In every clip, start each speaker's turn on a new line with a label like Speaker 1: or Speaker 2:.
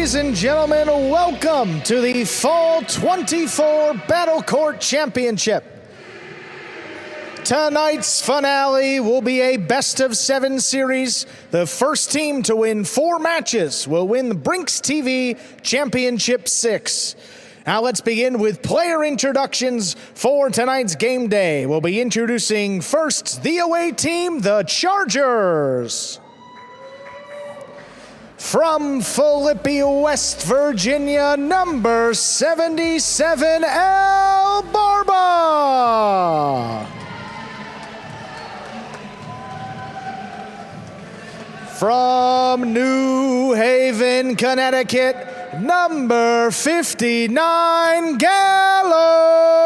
Speaker 1: Ladies and gentlemen, welcome to the Fall 24 Battle Court Championship. Tonight's finale will be a best-of-7 series. The first team to win 4 matches will win the Brinks TV Championship 6. Now let's begin with player introductions for tonight's game day. We'll be introducing first the away team, the Chargers. From Philippi, West Virginia, number 77, Al Barba. From New Haven, Connecticut, number 59, Gallo.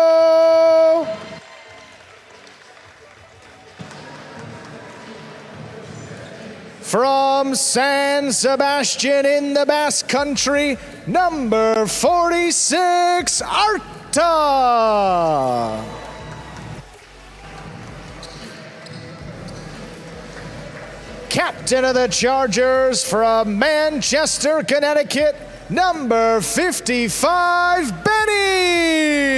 Speaker 1: From San Sebastian in the Basque Country, number 46, Arta. Captain of the Chargers from Manchester, Connecticut, number 55, Benny.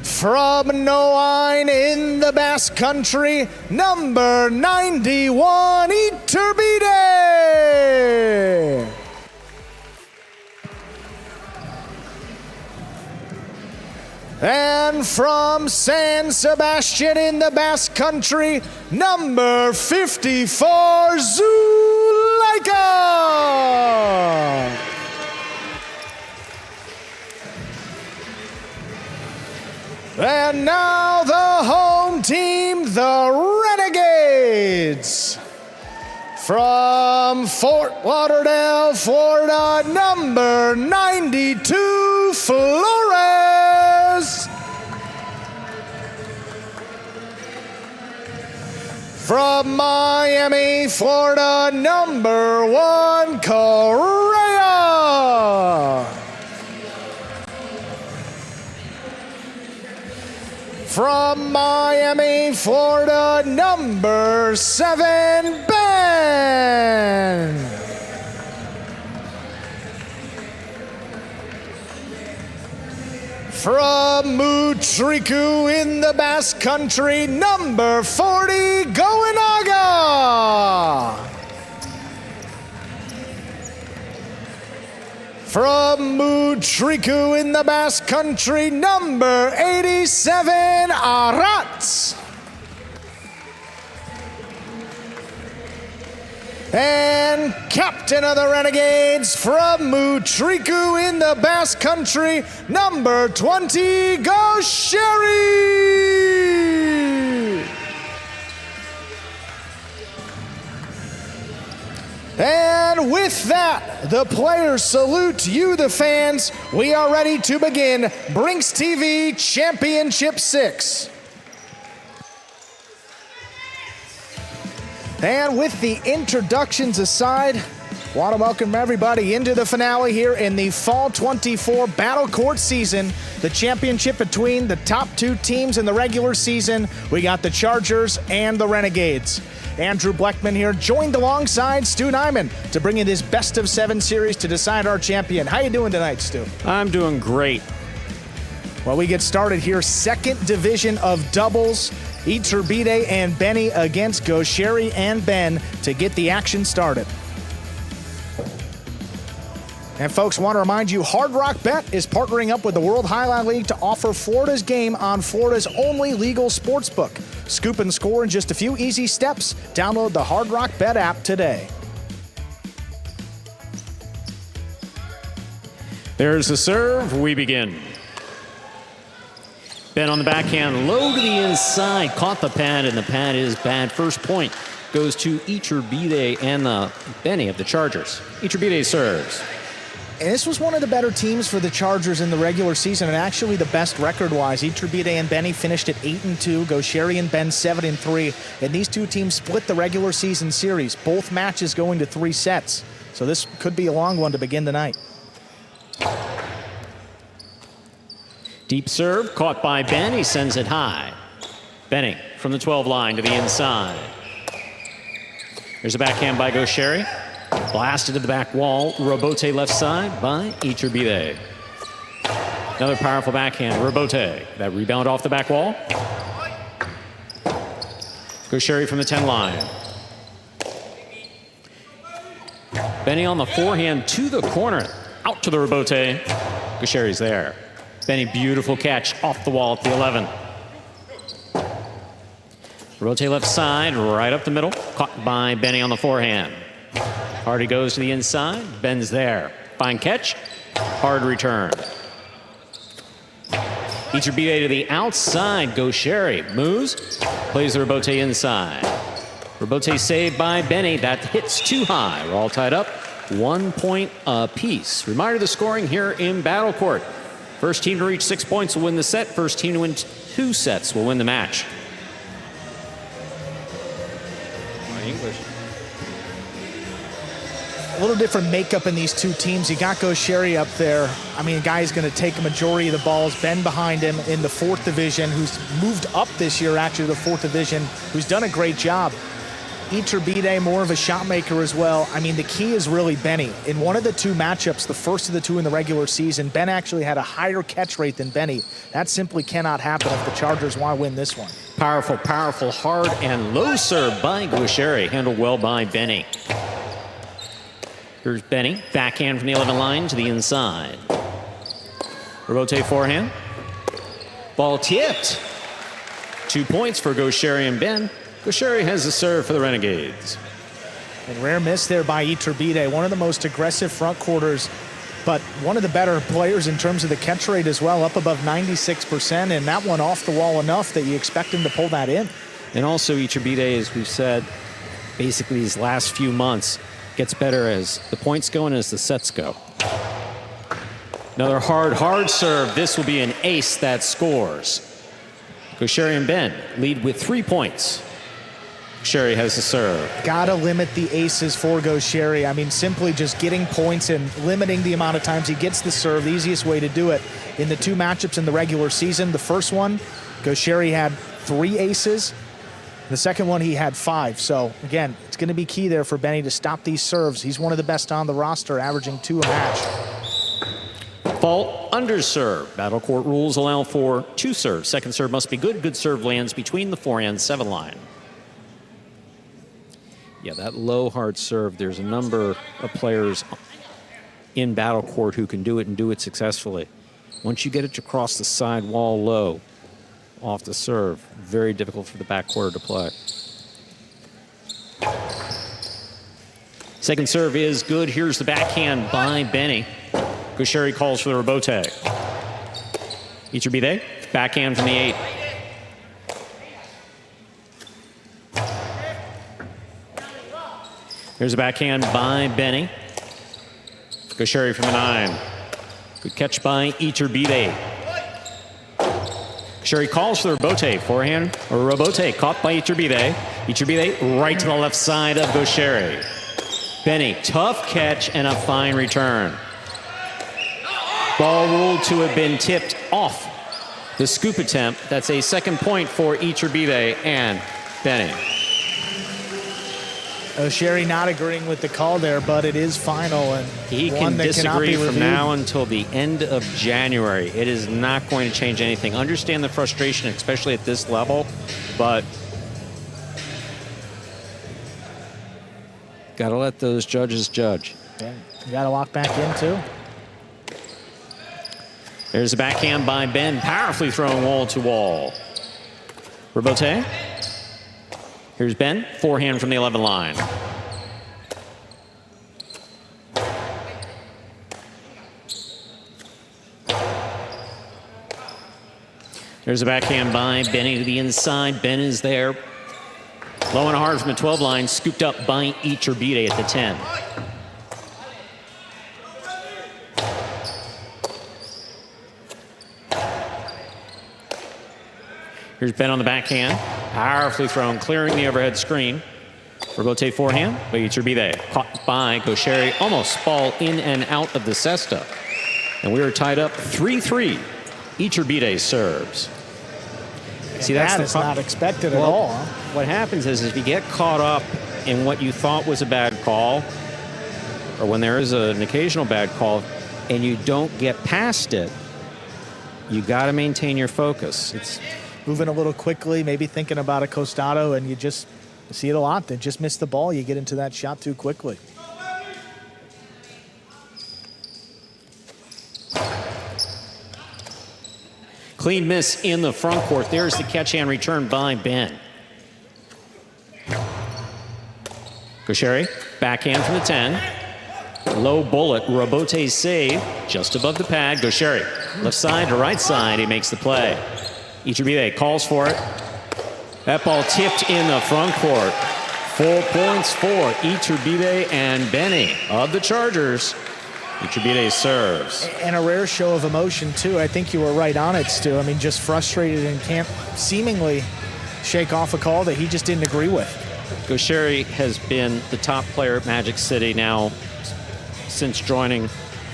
Speaker 1: From Noain in the Basque Country, number 91, Iturbide. And from San Sebastian in the Basque Country, number 54, Zuleika. And now the home team, the Renegades. From Fort Lauderdale, Florida, number 92, Flores. From Miami, Florida, number 1, Correa. From Miami, Florida, number 7, Ben. From Mutriku in the Basque Country, number 40, Goenaga. From Mutriku in the Basque Country, number 87, Arats. And captain of the Renegades from Mutriku in the Basque Country, number 20, Gosheri. And with that, the players salute you, the fans. We are ready to begin Brinks TV Championship 6. And with the introductions aside, want to welcome everybody into the finale here in the Fall 24 Battle Court season. The championship between the top 2 teams in the regular season. We got the Chargers and the Renegades. Andrew Bleckman here, joined alongside Stu Nyman to bring you this best-of-7 series to decide our champion. How you doing tonight, Stu?
Speaker 2: I'm doing great.
Speaker 1: Well, we get started here. Second division of doubles. Iturbide and Benny against Gosheri and Ben to get the action started. And folks, want to remind you, Hard Rock Bet is partnering up with the World Jai-Alai League to offer Florida's game on Florida's only legal sportsbook. Scoop and score in just a few easy steps. Download the Hard Rock Bet app today.
Speaker 2: There's the serve. We begin. Ben on the backhand, low to the inside, caught the pad, and the pad is bad. First point goes to Iturbide and Benny of the Chargers. Iturbide serves.
Speaker 1: And this was one of the better teams for the Chargers in the regular season, and actually the best record-wise. Iturbide and Benny finished at 8-2, Gosheri and Ben 7-3, and these two teams split the regular season series. Both matches going to 3 sets, so this could be a long one to begin the night.
Speaker 2: Deep serve, caught by Ben. He sends it high. Benny from the 12 line to the inside. There's a backhand by Gaucheri. Blasted to the back wall. Robote left side by Iturbide. Another powerful backhand, Robote. That rebound off the back wall. Gaucheri from the 10 line. Benny on the forehand to the corner. Out to the Robote. Gaucheri's there. Benny, beautiful catch off the wall at the 11. Robote left side, right up the middle. Caught by Benny on the forehand. Hardy goes to the inside. Ben's there. Fine catch. Hard return. Iturbide to the outside. Gaucheri moves. Plays the Robote inside. Robote saved by Benny. That hits too high. We're all tied up. 1 point apiece. Reminder of the scoring here in Battle Court. First team to reach 6 points will win the set. First team to win 2 sets will win the match. My English.
Speaker 1: A little different makeup in these two teams. You got Gaucheri up there. I mean, a guy who's going to take a majority of the balls. Ben behind him in the 4th division, who's moved up this year, actually, to the 4th division, who's done a great job. Iturbide, more of a shot maker as well. I mean, the key is really Benny. In one of the 2 matchups, the first of the 2 in the regular season, Ben actually had a higher catch rate than Benny. That simply cannot happen if the Chargers want to win this one.
Speaker 2: Powerful, powerful, hard and low serve by Gaucheri. Handled well by Benny. Here's Benny, backhand from the 11 line to the inside. Robote forehand. Ball tipped. 2 points for Gaucheri and Ben. Gaucheri has the serve for the Renegades.
Speaker 1: And rare miss there by Iturbide, one of the most aggressive front quarters, but one of the better players in terms of the catch rate as well, up above 96%, and that one off the wall enough that you expect him to pull that in.
Speaker 2: And also Iturbide, as we've said, basically these last few months, gets better as the points go and as the sets go. Another hard serve. This will be an ace that scores. Gaucheri and Ben lead with 3 points. Gaucheri has the serve.
Speaker 1: Gotta limit the aces for Gaucheri. I mean, simply just getting points and limiting the amount of times he gets the serve, the easiest way to do it. In the 2 matchups in the regular season, the first one, Gaucheri had 3 aces. The second one, he had 5. So, again, it's going to be key there for Benny to stop these serves. He's one of the best on the roster, averaging 2 a match.
Speaker 2: Fault under serve. Battle Court rules allow for 2 serves. Second serve must be good. Good serve lands between the forehand 7 line. Yeah, that low hard serve, there's a number of players in Battle Court who can do it and do it successfully. Once you get it across the side wall low, off the serve, very difficult for the back quarter to play. Second serve is good. Here's the backhand by Benny. Gaucheri calls for the Robote. Iturbide, backhand from the 8. There's a backhand by Benny. Gaucheri from the 9. Good catch by Iturbide. Gaucheri calls for the Robote. Forehand or Robote caught by Iturbide. Iturbide right to the left side of Gaucheri. Benny, tough catch and a fine return. Ball ruled to have been tipped off the scoop attempt. That's a second point for Iturbide and Benny.
Speaker 1: Gaucheri not agreeing with the call there, but it is final. And
Speaker 2: he can disagree from now until the end of January. It is not going to change anything. Understand the frustration, especially at this level, but got to let those judges judge.
Speaker 1: Yeah, you got to walk back in, too.
Speaker 2: There's a backhand by Ben, powerfully throwing wall to wall. Robote. Here's Ben, forehand from the 11 line. There's a backhand by Benny to the inside. Ben is there. Low and hard from the 12 line, scooped up by Iturbide at the 10. Here's Ben on the backhand. Powerfully thrown, clearing the overhead screen. Robote forehand by Iturbide. Caught by Gaucheri. Almost ball in and out of the cesta. And we are tied up 3-3. Iturbide serves.
Speaker 1: See, that's not expected at all. Huh?
Speaker 2: What happens is if you get caught up in what you thought was a bad call, or when there is an occasional bad call, and you don't get past it, you got to maintain your focus.
Speaker 1: It's moving a little quickly, maybe thinking about a costado, and you just see it a lot. They just miss the ball. You get into that shot too quickly.
Speaker 2: Clean miss in the front court. There's the catch and return by Ben. Gaucheri, backhand from the 10. Low bullet, Robote's save, just above the pad. Gaucheri, left side to right side, he makes the play. Iturbide calls for it. That ball tipped in the front court. 4 points for Iturbide and Benny of the Chargers. Iturbide serves.
Speaker 1: And a rare show of emotion, too. I think you were right on it, Stu. I mean, just frustrated and can't seemingly shake off a call that he just didn't agree with.
Speaker 2: Gaucheri has been the top player at Magic City now since joining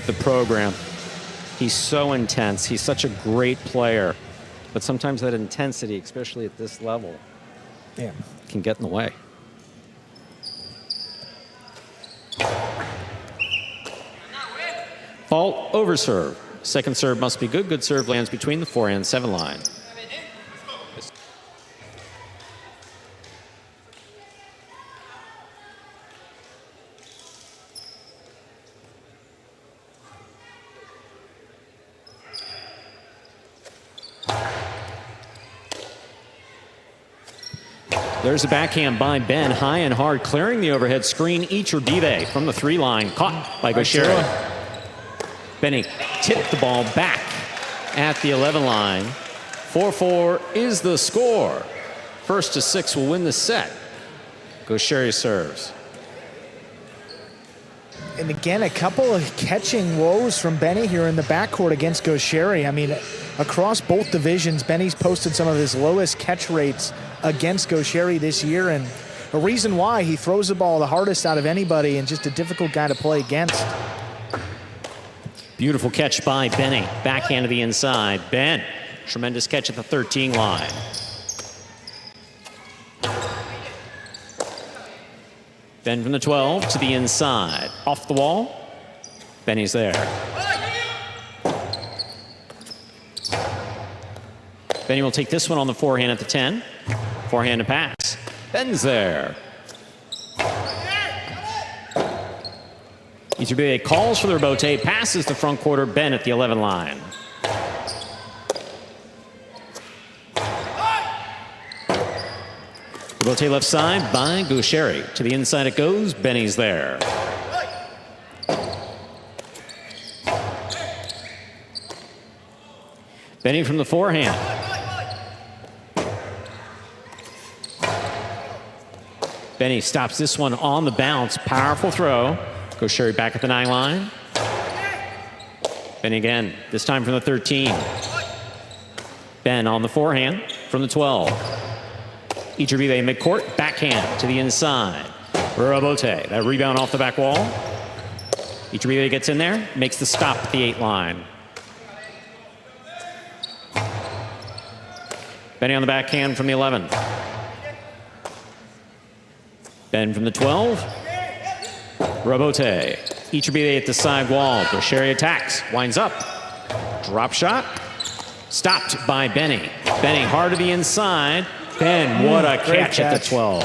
Speaker 2: the program. He's so intense. He's such a great player. But sometimes that intensity, especially at this level, can get in the way. Fault over serve. Second serve must be good. Good serve lands between the 4 and 7 line. There's a backhand by Ben, high and hard, clearing the overhead screen. Iturbide from the 3 line, caught by Gaucheri. Benny tipped the ball back at the 11 line. 4-4 is the score. First to 6 will win the set. Gaucheri serves.
Speaker 1: And again, a couple of catching woes from Benny here in the backcourt against Gaucheri. I mean, across both divisions, Benny's posted some of his lowest catch rates against Gaucheri this year, and a reason why. He throws the ball the hardest out of anybody and just a difficult guy to play against.
Speaker 2: Beautiful catch by Benny. Backhand to the inside. Ben, tremendous catch at the 13 line. Ben from the 12 to the inside. Off the wall. Benny's there. Benny will take this one on the forehand at the 10. Forehand to pass. Ben's there. Iturbide calls for the rebote, passes the front quarter. Ben at the 11 line. Rebote left side by Gaucheri. To the inside it goes. Benny's there. Benny from the forehand. Benny stops this one on the bounce. Powerful throw. Gaucheri back at the 9 line. Benny again, this time from the 13. Ben on the forehand from the 12. Iturbide midcourt, backhand to the inside. Robote, that rebound off the back wall. Iturbide gets in there, makes the stop at the 8 line. Benny on the backhand from the 11. Ben from the 12. Robote. Iturbide at the side wall. Gaucheri attacks. Winds up. Drop shot. Stopped by Benny. Benny hard to the inside. Ben, what a catch at the 12.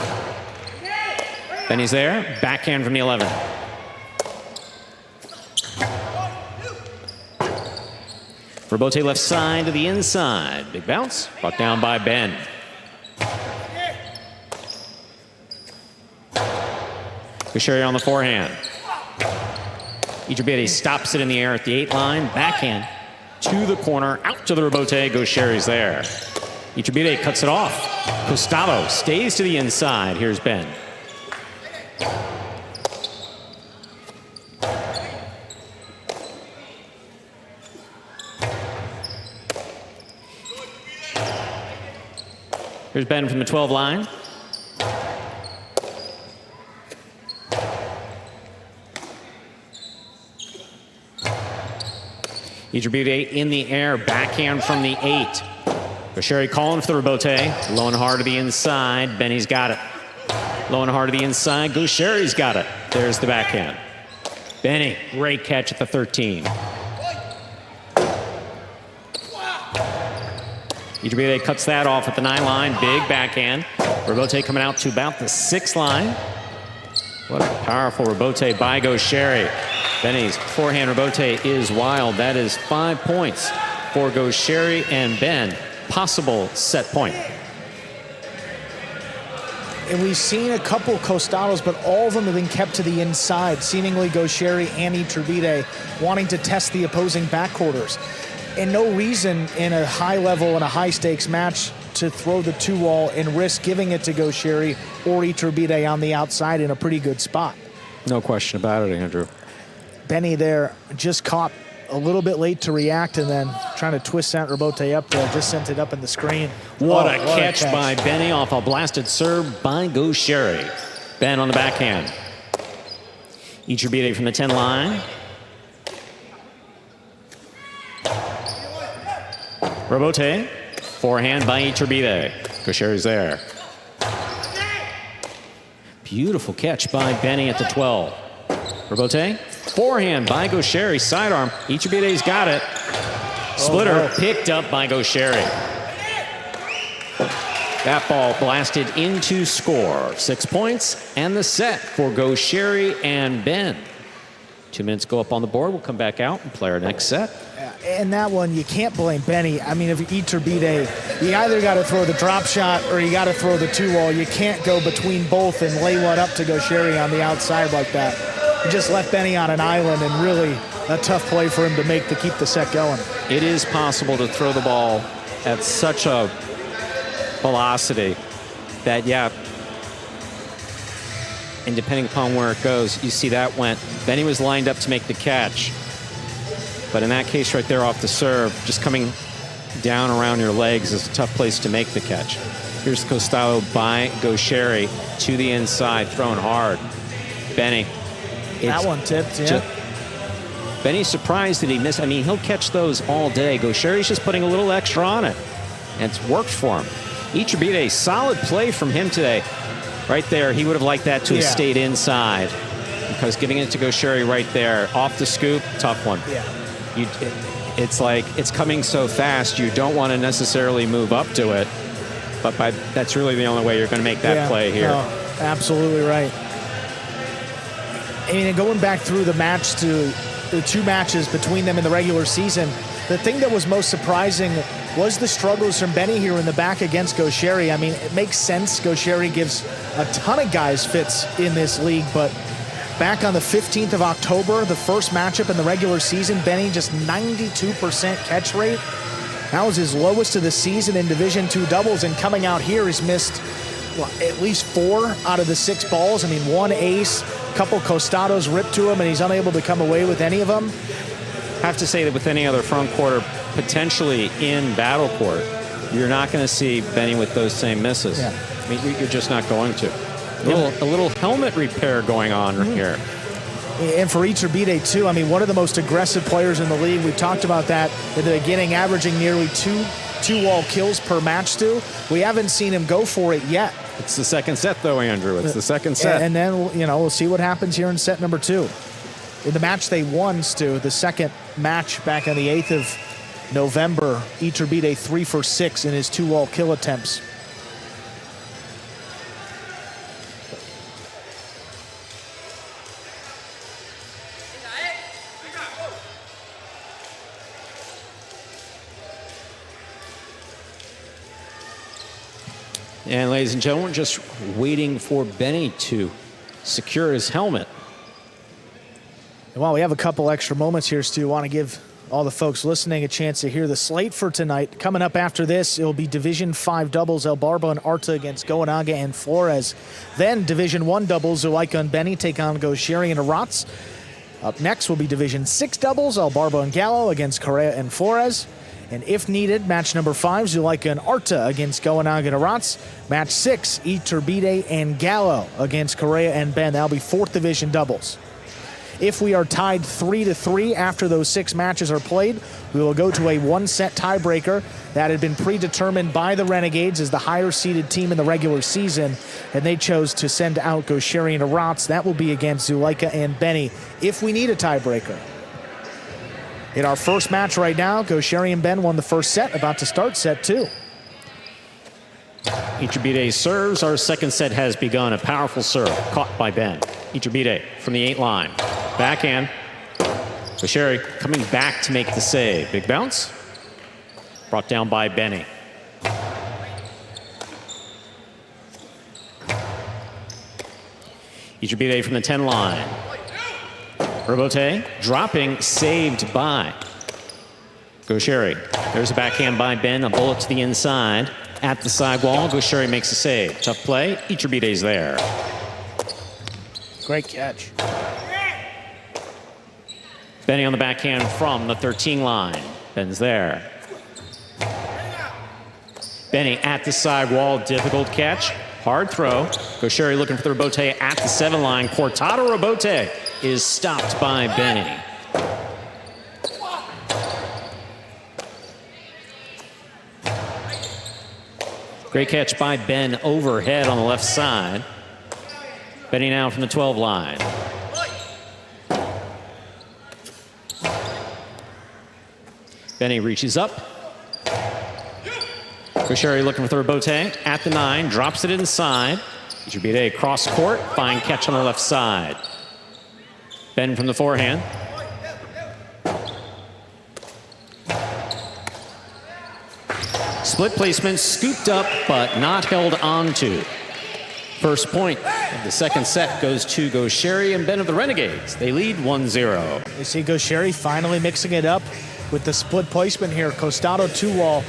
Speaker 2: Benny's there. Backhand from the 11. Robote left side to the inside. Big bounce. Brought down by Ben. Gaucheri on the forehand. Iturbide stops it in the air at the 8 line. Backhand to the corner, out to the rebote. Gaucheri's there. Iturbide cuts it off. Costado stays to the inside. Here's Ben. Here's Ben from the 12 line. Iturbide in the air, backhand from the 8. Gaucheri calling for the rebote, low and hard to the inside. Benny's got it. Low and hard to the inside. Gaucheri's got it. There's the backhand. Benny, great catch at the 13. Iturbide cuts that off at the 9 line. Big backhand. Rebote coming out to about the 6 line. What a powerful rebote by Gaucheri. Benny's forehand rebote is wild. That is 5 points for Gaucheri and Ben. Possible set point.
Speaker 1: And we've seen a couple Costados, but all of them have been kept to the inside. Seemingly Gaucheri and Iturbide wanting to test the opposing backcourters. And no reason in a high level and a high stakes match to throw the 2-wall and risk giving it to Gaucheri or Iturbide on the outside in a pretty good spot.
Speaker 2: No question about it, Andrew.
Speaker 1: Benny there just caught a little bit late to react and then trying to twist that rebote up there. Just sent it up in the screen.
Speaker 2: What a catch by Benny off a blasted serve by Gaucheri. Ben on the backhand. Iturbide from the 10 line. Rebote. Forehand by Iturbide. Gaucheri's there. Beautiful catch by Benny at the 12. Rebote. Forehand by Gaucheri. Sidearm. Iturbide's got it. Splitter picked up by Gaucheri. That ball blasted into score. 6 points and the set for Gaucheri and Ben. 2 minutes go up on the board. We'll come back out and play our next set.
Speaker 1: And that one, you can't blame Benny. I mean, if Iturbide, you either got to throw the drop shot or you got to throw the 2-wall. You can't go between both and lay one up to Gaucheri on the outside like that. He just left Benny on an island, and really a tough play for him to make to keep the set going.
Speaker 2: It is possible to throw the ball at such a velocity that, yeah, and depending upon where it goes, you see that went. Benny was lined up to make the catch. But in that case right there off the serve, just coming down around your legs is a tough place to make the catch. Here's Costado by Gaucheri to the inside, throwing hard. Benny.
Speaker 1: That one tipped, yeah.
Speaker 2: Benny's surprised that he missed. I mean, he'll catch those all day. Gaucheri's just putting a little extra on it, and it's worked for him. Iturbide, solid play from him today. Right there, he would have liked that to have stayed inside, because giving it to Gaucheri right there, off the scoop, tough one.
Speaker 1: Yeah.
Speaker 2: It's like it's coming so fast, you don't want to necessarily move up to it, but that's really the only way you're going to make that play here.
Speaker 1: No, absolutely right. I mean, going back through the match to the 2 matches between them in the regular season, the thing that was most surprising was the struggles from Benny here in the back against Gaucheri. I mean, it makes sense. Gaucheri gives a ton of guys fits in this league, but back on the 15th of October, the first matchup in the regular season, Benny just 92% catch rate. That was his lowest of the season in Division II doubles, and coming out here, he's missed at least 4 out of the 6 balls. I mean, 1 ace, a couple Costados ripped to him, and he's unable to come away with any of them.
Speaker 2: I have to say that with any other front quarter potentially in battle court, you're not going to see Benny with those same misses.
Speaker 1: Yeah.
Speaker 2: I mean, you're just not going to. A little helmet repair going on here.
Speaker 1: And for Iturbide, too, I mean, one of the most aggressive players in the league. We talked about that at the beginning, averaging nearly 2-wall kills per match, Stu. We haven't seen him go for it yet.
Speaker 2: It's the second set, though, Andrew. It's the second set.
Speaker 1: And then, we'll see what happens here in set number 2. In the match they won, Stu, the second match back on the 8th of November, Iturbide 3 for 6 in his 2-wall kill attempts.
Speaker 2: And ladies and gentlemen, just waiting for Benny to secure his helmet.
Speaker 1: While we have a couple extra moments here, Stu, want to give all the folks listening a chance to hear the slate for tonight. Coming up after this, it will be Division 5 doubles, El Barbo and Arta against Goanaga and Flores. Then Division 1 doubles, Zuleika and Benny take on Gaucheri and Arats. Up next will be Division 6 doubles, El Barbo and Gallo against Correa and Flores. And if needed, match number 5, Zuleika and Arta against Goanaga and Arats. Match 6, Iturbide and Gallo against Correa and Ben. That'll be 4th Division doubles. If we are tied 3-3 after those 6 matches are played, we will go to a 1-set tiebreaker that had been predetermined by the Renegades as the higher seeded team in the regular season, and they chose to send out Gosheri and Arats. That will be against Zuleika and Benny if we need a tiebreaker. In our first match right now, Gosheri and Ben won the first set, about to start set 2.
Speaker 2: Iturbide serves. Our second set has begun. A powerful serve caught by Ben. Iturbide from the 8 line. Backhand. Gosheri coming back to make the save. Big bounce. Brought down by Benny. Iturbide from the 10 line. Robote dropping, saved by Gosheri. There's a backhand by Ben, a bullet to the inside. At the sidewall, Gosheri makes a save. Tough play, Iturbide's there.
Speaker 1: Great catch.
Speaker 2: Benny on the backhand from the 13 line. Ben's there. Benny at the sidewall, difficult catch. Hard throw. Gosheri looking for the Robote at the 7 line. Cortado Robote is stopped by Benny. Great catch by Ben overhead on the left side. Benny now from the 12 line. Benny reaches up. Gosheri looking for the Robote at the 9, drops it inside. Iturbide cross court, fine catch on the left side. Ben from the forehand. Split placement, scooped up, but not held onto. First point of the second set goes to Gosheri and Ben of the Renegades. They lead 1-0.
Speaker 1: You see Gosheri finally mixing it up with the split placement here. Costado 2-wall,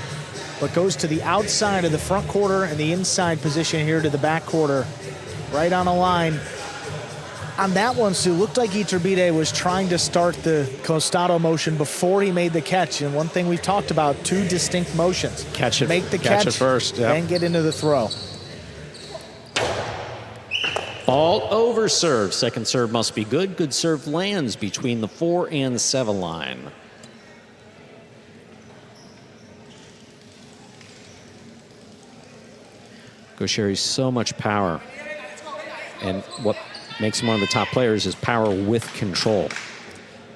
Speaker 1: but goes to the outside of the front quarter and the inside position here to the back quarter. Right on a line. On that one, Sue, looked like Iturbide was trying to start the Costado motion before he made the catch. And one thing we've talked about, 2 distinct motions.
Speaker 2: Catch it,
Speaker 1: make the catch
Speaker 2: it first, yep.
Speaker 1: Then get into the throw.
Speaker 2: All over serve. Second serve must be good. Good serve lands between the 4 and 7 line. Gosheri, so much power. And what makes him one of the top players is power with control.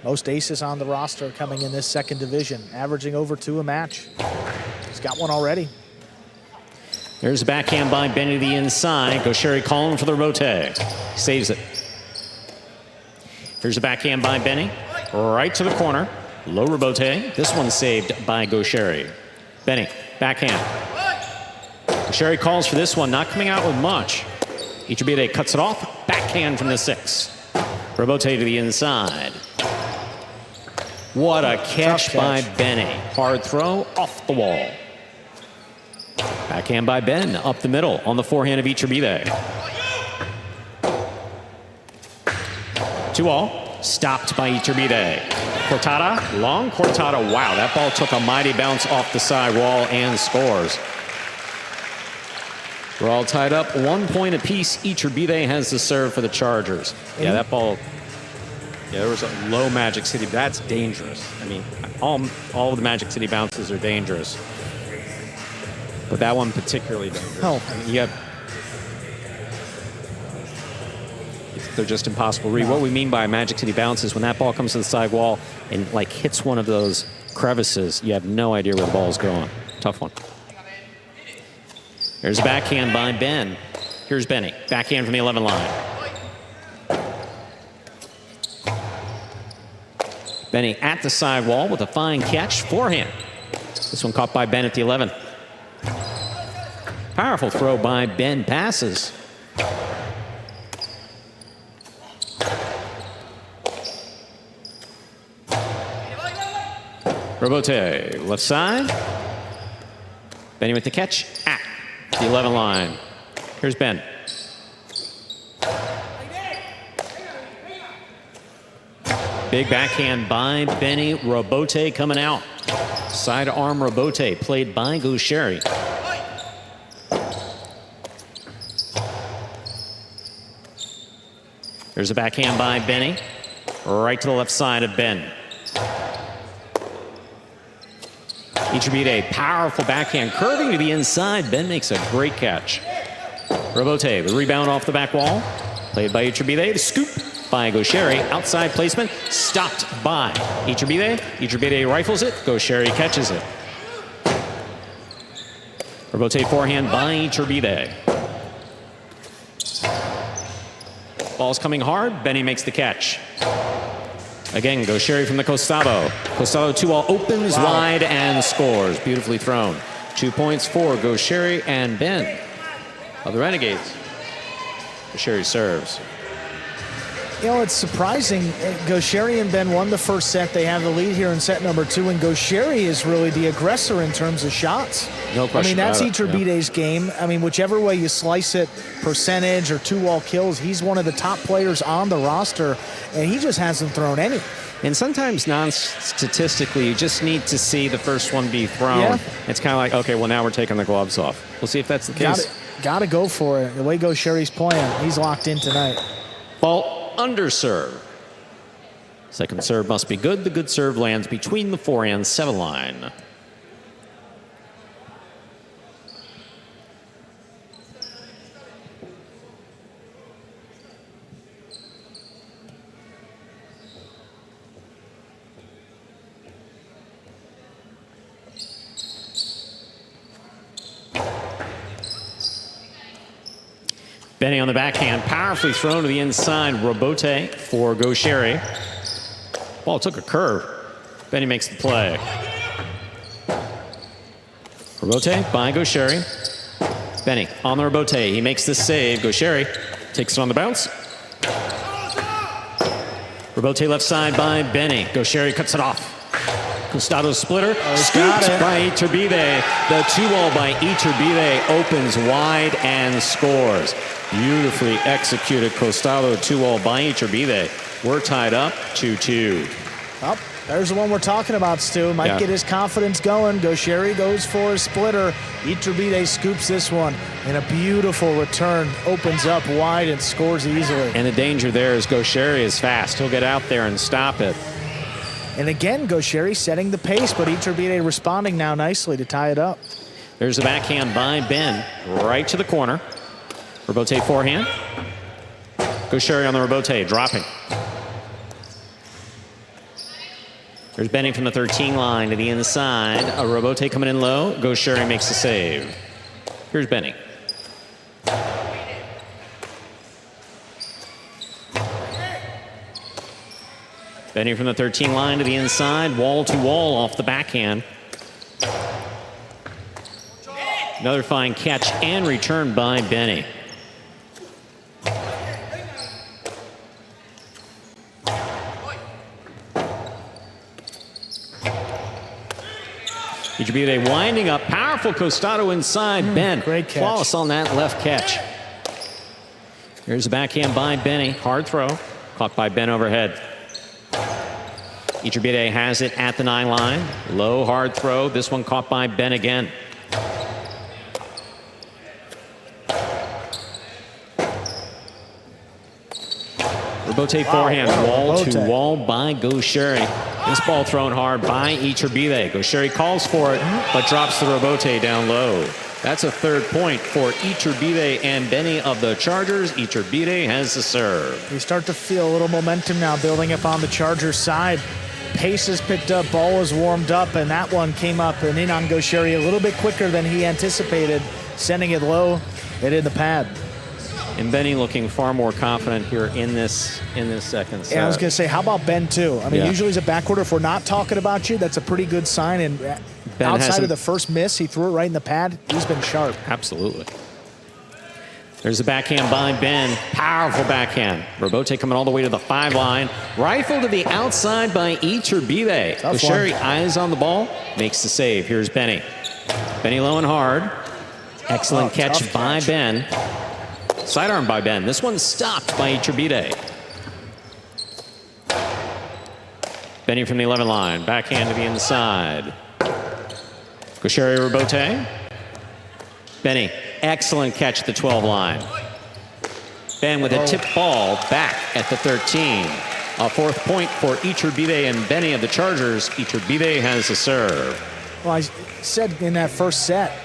Speaker 1: Most aces on the roster coming in this second division, averaging over 2 a match. He's got one already.
Speaker 2: There's a backhand by Benny to the inside. Gosheri calling for the Robote. Saves it. Here's a backhand by Benny. Right to the corner. Low Robote. This one saved by Gosheri. Benny, backhand. Gosheri calls for this one, not coming out with much. Iturbide cuts it off. Backhand from the 6. Robote to the inside. What a catch by Benny. Hard throw off the wall. Backhand by Ben up the middle on the forehand of Iturbide. 2-all. Stopped by Iturbide. Cortada, long Cortada. Wow, that ball took a mighty bounce off the side wall and scores. We're all tied up, 1 point apiece. Iturbide has the serve for the Chargers. Yeah, that ball, yeah, there was a low Magic City. That's dangerous. I mean, all of the Magic City bounces are dangerous. But that one particularly dangerous.
Speaker 1: Oh.
Speaker 2: I mean, they're just impossible to read. What we mean by Magic City bounce is when that ball comes to the side wall and like hits one of those crevices, you have no idea where the ball's going. Tough one. There's a backhand by Ben. Here's Benny. Backhand from the 11 line. Benny at the sidewall with a fine catch. Forehand. This one caught by Ben at the 11. Powerful throw by Ben. Passes. Robote, left side. Benny with the catch at the 11 line. Here's Ben. Big backhand by Benny. Robote coming out. Sidearm Robote played by Gosheri. There's a backhand by Benny. right to the left side of Ben. Iturbide, powerful backhand, curving to the inside. Ben makes a great catch. Robote, the rebound off the back wall. Played by Iturbide, the scoop by Gaucheri. Outside placement, stopped by Iturbide. Iturbide rifles it, Gaucheri catches it. Robote forehand by Iturbide. Ball's coming hard, Benny makes the catch. Again, Gaucheri from the Costado. Costado 2-all opens wide and scores. Beautifully thrown. 2 points for Gaucheri and Ben of the Renegades. Gaucheri serves.
Speaker 1: You know, it's surprising. Gaucheri and Ben won the first set. They have the lead here in set number 2, and Gaucheri is really the aggressor in terms of shots.
Speaker 2: No question.
Speaker 1: I mean, that's
Speaker 2: about it.
Speaker 1: Iturbide's game. I mean, whichever way you slice it, percentage or 2-wall kills, he's one of the top players on the roster, and he just hasn't thrown any.
Speaker 2: And sometimes non-statistically, you just need to see the first one be thrown.
Speaker 1: Yeah.
Speaker 2: It's kind of like, okay, well, now we're taking the gloves off. We'll see if that's the case.
Speaker 1: Got to go for it. The way Gaucheri's playing, he's locked in tonight.
Speaker 2: Ball under serve. Second serve must be good. The good serve lands between the 4 and 7 line. Benny on the backhand, powerfully thrown to the inside. Robote for Gaucheri. Ball took a curve. Benny makes the play. Robote by Gaucheri. Benny on the Robote. He makes the save. Gaucheri takes it on the bounce. Robote left side by Benny. Gaucheri cuts it off. Costado splitter, scooped by Iturbide. The 2-all by Iturbide opens wide and scores. Beautifully executed Costado 2-all by Iturbide. We're tied up 2-2.
Speaker 1: Oh, there's the one we're talking about, Stu. Might get his confidence going. Gaucheri goes for a splitter. Iturbide scoops this one. And a beautiful return. Opens up wide and scores easily.
Speaker 2: And the danger there is Gaucheri is fast. He'll get out there and stop it.
Speaker 1: And again, Gaucheri setting the pace, but Iturbide responding now nicely to tie it up.
Speaker 2: There's the backhand by Ben, right to the corner. Robote forehand. Gaucheri on the Robote, dropping. There's Benny from the 13 line to the inside. A Robote coming in low. Gaucheri makes the save. Here's Benny. Benny from the 13 line to the inside, wall to wall off the backhand. Another fine catch and return by Benny. Iturbide winding up, powerful Costado inside. Ben,
Speaker 1: great catch.
Speaker 2: Flawless on that left catch. Here's the backhand by Benny, hard throw, caught by Ben overhead. Iturbide has it at the 9 line. Low, hard throw. This one caught by Ben again. Robote forehand, wall to wall by Gaucheri. This ball thrown hard by Iturbide. Gaucheri calls for it, but drops the Robote down low. That's a 3rd point for Iturbide and Benny of the Chargers. Iturbide has the serve.
Speaker 1: You start to feel a little momentum now building up on the Chargers side. Pace is picked up, ball is warmed up, and that one came up and in on Gaucheri a little bit quicker than he anticipated, sending it low and in the pad.
Speaker 2: And Benny looking far more confident here in this second set.
Speaker 1: Yeah, I was going to say, how about Ben too? I mean, usually as a backcourter, if we're not talking about you, that's a pretty good sign. And Ben outside of the first miss, he threw it right in the pad. He's been sharp.
Speaker 2: Absolutely. There's the backhand by Ben. Powerful backhand. Robote coming all the way to the 5 line. Rifle to the outside by Iturbide. Gaucheri eyes on the ball. Makes the save. Here's Benny. Benny low and hard. Excellent catch by Ben. Sidearm by Ben. This one's stopped by Iturbide. Benny from the 11 line. Backhand to the inside. Gaucheri Robote. Benny. Excellent catch at the 12 line. Ben with a tip ball back at the 13. A fourth point for Iturbide and Benny of the Chargers. Iturbide has the serve.
Speaker 1: Well, I said in that first set,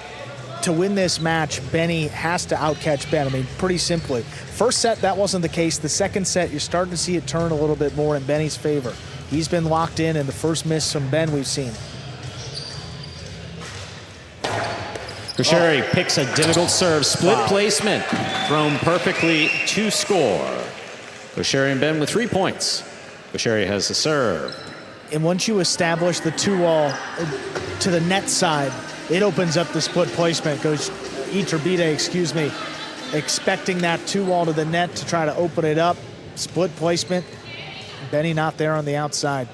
Speaker 1: to win this match, Benny has to outcatch Ben. I mean, pretty simply. First set, that wasn't the case. The second set, you're starting to see it turn a little bit more in Benny's favor. He's been locked in, and the first miss from Ben we've seen.
Speaker 2: Gaucheri picks a difficult serve. Split placement. Thrown perfectly to score. Gaucheri and Ben with 3 points. Gaucheri has the serve.
Speaker 1: And once you establish the 2-all to the net side, it opens up the split placement. Goes Iturbide, excuse me, expecting that 2-all to the net to try to open it up. Split placement. Benny not there on the outside.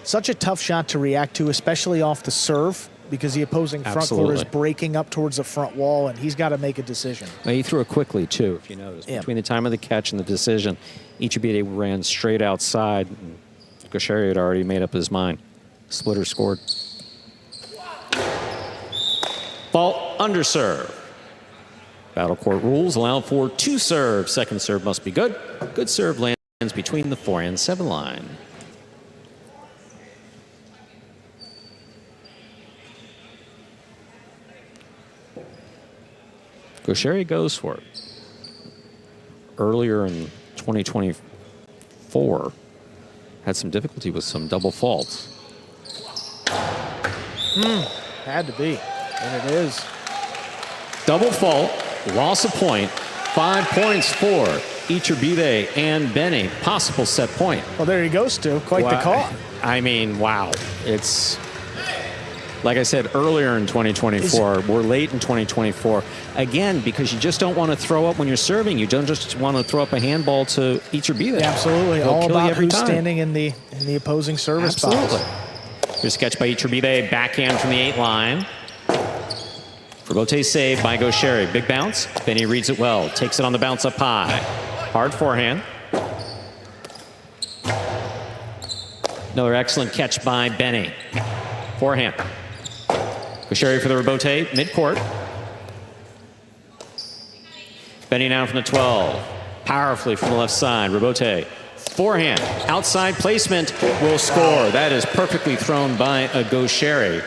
Speaker 1: Such a tough shot to react to, especially off the serve, because the opposing front court is breaking up towards the front wall, and he's got to make a decision.
Speaker 2: Well, he threw it quickly, too, if you notice. Yeah. Between the time of the catch and the decision, Iturbide ran straight outside. And Gaucheri had already made up his mind. Splitter scored. Fault under serve. Battle court rules allow for 2 serves. Second serve must be good. Good serve lands between the 4 and 7 line. Gaucheri goes for it. Earlier in 2024, had some difficulty with some double faults.
Speaker 1: Had to be, and it is.
Speaker 2: Double fault, loss of point, 5 points for Iturbide and Benny. Possible set point.
Speaker 1: Well, there you go, Stu. Quite the call.
Speaker 2: I mean, wow. It's, like I said earlier in 2024, we're late in 2024. Again, because you just don't want to throw up when you're serving. You don't just want to throw up a handball to Iturbide.
Speaker 1: Yeah, absolutely.
Speaker 2: They'll
Speaker 1: all about who's
Speaker 2: time.
Speaker 1: standing in the opposing service box.
Speaker 2: Absolutely. Here's a catch by Iturbide, backhand from the 8 line. Robote saved by Gaucheri. Big bounce. Benny reads it well. Takes it on the bounce up high. Hard forehand. Another excellent catch by Benny. Forehand. Gaucheri for the Robote, midcourt. Benny now from the 12. Powerfully from the left side. Robote. Forehand. Outside placement will score. That is perfectly thrown by a Gaucheri.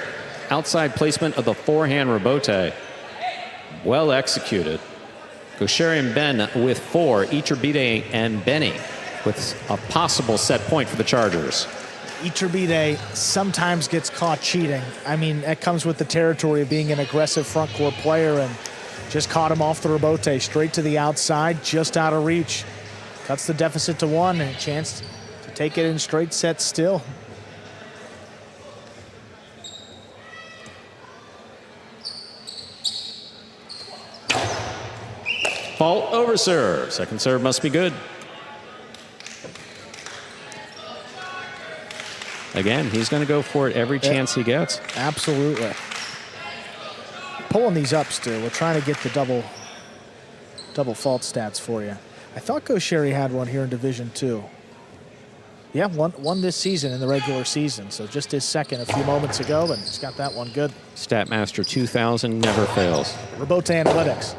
Speaker 2: Outside placement of the forehand Robote. Well executed. Gaucheri and Ben with 4. Iturbide and Benny with a possible set point for the Chargers.
Speaker 1: Iturbide sometimes gets caught cheating. I mean, that comes with the territory of being an aggressive front court player, and just caught him off the Robote. Straight to the outside, just out of reach. Cuts the deficit to 1 and a chance to take it in straight sets still.
Speaker 2: Fault over serve. Second serve must be good. Again, he's going to go for it every chance he gets.
Speaker 1: Absolutely. Pulling these up, Stu. We're trying to get the double fault stats for you. I thought Gaucheri had one here in Division 2. Yeah, one this season in the regular season. So just his second a few moments ago, and he's got that one good.
Speaker 2: Statmaster 2000 never fails.
Speaker 1: Robote Analytics.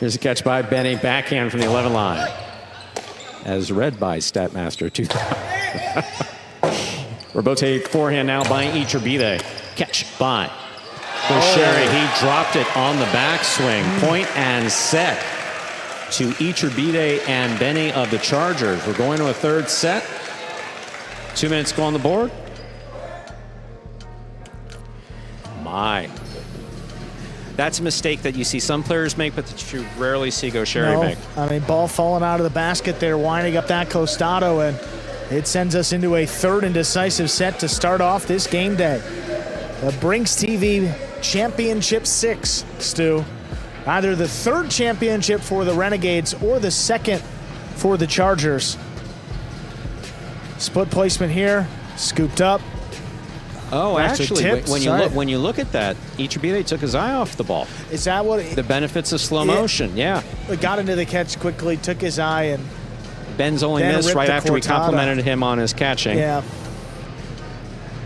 Speaker 2: Here's a catch by Benny, backhand from the 11 line. As read by Statmaster 2000. Robote forehand now by Iturbide. Catch by Gaucheri. He dropped it on the backswing. Point and set to Iturbide and Benny of the Chargers. We're going to a third set. 2 minutes go on the board. My. That's a mistake that you see some players make, but that you rarely see Gaucheri make.
Speaker 1: I mean, ball falling out of the basket there, winding up that costado, and it sends us into a third and decisive set to start off this game day. The Brinks TV Championship 6, Stu. Either the third championship for the Renegades or the second for the Chargers. Split placement here, scooped up.
Speaker 2: Oh, actually, when you look at that, Iturbide took his eye off the ball.
Speaker 1: Is that what?
Speaker 2: The benefits of slow motion, yeah.
Speaker 1: It got into the catch quickly, took his eye, and
Speaker 2: Ben's only missed right after we complimented him on his catching.
Speaker 1: Yeah.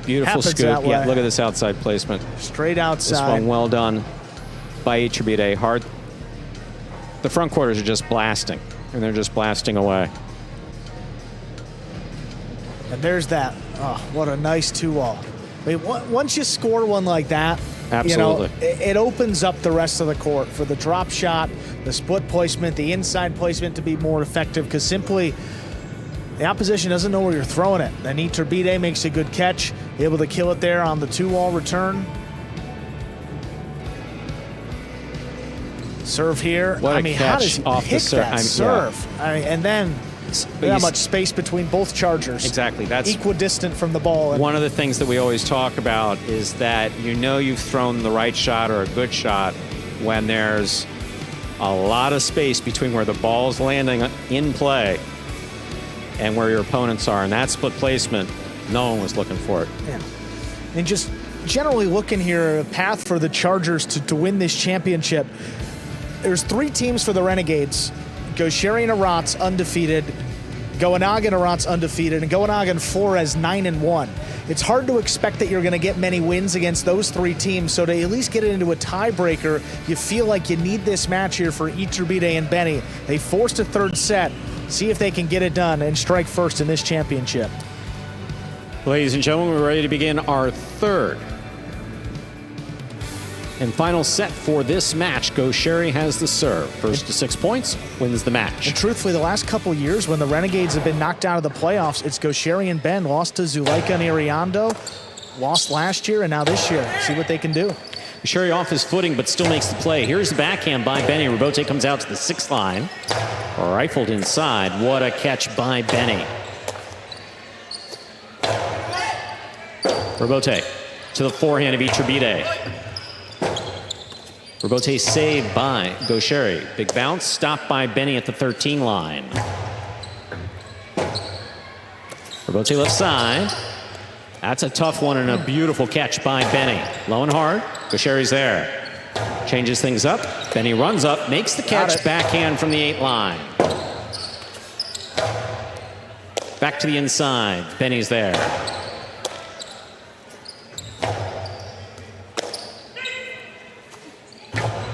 Speaker 2: Beautiful scoop. Yeah, look at this outside placement.
Speaker 1: Straight outside.
Speaker 2: This one well done by Iturbide. Hard The front quarters are just blasting, and they're just blasting away.
Speaker 1: And there's that. Oh, what a nice 2-all. I mean, once you score one like that,
Speaker 2: absolutely,
Speaker 1: you know, it opens up the rest of the court for the drop shot, the split placement, the inside placement to be more effective, because simply the opposition doesn't know where you're throwing it. Then Iturbide makes a good catch, able to kill it there on the 2-all return. Serve here.
Speaker 2: What
Speaker 1: I mean, how does he pick that serve?
Speaker 2: Yeah.
Speaker 1: I mean, and then that much space between both chargers.
Speaker 2: Exactly. That's
Speaker 1: equidistant from the ball.
Speaker 2: One of the things that we always talk about is that you know you've thrown the right shot or a good shot when there's a lot of space between where the ball's landing in play and where your opponents are. And that split placement, no one was looking for it.
Speaker 1: Yeah. And just generally looking here, a path for the Chargers to win this championship. There's 3 teams for the Renegades. Gaucheri and Arat's undefeated, Goanaga and Arat's undefeated, and Goanaga and Flores 9-1. It's hard to expect that you're going to get many wins against those 3 teams, so to at least get it into a tiebreaker, you feel like you need this match here for Iturbide and Benny. They forced a third set. See if they can get it done and strike first in this championship.
Speaker 2: Ladies and gentlemen, we're ready to begin our third and final set for this match. Gaucheri has the serve. First to 6 points, wins the match.
Speaker 1: And truthfully, the last couple years when the Renegades have been knocked out of the playoffs, it's Gaucheri and Ben lost to Zuleika and Iriando, lost last year and now this year. See what they can do.
Speaker 2: Gaucheri off his footing, but still makes the play. Here's the backhand by Benny. Robote comes out to the 6th line. Rifled inside. What a catch by Benny. Robote to the forehand of Iturbide. Robote saved by Gaucheri. Big bounce, stopped by Benny at the 13 line. Robote left side. That's a tough one and a beautiful catch by Benny. Low and hard. Gaucheri's there. Changes things up. Benny runs up, makes the catch, backhand from the 8 line. Back to the inside. Benny's there.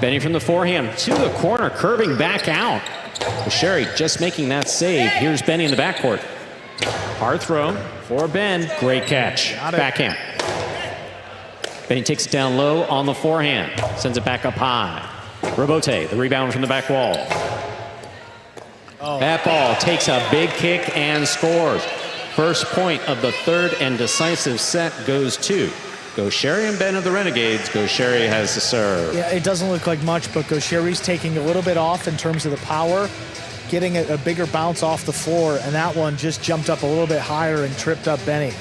Speaker 2: Benny from the forehand to the corner, curving back out. Gaucheri just making that save. Here's Benny in the backcourt. Hard throw for Ben. Great catch. Backhand. Benny takes it down low on the forehand. Sends it back up high. Robote, the rebound from the back wall. That ball takes a big kick and scores. First point of the third and decisive set goes to Gaucheri and Ben of the Renegades. Gaucheri has the serve.
Speaker 1: Yeah, it doesn't look like much, but Gaucheri's taking a little bit off in terms of the power, getting a bigger bounce off the floor, and that one just jumped up a little bit higher and tripped up Benny.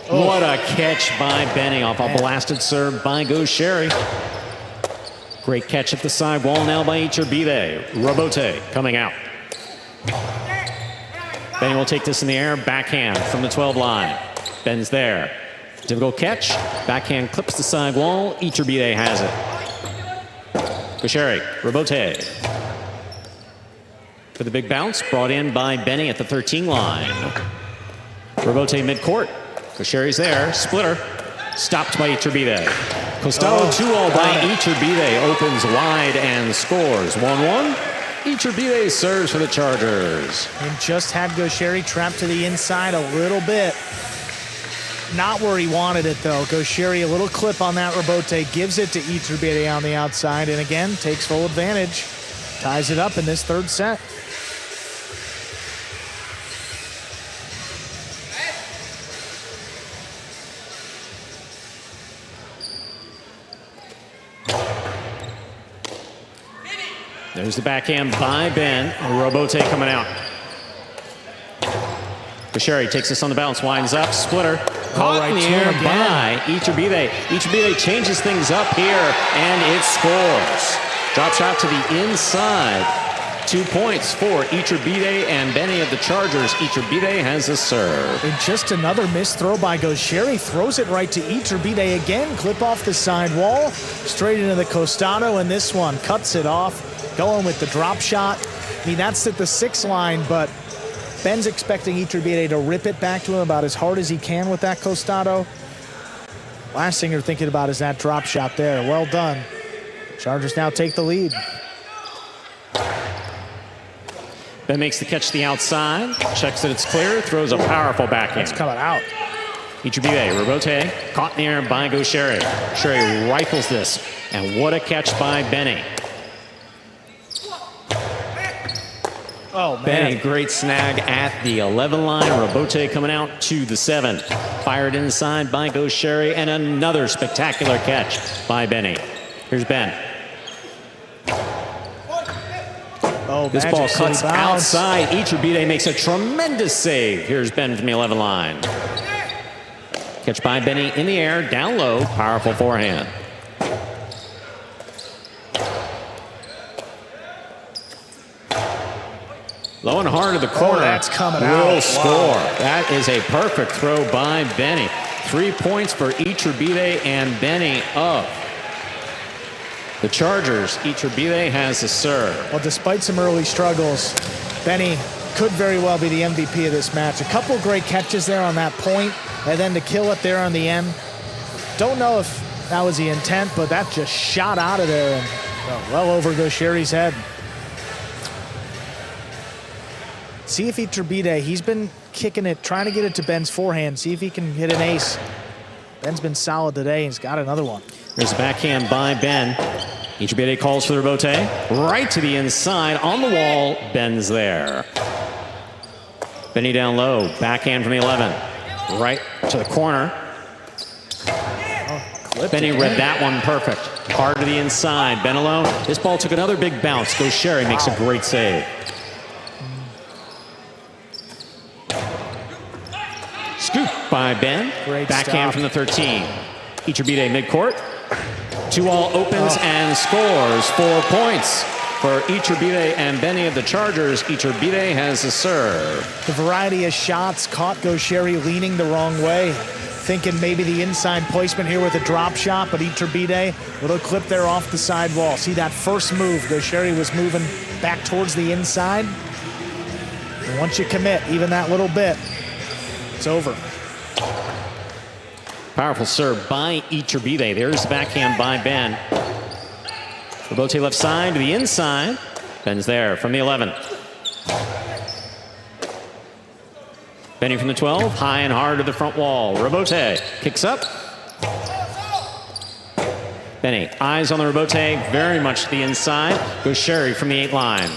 Speaker 2: What a catch by Benny off a blasted serve by Gaucheri. Great catch at the side wall now by Iturbide. Robote coming out. Benny will take this in the air, backhand from the 12 line. Ben's there. Difficult catch. Backhand clips the side wall. Iturbide has it. Gaucheri, Robote. For the big bounce, brought in by Benny at the 13 line. Robote midcourt. Gaucheri's there, splitter, stopped by Iturbide. Costello 2-all by Iturbide, opens wide and scores. 1-1. Iturbide serves for the Chargers.
Speaker 1: And just had Gaucheri trapped to the inside a little bit. Not where he wanted it though. Gaucheri a little clip on that Robote, gives it to Iturbide on the outside, and again takes full advantage. Ties it up in this third set.
Speaker 2: There's the backhand by Ben. Robote coming out. Gaucheri takes this on the bounce, winds up, splitter. Caught in the air by Iturbide. Iturbide changes things up here, and it scores. Drop shot to the inside. 2 points for Iturbide and Benny of the Chargers. Iturbide has the serve.
Speaker 1: And just another missed throw by Gaucheri. Throws it right to Iturbide again. Clip off the side wall. Straight into the costado, and this one cuts it off. Going with the drop shot. I mean, that's at the 6 line, but Ben's expecting Iturbide to rip it back to him about as hard as he can with that costado. Last thing you're thinking about is that drop shot there. Well done. Chargers now take the lead.
Speaker 2: Ben makes the catch to the outside, checks that it's clear, throws a powerful backhand.
Speaker 1: It's coming out.
Speaker 2: Iturbide, Robote, caught in the air by Gaucheri. Gaucheri rifles this, and what a catch by Benny.
Speaker 1: Oh, man.
Speaker 2: Benny, great snag at the 11 line. Robote coming out to the 7. Fired inside by Gaucheri, and another spectacular catch by Benny. Here's Ben.
Speaker 1: Oh,
Speaker 2: this ball cuts outside. Iturbide makes a tremendous save. Here's Ben from the 11 line. Catch by Benny in the air, down low, powerful forehand. Low and hard to the corner.
Speaker 1: Oh, that's coming out.
Speaker 2: Will score. Wow. That is a perfect throw by Benny. 3 points for Iturbide and Benny of the Chargers. Iturbide has the serve.
Speaker 1: Well, despite some early struggles, Benny could very well be the MVP of this match. A couple great catches there on that point, and then to kill it there on the end. Don't know if that was the intent, but that just shot out of there and well over Gaucheri's head. See if Iturbide, he's been kicking it, trying to get it to Ben's forehand. See if he can hit an ace. Ben's been solid today. He's got another one.
Speaker 2: There's a backhand by Ben. Iturbide calls for the Robote. Right to the inside, on the wall. Ben's there. Benny down low. Backhand from the 11. Right to the corner. Benny read that one perfect. Hard to the inside. Ben alone. This ball took another big bounce. Gaucheri makes a great save. Scoop by Ben.
Speaker 1: Great
Speaker 2: backhand
Speaker 1: stop.
Speaker 2: from the 13. Iturbide midcourt. 2-all opens and scores 4 points for Iturbide and Benny of the Chargers. Iturbide has the serve.
Speaker 1: The variety of shots caught Gaucheri leaning the wrong way. Thinking maybe the inside placement here with a drop shot, but Iturbide, little clip there off the side wall. See that first move, Gaucheri was moving back towards the inside. And once you commit, even that little bit, it's over.
Speaker 2: Powerful serve by Iturbide. There's the backhand by Ben. Robote left side to the inside. Ben's there from the 11. Benny from the 12, high and hard to the front wall. Robote kicks up. Benny, eyes on the Robote, very much to the inside. Gaucheri from the 8 line.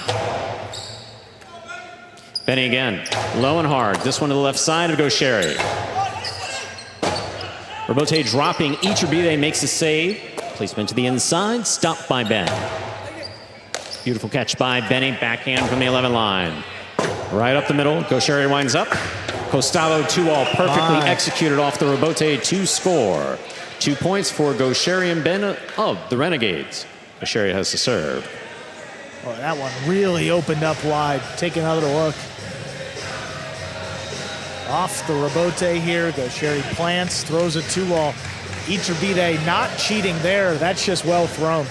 Speaker 2: Benny again, low and hard. This one to the left side of Gaucheri. Robote dropping. Iturbide makes the save. Placement to the inside, stopped by Ben. Beautiful catch by Benny, backhand from the 11 line. Right up the middle, Gaucheri winds up. Costalo 2-all, perfectly executed off the Robote to score. 2 points for Gaucheri and Ben of the Renegades. Gaucheri has the serve.
Speaker 1: Oh, that one really opened up wide. Take another look. Off the Robote here, Gaucheri plants, throws a 2-all. Iturbide not cheating there. That's just well thrown.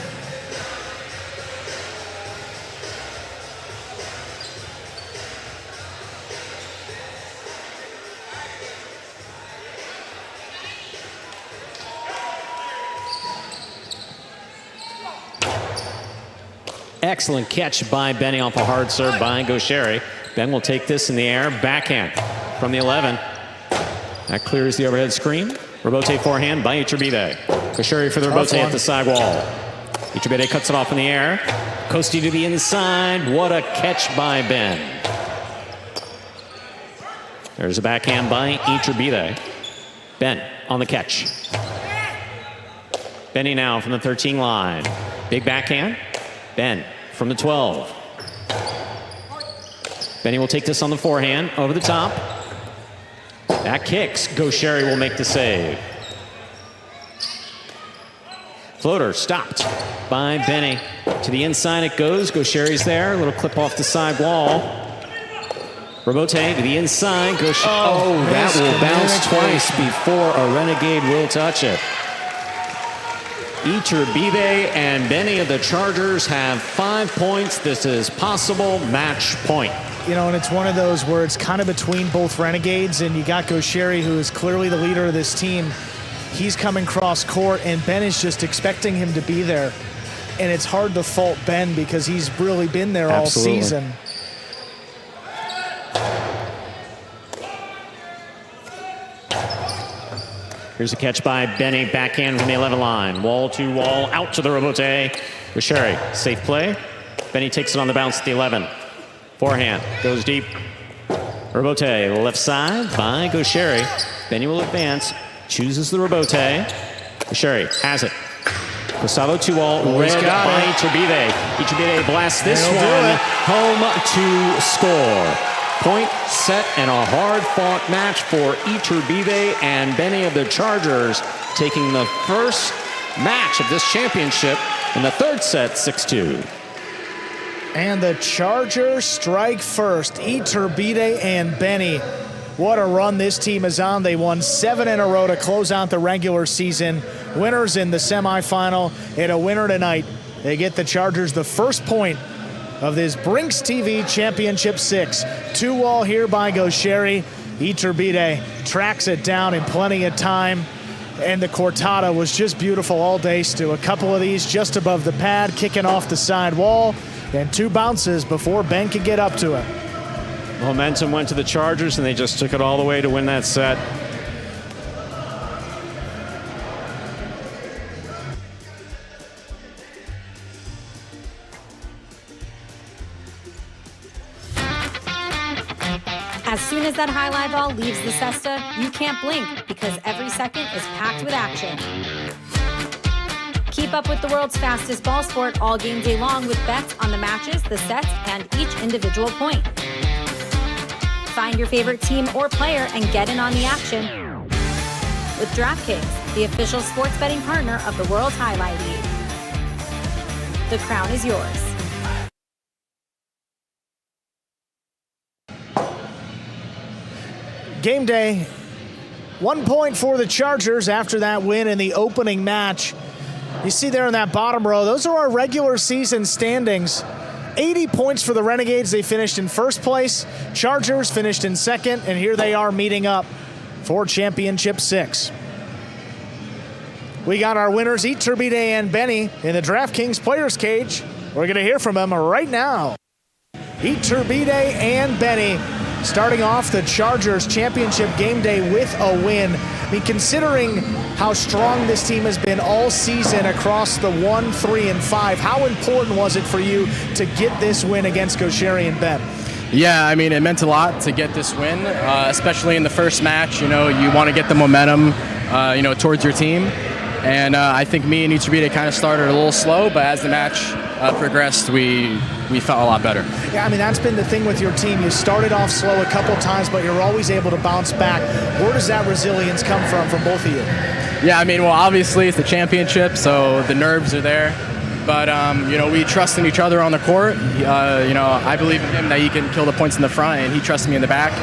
Speaker 2: Excellent catch by Benny off a hard serve by Gaucheri. Ben will take this in the air, backhand from the 11. That clears the overhead screen. Robote forehand by Iturbide. Gaucheri for the Robote at the side wall. Iturbide cuts it off in the air. Costi to the inside. What a catch by Ben. There's a backhand by Iturbide. Ben on the catch. Benny now from the 13 line. Big backhand. Ben from the 12. Benny will take this on the forehand, over the top. That kicks. Gaucheri will make the save. Floater stopped by Benny. To the inside it goes. Gaucheri's there. A little clip off the side wall. Robote to the inside. That will bounce twice before a Renegade will touch it. Iturbide and Benny of the Chargers have 5 points. This is possible match point.
Speaker 1: You know, and it's one of those where it's kind of between both Renegades, and you got Gaucheri, who is clearly the leader of this team. He's coming cross court, and Ben is just expecting him to be there. And it's hard to fault Ben because he's really been there all season.
Speaker 2: Here's a catch by Benny, backhand from the 11 line. Wall to wall, out to the Robote. Gaucheri, safe play. Benny takes it on the bounce at the 11. Forehand, goes deep. Robote, left side by Gaucheri. Benny will advance, chooses the Robote. Gaucheri has it. Gustavo 2-all, read by Iturbide. Iturbide blasts this one home to score. Point, set, and a hard-fought match for Iturbide and Benny of the Chargers, taking the first match of this championship in the third set, 6-2.
Speaker 1: And the Chargers strike first. Iturbide and Benny. What a run this team is on. They won 7 in a row to close out the regular season. Winners in the semifinal and a winner tonight. They get the Chargers the first point of this Brinks TV Championship 6. 2-all here by Gaucheri. Iturbide tracks it down in plenty of time. And the cortada was just beautiful all day, Stu. A couple of these just above the pad, kicking off the side wall. And 2 bounces before Ben could get up to it.
Speaker 2: Momentum went to the Chargers, and they just took it all the way to win that set.
Speaker 3: As soon as that high-lie ball leaves the cesta, you can't blink because every second is packed with action. Keep up with the world's fastest ball sport all game day long with bets on the matches, the sets, and each individual point. Find your favorite team or player and get in on the action with DraftKings, the official sports betting partner of the World Jai-Alai League. The crown is yours.
Speaker 1: Game day, 1 point for the Chargers after that win in the opening match. You see there in that bottom row, those are our regular season standings. 80 points for the Renegades. They finished in first place. Chargers finished in second, and here they are meeting up for Championship 6. We got our winners, Iturbide and Benny, in the DraftKings Players Cage. We're going to hear from them right now. Iturbide and Benny starting off the Chargers Championship game day with a win. I mean, considering how strong this team has been all season across the 1, 3, and 5, how important was it for you to get this win against Gaucheri and Ben?
Speaker 4: Yeah, I mean, it meant a lot to get this win, especially in the first match. You know, you want to get the momentum, towards your team. And I think me and Iturbide kind of started a little slow, but as the match progressed, we felt a lot better.
Speaker 1: Yeah, I mean, that's been the thing with your team. You started off slow a couple times, but you're always able to bounce back. Where does that resilience come from both of you?
Speaker 4: Yeah, I mean, well, obviously it's the championship, so the nerves are there. But, we trust in each other on the court. I believe in him that he can kill the points in the front, and he trusts me in the back.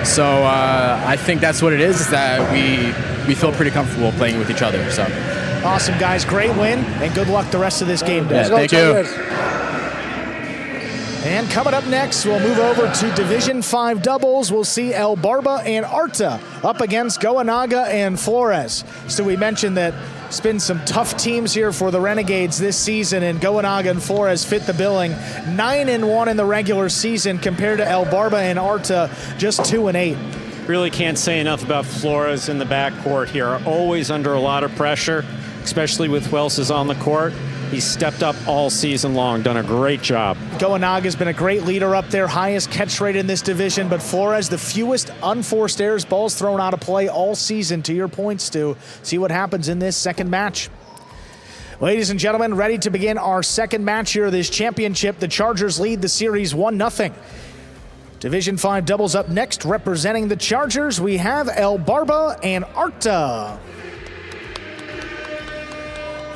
Speaker 4: So I think that's what it is that we feel pretty comfortable playing with each other. So.
Speaker 1: Awesome, guys. Great win, and good luck the rest of this game day.
Speaker 4: Yeah, thank you.
Speaker 1: And coming up next, we'll move over to Division 5 doubles. We'll see El Barba and Arta up against Goanaga and Flores. So we mentioned that it's been some tough teams here for the Renegades this season, and Goanaga and Flores fit the billing. 9-1 in the regular season compared to El Barba and Arta, just 2-8.
Speaker 2: Really can't say enough about Flores in the backcourt here. Always under a lot of pressure, especially with who else is on the court. He's stepped up all season long, done a great job. Goanaga's
Speaker 1: been a great leader up there, highest catch rate in this division, but Flores, the fewest unforced errors, balls thrown out of play all season, to your point, Stu. See what happens in this second match. Ladies and gentlemen, ready to begin our second match here of this championship. The Chargers lead the series 1-0. Division 5 doubles up next. Representing the Chargers, we have El Barba and Arta.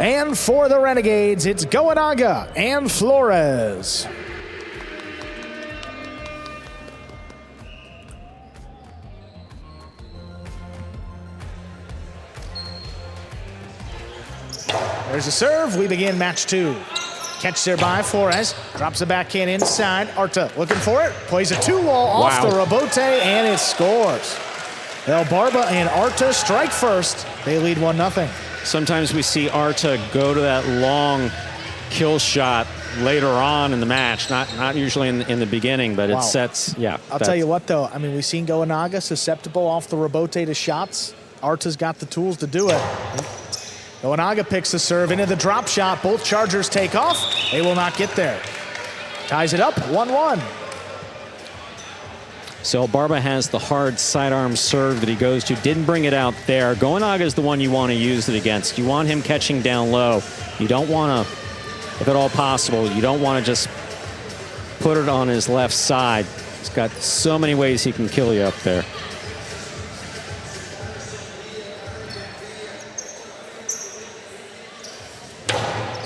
Speaker 1: And for the Renegades, it's Goenaga and Flores. There's a serve. We begin match 2. Catch there by Flores. Drops the backhand inside. Arta looking for it. Plays a 2-wall off the rebote, and it scores. El Barba and Arta strike first. They lead 1-0.
Speaker 2: Sometimes we see Arta go to that long kill shot later on in the match. Not usually in the beginning, but it sets,
Speaker 1: I'll tell you what, though. I mean, we've seen Goenaga susceptible off the rebote to shots. Arta's got the tools to do it. Goenaga picks the serve into the drop shot. Both Chargers take off. They will not get there. Ties it up, 1-1.
Speaker 2: So Barba has the hard sidearm serve that he goes to. Didn't bring it out there. Goenaga is the one you want to use it against. You want him catching down low. You don't want to, if at all possible, you don't want to just put it on his left side. He's got so many ways he can kill you up there.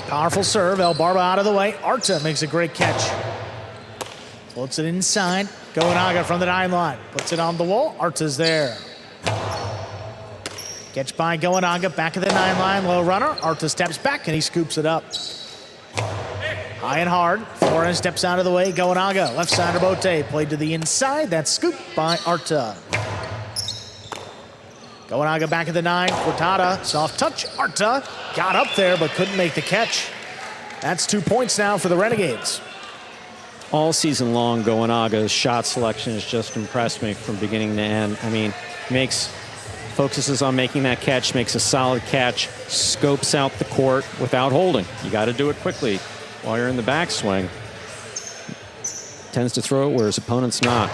Speaker 1: Powerful serve. El Barba out of the way. Arta makes a great catch. Floats it inside. Goenaga from the 9 line. Puts it on the wall. Arta's there. Catch by Goenaga. Back of the 9 line. Low runner. Arta steps back and he scoops it up. High and hard. Flores steps out of the way. Goenaga. Left side of Bote. Played to the inside. That's scooped by Arta. Goenaga back at the 9. Cortada. Soft touch. Arta got up there but couldn't make the catch. That's 2 points now for the Renegades.
Speaker 2: All season long, Goenaga's shot selection has just impressed me from beginning to end. I mean, focuses on making that catch, makes a solid catch, scopes out the court without holding. You got to do it quickly while you're in the backswing. Tends to throw it where his opponent's not.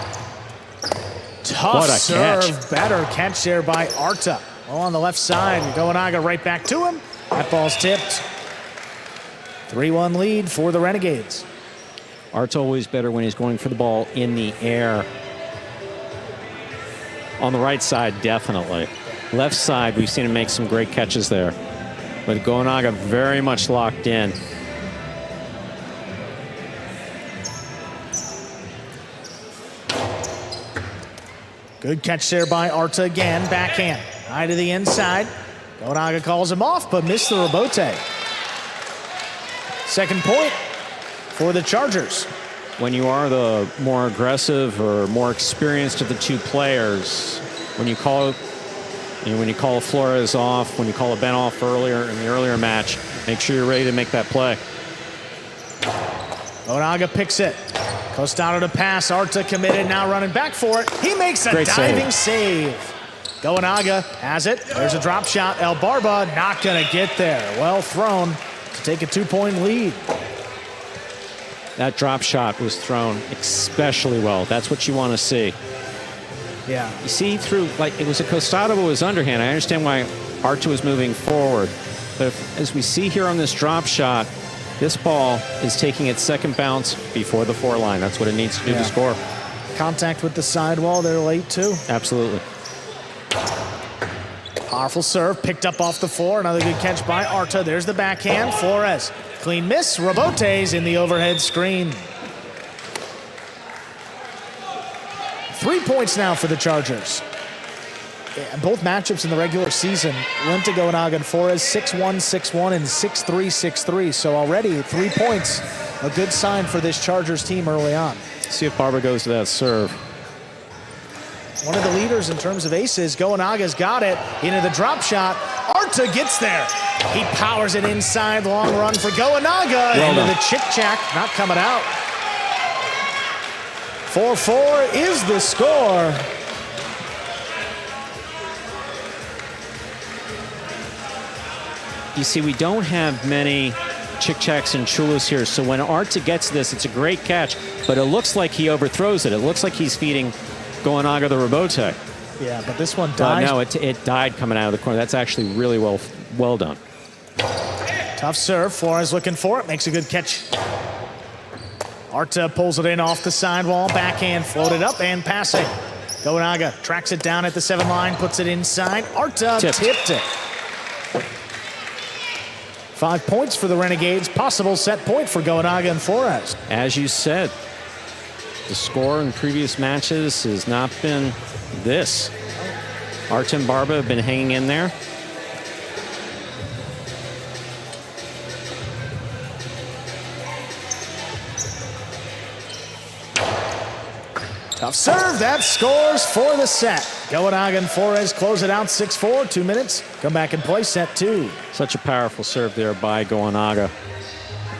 Speaker 1: Tough
Speaker 2: what a
Speaker 1: serve.
Speaker 2: catch.
Speaker 1: Better catch there by Arta. Well, on the left side, Goenaga right back to him. That ball's tipped. 3-1 lead for the Renegades.
Speaker 2: Art's always better when he's going for the ball in the air. On the right side, definitely. Left side, we've seen him make some great catches there. But Goenaga very much locked in.
Speaker 1: Good catch there by Arta again. Backhand. High to the inside. Goenaga calls him off, but missed the rebote. Second point for the Chargers.
Speaker 2: When you are the more aggressive or more experienced of the two players, when you call Flores off, when you call a Ben off earlier in the earlier match, make sure you're ready to make that play.
Speaker 1: Goenaga picks it. Costado to pass. Arta committed, now running back for it. He makes a
Speaker 2: Great
Speaker 1: diving save. Goenaga has it. There's a drop shot. El Barba not going to get there. Well thrown to take a 2-point lead.
Speaker 2: That drop shot was thrown especially well. That's what you want to see.
Speaker 1: Yeah.
Speaker 2: You see through, like, it was a Costado with his underhand. I understand why Arta was moving forward. But as we see here on this drop shot, this ball is taking its second bounce before the 4 line. That's what it needs to do to score.
Speaker 1: Contact with the sidewall. They're late, too.
Speaker 2: Absolutely.
Speaker 1: Powerful serve. Picked up off the 4. Another good catch by Arta. There's the backhand. Flores. Clean miss. Rebote's in the overhead screen. 3 points now for the Chargers. And both matchups in the regular season, went to Goenaga and Flores, 6-1, 6-1, and 6-3, 6-3. So already 3 points, a good sign for this Chargers team early on.
Speaker 2: See if Barba goes to that serve.
Speaker 1: One of the leaders in terms of aces, Goenaga's got it into the drop shot. Arta gets there. He powers it inside, long run for Goenaga into the chick-chack, not coming out. 4-4 is the score.
Speaker 2: You see, we don't have many chick-chacks and chulas here, so when Arta gets this, it's a great catch, but it looks like he overthrows it. It looks like he's feeding Goenaga the rebote.
Speaker 1: Yeah, but this one died.
Speaker 2: No, it died coming out of the corner. That's actually really well done.
Speaker 1: Tough serve. Flores looking for it. Makes a good catch. Arta pulls it in off the sidewall. Backhand floated up and passing. Goenaga tracks it down at the 7 line. Puts it inside. Arta tipped it. 5 points for the Renegades. Possible set point for Goenaga and Flores.
Speaker 2: As you said, the score in previous matches has not been this. Arta and Barba have been hanging in there.
Speaker 1: Tough serve, that scores for the set. Goenaga and Flores close it out 6-4, 2 minutes. Come back and play set 2.
Speaker 2: Such a powerful serve there by Goenaga.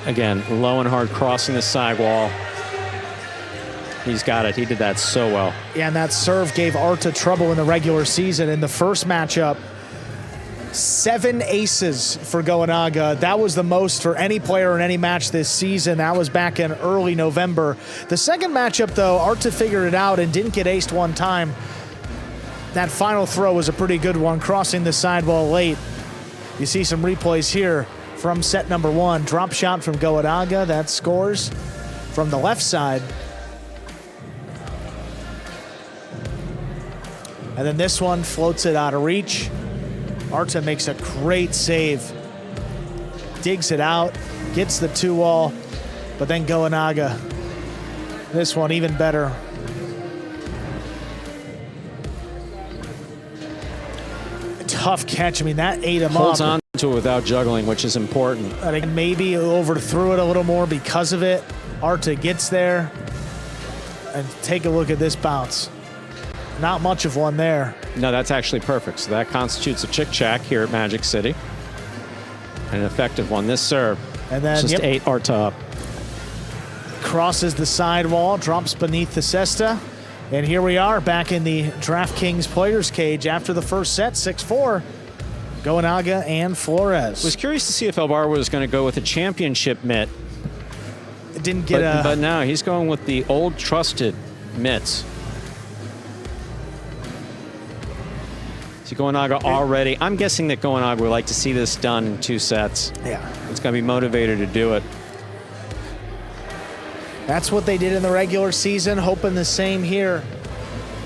Speaker 2: Again, low and hard, crossing the sidewall. He's got it. He did that so well.
Speaker 1: Yeah, and that serve gave Arta trouble in the regular season. In the first matchup, 7 aces for Goenaga. That was the most for any player in any match this season. That was back in early November. The second matchup, though, Arta figured it out and didn't get aced one time. That final throw was a pretty good one, crossing the sidewall late. You see some replays here from set number 1. Drop shot from Goenaga. That scores from the left side. And then this one floats it out of reach. Arta makes a great save. Digs it out, gets the 2-wall, but then Goenaga, this one even better. Tough catch. I mean, that ate him up.
Speaker 2: Holds on to it without juggling, which is important.
Speaker 1: I think maybe overthrew it a little more because of it. Arta gets there. And take a look at this bounce. Not much of one there.
Speaker 2: No, that's actually perfect. So that constitutes a chick-chack here at Magic City. An effective one. This serve
Speaker 1: And then
Speaker 2: just ate Arta up.
Speaker 1: Crosses the sidewall, drops beneath the cesta. And here we are back in the DraftKings players cage after the first set, 6-4. Goenaga and Flores.
Speaker 2: Was curious to see if Elbar was going to go with a championship mitt.
Speaker 1: It didn't get
Speaker 2: but no, he's going with the old trusted mitts. See Goenaga already. I'm guessing that Goenaga would like to see this done in 2 sets.
Speaker 1: Yeah.
Speaker 2: It's going to be motivated to do it.
Speaker 1: That's what they did in the regular season, hoping the same here.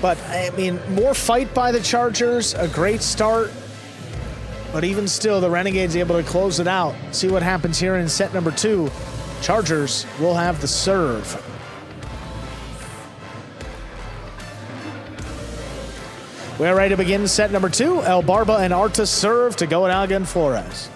Speaker 1: But, I mean, more fight by the Chargers, a great start. But even still, the Renegades able to close it out. See what happens here in set number 2. Chargers will have the serve. We're ready to begin set number 2. El Barba and Arta serve to Goenaga and Flores.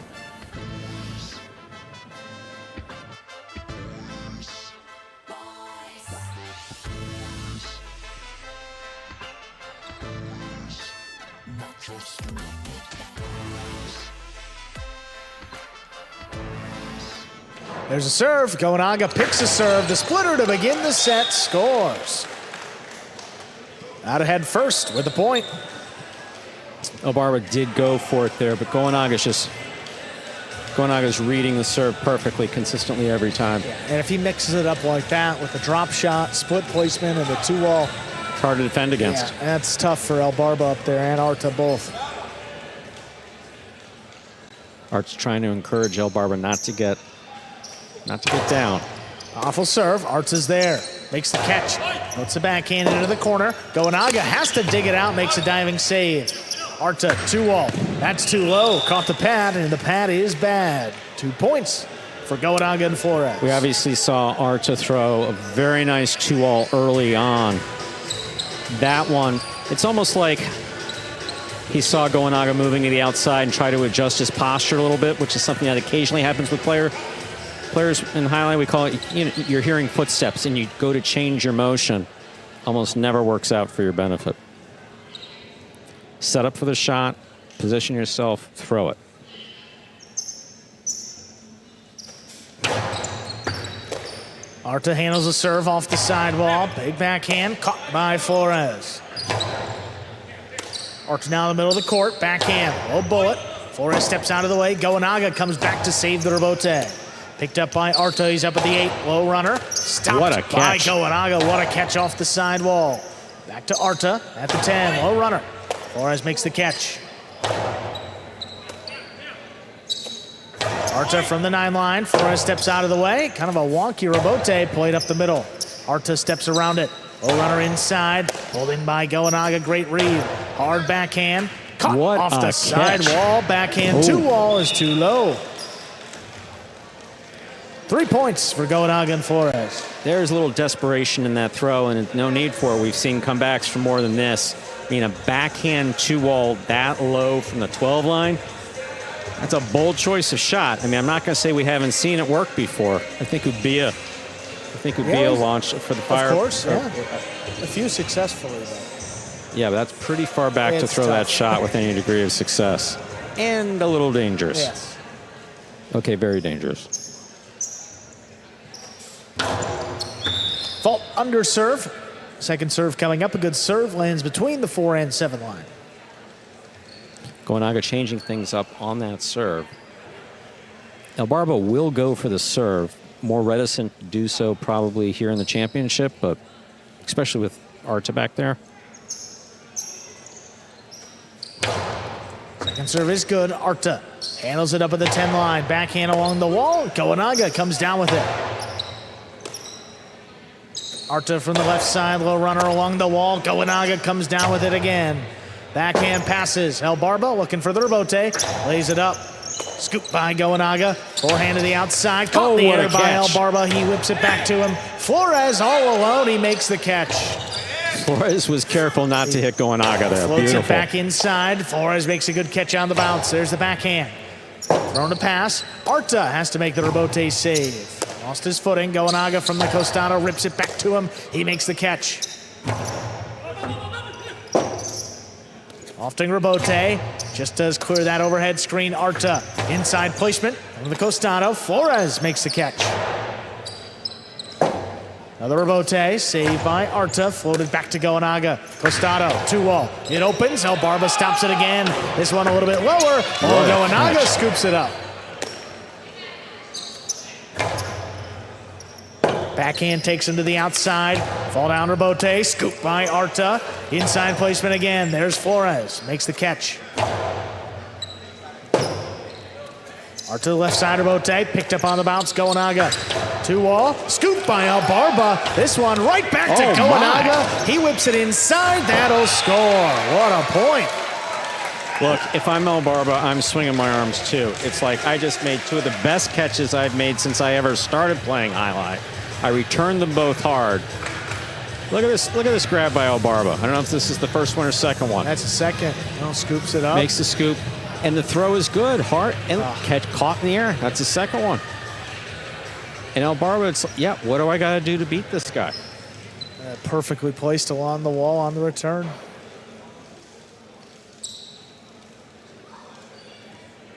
Speaker 1: There's a serve. Goenaga picks a serve. The splitter to begin the set scores. Out ahead first with the point.
Speaker 2: Elbarba did go for it there, but Goenaga's reading the serve perfectly, consistently every time.
Speaker 1: And if he mixes it up like that with the drop shot, split placement, and the 2-wall,
Speaker 2: It's hard to defend against.
Speaker 1: yeah, that's tough for Elbarba up there and Arta both.
Speaker 2: Art's trying to encourage Elbarba not to get down.
Speaker 1: Awful serve. Arta's there. Makes the catch. Puts the backhand into the corner. Goenaga has to dig it out. Makes a diving save. Arta, 2-wall. That's too low. Caught the pad, and the pad is bad. 2 points for Goenaga and Flores.
Speaker 2: We obviously saw Arta throw a very nice 2-wall early on. That one, it's almost like he saw Goenaga moving to the outside and try to adjust his posture a little bit, which is something that occasionally happens with players in highlight. We call it, you're hearing footsteps and you go to change your motion. Almost never works out for your benefit. Set up for the shot, position yourself, throw it.
Speaker 1: Arta handles a serve off the sidewall. Big backhand caught by Flores. Arta now in the middle of the court. Backhand, low bullet. Flores steps out of the way. Goenaga comes back to save the rebote. Picked up by Arta. He's up at the 8. Low runner. Stopped
Speaker 2: What a
Speaker 1: by
Speaker 2: catch.
Speaker 1: Goenaga. What a catch off the sidewall. Back to Arta at the 10. Low runner. Flores makes the catch. Arta from the 9 line. Flores steps out of the way. Kind of a wonky rebote played up the middle. Arta steps around it. Low runner inside. Pulled in by Goenaga. Great read. Hard backhand. Caught
Speaker 2: What
Speaker 1: off the
Speaker 2: a catch.
Speaker 1: sidewall. Backhand 2-wall is too low. 3 points for Goenaga and Flores.
Speaker 2: There's a little desperation in that throw, and no need for it. We've seen comebacks for more than this. I mean, a backhand 2-wall that low from the 12 line, that's a bold choice of shot. I mean, I'm not going to say we haven't seen it work before. I think it would be a launch for the Fire.
Speaker 1: Of course, yeah. A few successfully, though.
Speaker 2: Yeah, but that's pretty far back to throw that shot with any degree of success. And a little dangerous.
Speaker 1: Yes.
Speaker 2: Okay, very dangerous.
Speaker 1: Fault under serve. Second serve coming up. A good serve lands between the 4 and 7 line.
Speaker 2: Goenaga changing things up on that serve. El Barba will go for the serve. More reticent to do so probably here in the championship, but especially with Arta back there.
Speaker 1: Second serve is good. Arta handles it up at the 10 line. Backhand along the wall. Goenaga comes down with it. Arta from the left side. Low runner along the wall. Goenaga comes down with it again. Backhand passes. El Barba looking for the rebote. Lays it up. Scoop by Goenaga. Forehand to the outside. Caught in the air by El Barba. He whips it back to him. Flores all alone. He makes the catch.
Speaker 2: Flores was careful not to hit Goenaga there.
Speaker 1: Floats
Speaker 2: Beautiful.
Speaker 1: it back inside. Flores makes a good catch on the bounce. There's the backhand. Thrown to pass. Arta has to make the rebote save. Lost his footing. Goenaga from the costado rips it back to him. He makes the catch. Lofting rebote. Just does clear that overhead screen. Arta inside placement from the costado. Flores makes the catch. Another rebote, saved by Arta, floated back to Goenaga. Costado, 2-wall. It opens, El Barba stops it again. This one a little bit lower. Goenaga scoops it up. Backhand takes him to the outside. Fall down rebote, scoop by Arta. Inside placement again. There's Flores, makes the catch. Arta to the left side rebote, picked up on the bounce, Goenaga. 2-wall, scoop by El Barba. This one right back to Goenaga. He whips it inside, that'll score. What a point.
Speaker 2: Look, if I'm El Barba, I'm swinging my arms too. It's like I just made 2 of the best catches I've made since I ever started playing Jai-Alai. I returned them both hard. Look at this grab by El Barba. I don't know if this is the first one or second one.
Speaker 1: That's the second. Scoops it up.
Speaker 2: Makes the scoop. And the throw is good. Hard and catch caught in the air. That's the second one. And El Barba, it's yeah, what do I got to do to beat this guy?
Speaker 1: Perfectly placed along the wall on the return.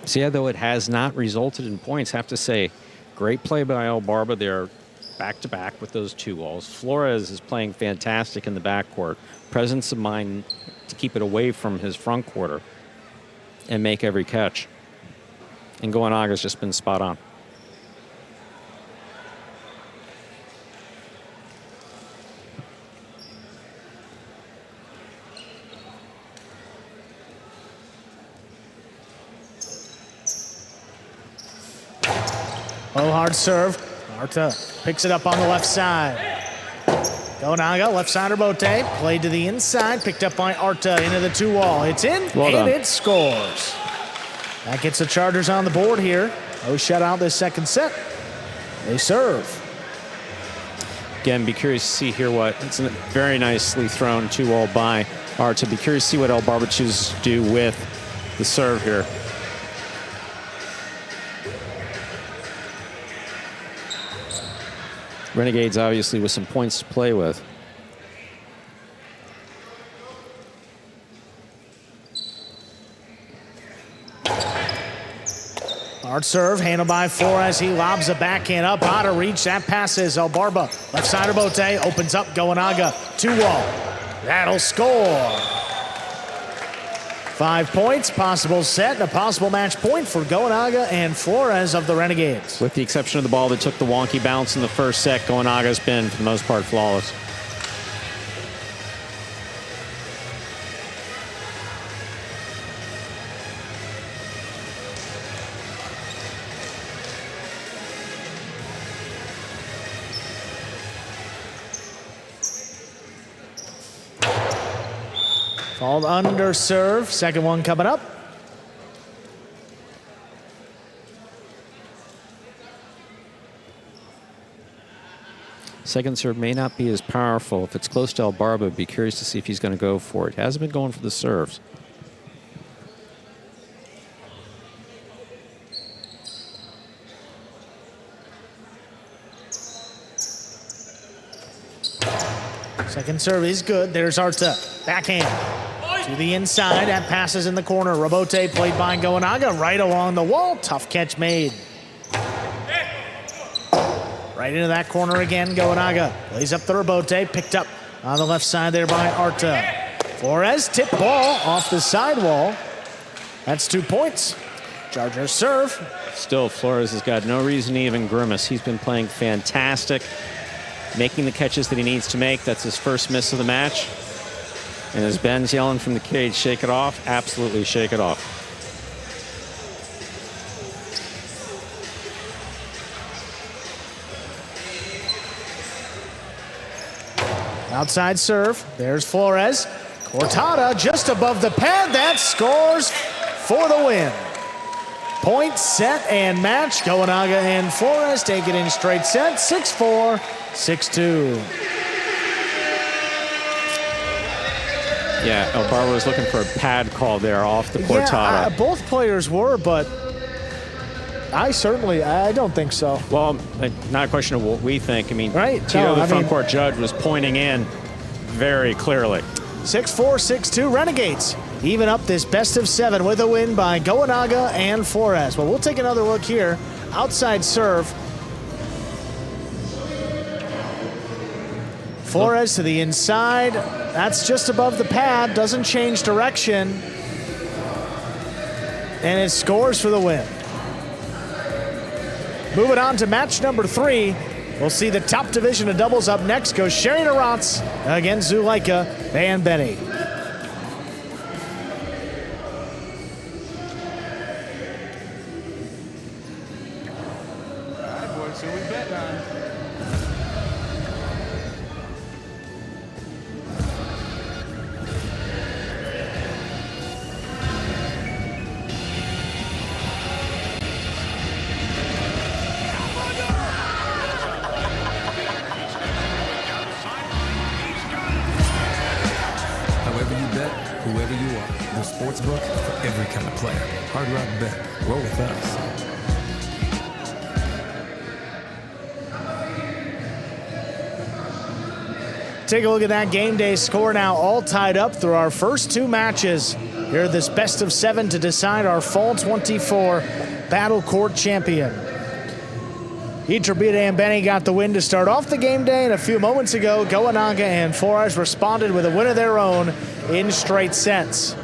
Speaker 2: So yeah, though it has not resulted in points, have to say, great play by El Barba there, back-to-back with those 2 walls. Flores is playing fantastic in the backcourt. Presence of mind to keep it away from his front quarter and make every catch. And Goenaga's just been spot on.
Speaker 1: Low hard serve. Arta picks it up on the left side. Goenaga, left side rebote, played to the inside, picked up by Arta into the 2-wall. It's in, and it scores. That gets the Chargers on the board here. No shutout this second set. They serve.
Speaker 2: Again, be curious to see here what, it's a very nicely thrown 2-wall by Arta. Be curious to see what El Barba chooses to do with the serve here. Renegades obviously with some points to play with.
Speaker 1: Hard serve, handled by Flores. He lobs a backhand up, out of reach. That passes El Barba. Left side rebote, opens up Goenaga. 2-wall. That'll score. 5 points, possible set, and a possible match point for Goenaga and Flores of the Renegades.
Speaker 2: With the exception of the ball that took the wonky bounce in the first set, Goenaga's been, for the most part, flawless.
Speaker 1: Called under serve. Second one coming up.
Speaker 2: second serve may not be as powerful. If it's close to Albarba, I'd be curious to see if he's going to go for it. Hasn't been going for the serves.
Speaker 1: Second serve is good. There's Arta. Backhand to the inside. That passes in the corner. Robote played by Goenaga right along the wall. Tough catch made. Right into that corner again. Goenaga plays up the Robote. Picked up on the left side there by Arta. Flores tip ball off the sidewall. That's 2 points. Chargers serve.
Speaker 2: Still, Flores has got no reason to even grimace. He's been playing fantastic, making the catches that he needs to make. That's his first miss of the match. And as Ben's yelling from the cage, shake it off, absolutely shake it off.
Speaker 1: Outside serve. There's Flores. Cortada just above the pad. That scores for the win. Point, set, and match. Goenaga and Flores take it in straight set. 6-4, 6-2.
Speaker 2: Yeah, Albarba was looking for a pad call there off the Cortada.
Speaker 1: Yeah, both players were, but I don't think so.
Speaker 2: Well, not a question of what we think. I mean,
Speaker 1: right.
Speaker 2: Tito, the front court judge, was pointing in very clearly.
Speaker 1: 6-4, 6-2. Renegades even up this best of 7 with a win by Goenaga and Flores. Well, we'll take another look here. Outside serve. Flores to the inside. That's just above the pad. Doesn't change direction. And it scores for the win. Moving on to match number 3. We'll see the top division of doubles up next. Goes Sherry Narats against Zuleika and Benny.
Speaker 4: All right, boys, so we bet on.
Speaker 5: Whoever you are, the sportsbook for every kind of player. Hard Rock Bet. Roll with us.
Speaker 1: Take a look at that game day score now, all tied up through our first 2 matches. Here, this best of 7 to decide our Fall 24 Battle Court champion. Iturbide and Benny got the win to start off the game day, and a few moments ago, Goenaga and Flores responded with a win of their own in straight sets.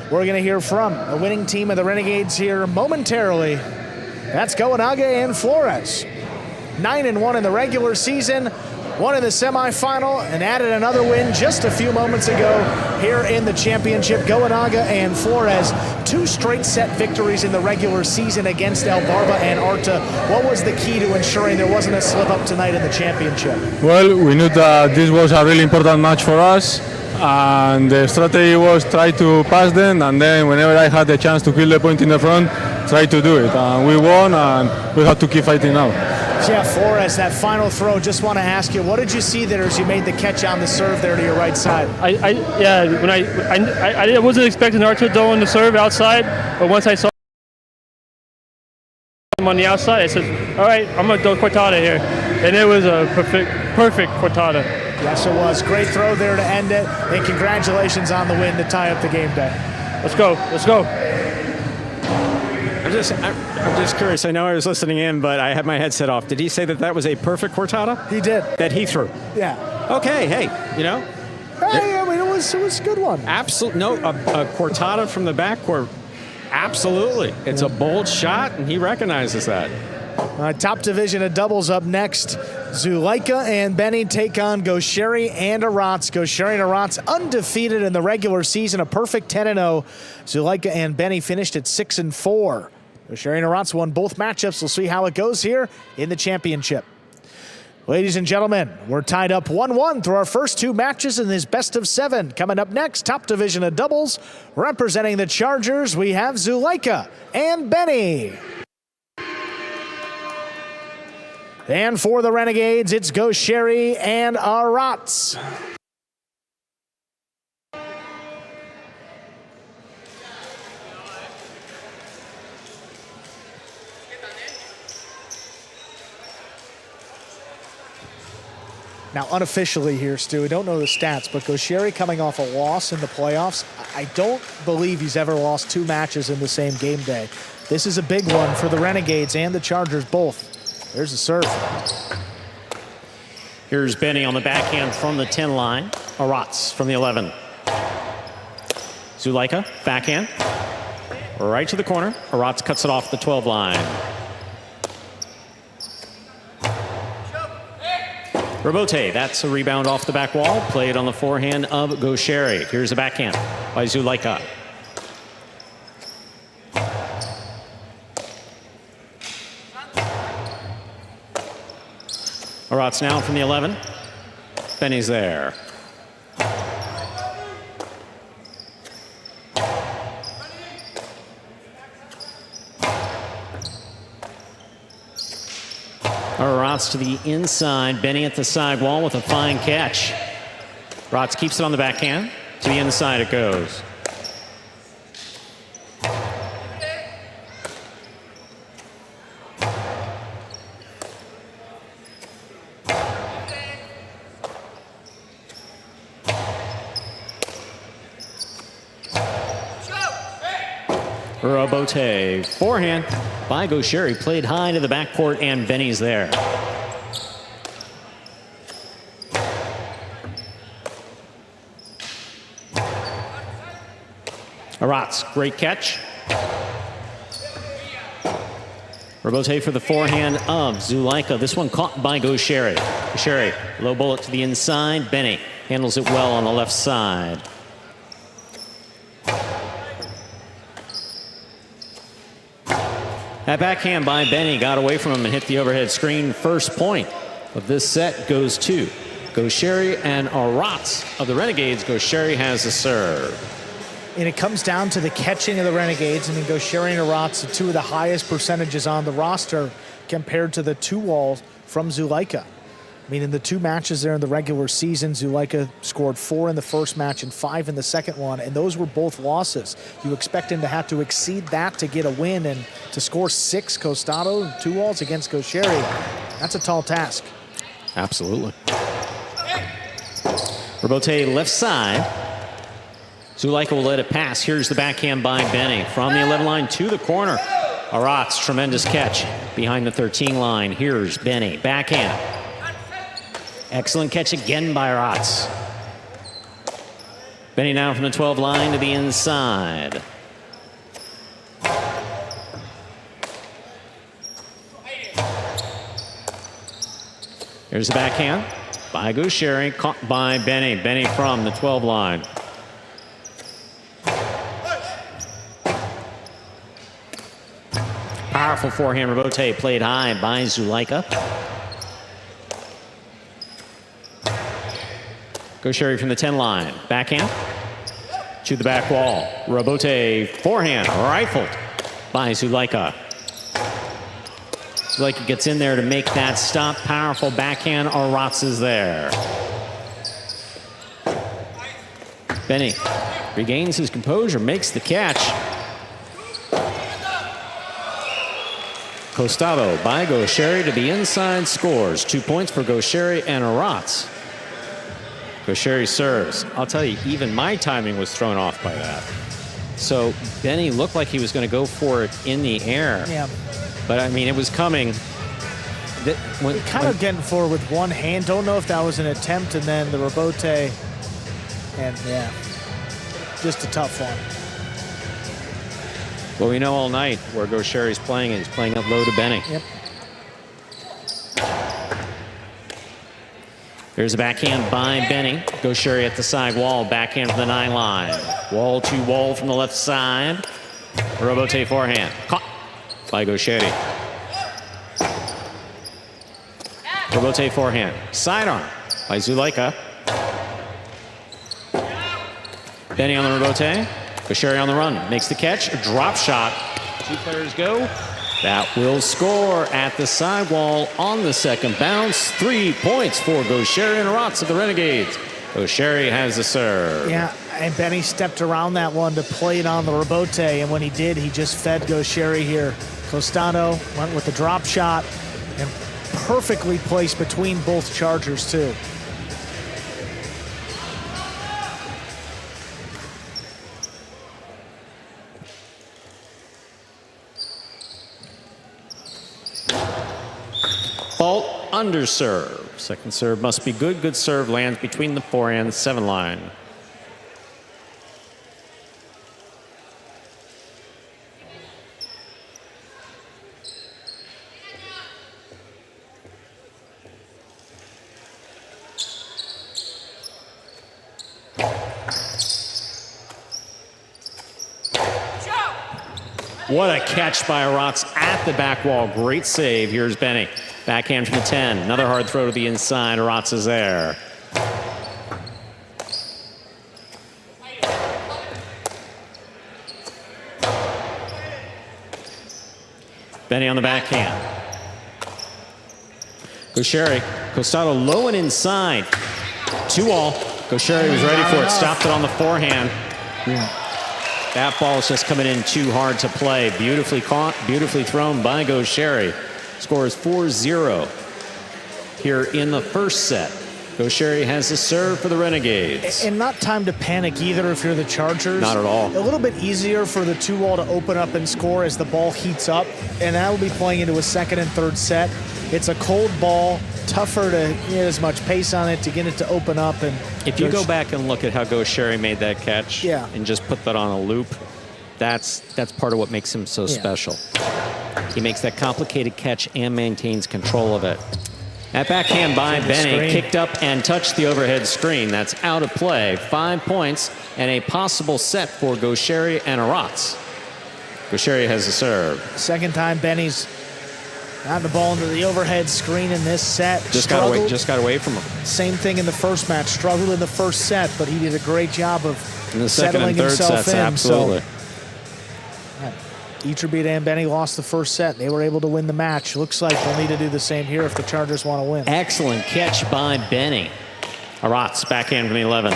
Speaker 1: We're going to hear from the winning team of the Renegades here momentarily. That's Goenaga and Flores. 9-1 in the regular season, 1 in the semifinal, and added another win just a few moments ago here in the championship. Goenaga and Flores, 2 straight set victories in the regular season against Albarba and Arta. What was the key to ensuring there wasn't a slip up tonight in the championship?
Speaker 6: Well, we knew that this was a really important match for us, and the strategy was try to pass them, and then whenever I had the chance to kill the point in the front, try to do it. And we won, and we had to keep fighting now.
Speaker 1: Yeah, Flores, that final throw, just want to ask you, what did you see there as you made the catch on the serve there to your right side?
Speaker 7: I wasn't expecting Arthur throwing the serve outside, but once I saw him on the outside, I said, all right, I'm going to throw Cortada here. And it was a perfect Cortada.
Speaker 1: Yes, it was. Great throw there to end it, and congratulations on the win to tie up the game day.
Speaker 7: Let's go. Let's go.
Speaker 2: I'm just curious. I know I was listening in, but I had my headset off. Did he say that that was a perfect Cortada?
Speaker 1: He did.
Speaker 2: That he threw?
Speaker 1: Yeah.
Speaker 2: Okay, hey, you know.
Speaker 1: Hey, I mean, it was a good one.
Speaker 2: Absolutely. No, a Cortada from the backcourt. Absolutely. It's a bold shot, and he recognizes that.
Speaker 1: Top division of doubles up next. Zuleika and Benny take on Gosheri and Arats. Gosheri and Arats undefeated in the regular season, a perfect 10-0. Zuleika and Benny finished at 6-4. Gosheri and Arats won both matchups. We'll see how it goes here in the championship. Ladies and gentlemen, we're tied up 1-1 through our first 2 matches in this best of 7. Coming up next, top division of doubles. Representing the Chargers, we have Zuleika and Benny. And for the Renegades, it's Gaucheri and Aratz. Now, unofficially here, Stu, we don't know the stats, but Gaucheri coming off a loss in the playoffs. I don't believe he's ever lost 2 matches in the same game day. This is a big one for the Renegades and the Chargers both. There's a serve.
Speaker 2: Here's Benny on the backhand from the 10 line. Aratz from the 11. Zulaika, backhand. Right to the corner. Aratz cuts it off the 12 line. Robote, that's a rebound off the back wall. Played on the forehand of Gaucheri. Here's a backhand by Zulaika. Aratz now from the 11. Benny's there. Aratz to the inside. Benny at the side wall with a fine catch. Aratz keeps it on the backhand. To the inside it goes. Robote, forehand by Gaucheri, played high to the backcourt, and Benny's there. Aratz, great catch. Robote for the forehand of Zulaika. This one caught by Gaucheri. Gaucheri, low bullet to the inside. Benny handles it well on the left side. That backhand by Benny got away from him and hit the overhead screen. First point of this set goes to Gaucheri and Aratz of the Renegades. Gaucheri has the serve.
Speaker 1: And it comes down to the catching of the Renegades. I mean, Gaucheri and Aratz are 2 of the highest percentages on the roster compared to the 2 walls from Zulaika. I mean, in the 2 matches there in the regular season, Zulaika scored 4 in the first match and 5 in the second one, and those were both losses. You expect him to have to exceed that to get a win, and to score 6 Costado 2 walls against Gaucheri, that's a tall task.
Speaker 2: Absolutely. Robote left side. Zulaika will let it pass. Here's the backhand by Benny from the 11 line to the corner. Aratz, tremendous catch behind the 13 line. Here's Benny, backhand. Excellent catch again by Aratz. Benny now from the 12 line to the inside. Here's the backhand by Gaucheri, caught by Benny. Benny from the 12 line. Powerful forehand Robote, played high by Zulaika. Gaucheri from the 10 line. Backhand to the back wall. Robote, forehand, rifled by Zulaika. Zulaika gets in there to make that stop. Powerful backhand. Aratz is there. Benny regains his composure, makes the catch. Costado by Gaucheri to the inside, scores. 2 points for Gaucheri and Aratz. Gaucheri serves. I'll tell you, even my timing was thrown off by that. So Benny looked like he was going to go for it in the air.
Speaker 1: Yeah.
Speaker 2: But I mean, it was coming.
Speaker 1: Kind of getting forward with one hand. Don't know if that was an attempt, and then the Robote, and yeah, just a tough one.
Speaker 2: Well, we know all night where Gaucheri's playing, and he's playing up low to Benny.
Speaker 1: Yep.
Speaker 2: Here's a backhand by Benny. Gaucheri at the side wall, backhand from the 9 line. Wall to wall from the left side. Robote forehand, caught by Gaucheri. Robote forehand, sidearm by Zulaika. Benny on the Robote. Gaucheri on the run, makes the catch, a drop shot. 2 players go, That will score at the sidewall on the second bounce. 3 points for Gaucheri and Aratz of the Renegades. Gaucheri has the serve.
Speaker 1: Yeah, and Benny stepped around that one to play it on the rebote, and when he did, he just fed Gaucheri here. Costado went with the drop shot and perfectly placed between both chargers, too.
Speaker 2: Fault under serve. Second serve must be good. Good serve lands between the 4 and 7 line. What a catch by Aratz at the back wall. Great save. Here's Benny. Backhand from the 10. Another hard throw to the inside. Aratz is there. Benny on the backhand. Gaucheri. Costado low and inside. 2-all. Gaucheri was ready for it. Stopped it on the forehand. That ball is just coming in too hard to play. Beautifully caught, beautifully thrown by Gaucheri. Score is 4-0 here in the first set. Gaucheri has the serve for the Renegades.
Speaker 1: And not time to panic either if you're the Chargers.
Speaker 2: Not at all.
Speaker 1: A little bit easier for the 2-all to open up and score as the ball heats up, and that will be playing into a second and third set. It's a cold ball, tougher to get as much pace on it to get it to open up. And
Speaker 2: if you go back and look at how Gaucheri made that catch and just put that on a loop, that's part of what makes him so special. He makes that complicated catch and maintains control of it. That backhand by Benny kicked up and touched the overhead screen. That's out of play. 5 points and a possible set for Gaucheri and Aratz. Gaucheri has the serve.
Speaker 1: Second time Benny's got the ball into the overhead screen in this set.
Speaker 2: Just got away from him.
Speaker 1: Same thing in the first match. Struggled in the first set, but he did a great job of
Speaker 2: in the second
Speaker 1: settling
Speaker 2: and third
Speaker 1: himself
Speaker 2: sets,
Speaker 1: in.
Speaker 2: absolutely.
Speaker 1: So, Iturbeida and Benny lost the first set. They were able to win the match. Looks like they'll need to do the same here if the Chargers want to win.
Speaker 2: Excellent catch by Benny. Aratz backhand from the 11.